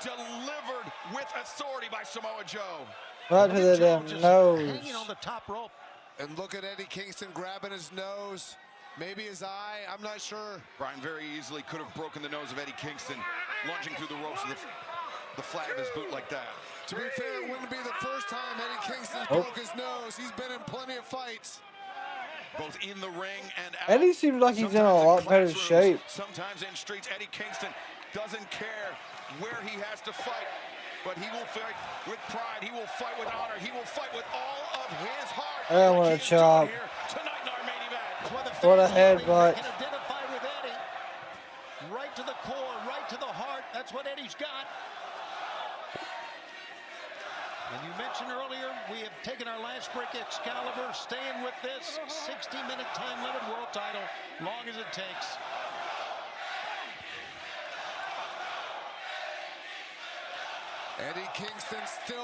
delivered with authority by Samoa Joe. Right to the damn nose. Hanging on the top rope. And look at Eddie Kingston grabbing his nose, maybe his eye, I'm not sure. Bryan very easily could have broken the nose of Eddie Kingston, lunging through the ropes with the flat of his boot like that. To be fair, it wouldn't be the first time Eddie Kingston broke his nose. He's been in plenty of fights. Both in the ring and out. Eddie seems like he's in a lot better shape. Sometimes in streets, Eddie Kingston doesn't care where he has to fight, but he will fight with pride. He will fight with honor. He will fight with all of his heart. I want to chop. What a headbutt. Can identify with Eddie. Right to the core, right to the heart. That's what Eddie's got. And you mentioned earlier, we have taken our last break Excalibur, staying with this 60-minute time limit world title, long as it takes. Eddie Kingston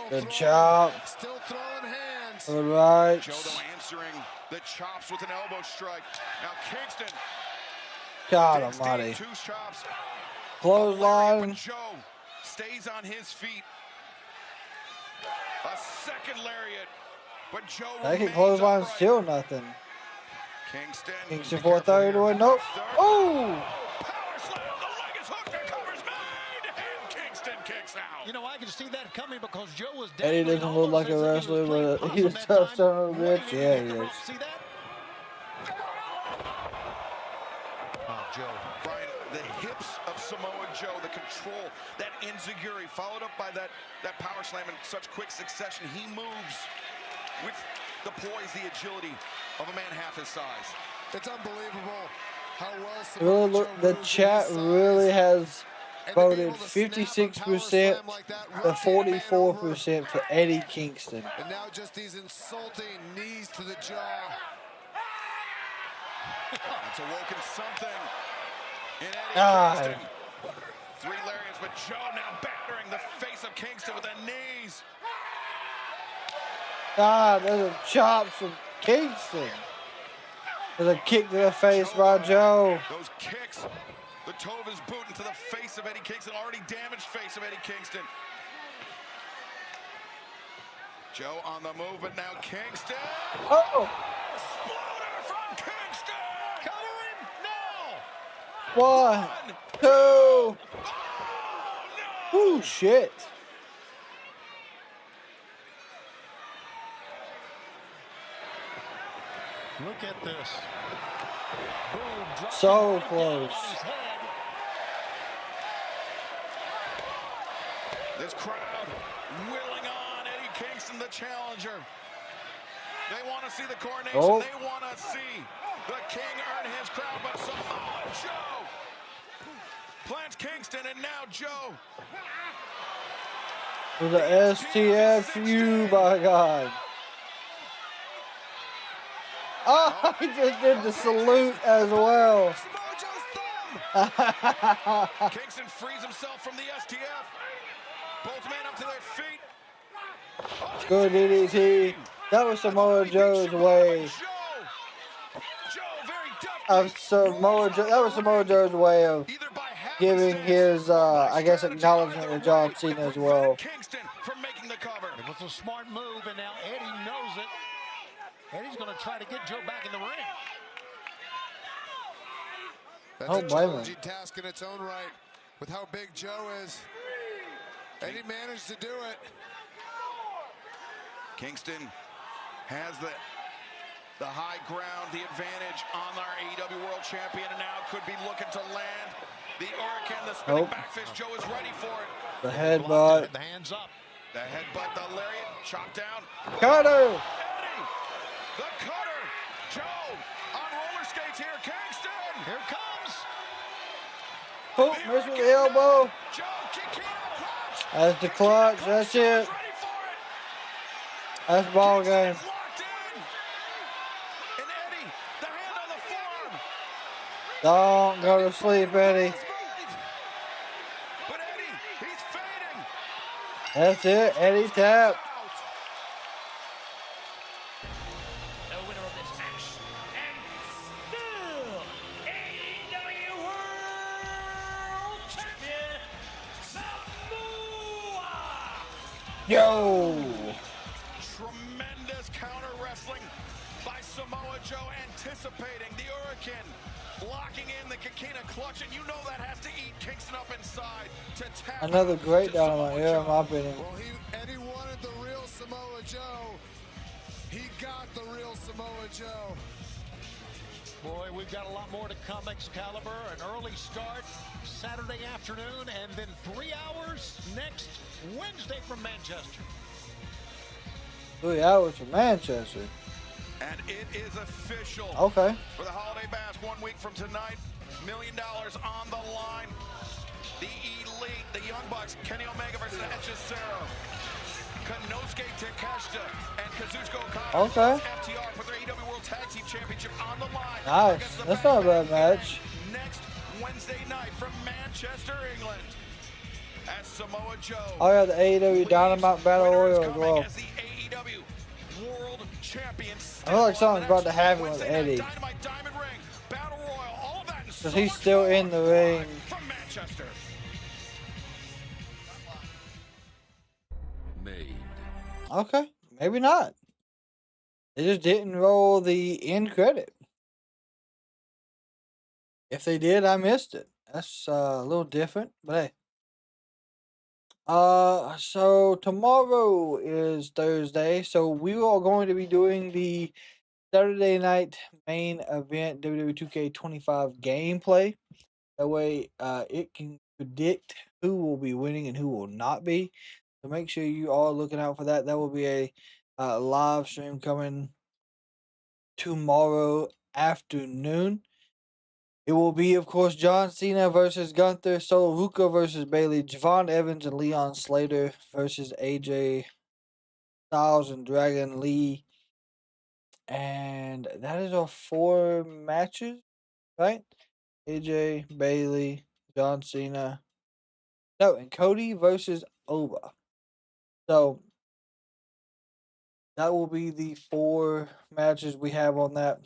Good chop. Still throwing hands. All right. Joe though answering the chops with an elbow strike. Now Kingston. God almighty. Two chops. Clothesline. Joe stays on his feet. A second lariat. But Joe That can clothesline still nothing. Kingston 430 to a nope. Oh! You know, I can see that coming because Joe was dead. Eddie doesn't look like a wrestler, but he's a tough son of a bitch. Yeah, he is. See that? Oh, Joe. Brian, the hips of Samoa Joe, the control, that enziguri, followed up by that power slam in such quick succession. He moves with the poise, the agility of a man half his size. It's unbelievable how well Samoa Really look, the chat really has voted 56% to 44% for Eddie Kingston. And now just these insulting knees to the jaw. It's awoken something in Eddie God. Kingston. Three lariats, but Joe now battering the face of Kingston with the knees. God, there's a chop from Kingston. There's a kick to the face by Joe. Those kicks. The toe of his boot into the face of Eddie Kingston, already damaged face of Eddie Kingston. Joe on the move, but now Kingston. Oh! Exploder from Kingston! Covering now! 1, 2. Oh, shit. Look at this. Boom, drop So close. This crowd willing on Eddie Kingston, the challenger. They want to see the coronation. Oh. They want to see the king earn his crown. But Samoa Joe plants Kingston, and now Joe. For the STFU, by God. Oh, he just did the salute as well. Kingston frees himself from the STF. Both men up to their feet. Good DDT. That was Samoa Joe's way. Of Samoa Joe. That was Samoa Joe's way of giving his, I guess, acknowledgement to John Cena as well. Kingston from making the cover. It was a smart move, and now Eddie knows it. Eddie's going to try to get Joe back in the ring. That's a challenging task in its own right. With how big Joe is, Eddie managed to do it. Kingston has the high ground, the advantage on our AEW World Champion, and now could be looking to land the Hurricane, the spinning backfist. Joe is ready for it. The headbutt. The hands up. The headbutt, the lariat, chop down. Cutter. Eddie, the cutter. Joe on roller skates here. Kingston. Here comes. Oh, miss with the elbow. Joe, kick out, clutch. That's the clutch. That's it. That's ball game. Locked in. And Eddie, the hand on the forearm. Don't go to sleep, Eddie. But Eddie, he's fading. That's it. Eddie tap. The winner of this match, and still AEW World Champion, Samoa. Yo. Tremendous counter wrestling by Samoa Joe, anticipating the Hurricane, blocking in the Kakina clutch, and you know that has to eat Kingston up inside to tap. Another great Dynamite here, in my opinion. Well, Eddie wanted the real Samoa Joe. He got the real Samoa Joe. Boy, we've got a lot more to come. Excalibur, an early start Saturday afternoon, and then 3 hours next Wednesday from Manchester. 3 hours from Manchester. And it is official. Okay. For the Holiday Bash 1 week from tonight, $1 million on the line. The Elite, the Young Bucks, Kenny Omega versus Hechicero. Konosuke Takeshita and Kazuchika Okada Okay. FTR for their AEW World Tag Team Championship on the line. Nice. That's not a bad match. Next Wednesday night from Manchester, England. As Samoa Joe. Oh yeah, the AEW Dynamite Battle Royal as well. As the AEW World Champion. I feel like something's about to happen with Eddie. Dynamite Diamond Ring, Battle Royal, all of that Because he's still in the ring. from Manchester. Made. Okay, maybe not. They just didn't roll the end credit. If they did, I missed it. That's a little different, but hey. So tomorrow is Thursday, so we are going to be doing the Saturday night main event WWE 2K25 gameplay. That way, it can predict who will be winning and who will not be. So make sure you are looking out for that. That will be a live stream coming tomorrow afternoon. It will be, of course, John Cena versus Gunther, Solo Ruka versus Bayley, Javon Evans and Leon Slater versus AJ Styles and Dragon Lee. And that is our 4 matches, right? AJ, Bayley, John Cena. No, and Cody versus Oba. So that will be the 4 matches we have on that.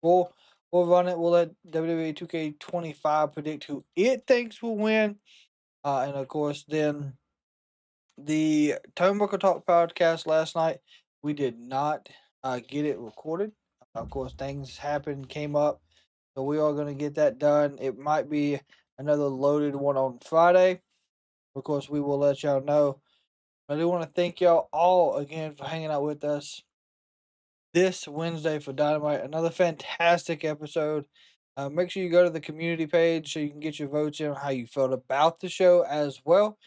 We'll run it. We'll let WWE 2K25 predict who it thinks will win. And of course, then the Turnbuckle Talk podcast last night, we did not get it recorded. Of course, things happened, came up. So we are going to get that done. It might be another loaded one on Friday. Of course, we will let y'all know. I do want to thank y'all all again for hanging out with us this Wednesday for Dynamite. Another fantastic episode. Make sure you go to the community page so you can get your votes in on how you felt about the show as well.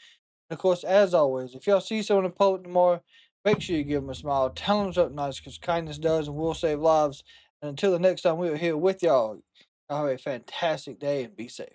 And of course, as always, if y'all see someone in public tomorrow, make sure you give them a smile. Tell them something nice because kindness does and will save lives. And until the next time we are here with y'all, have a fantastic day and be safe.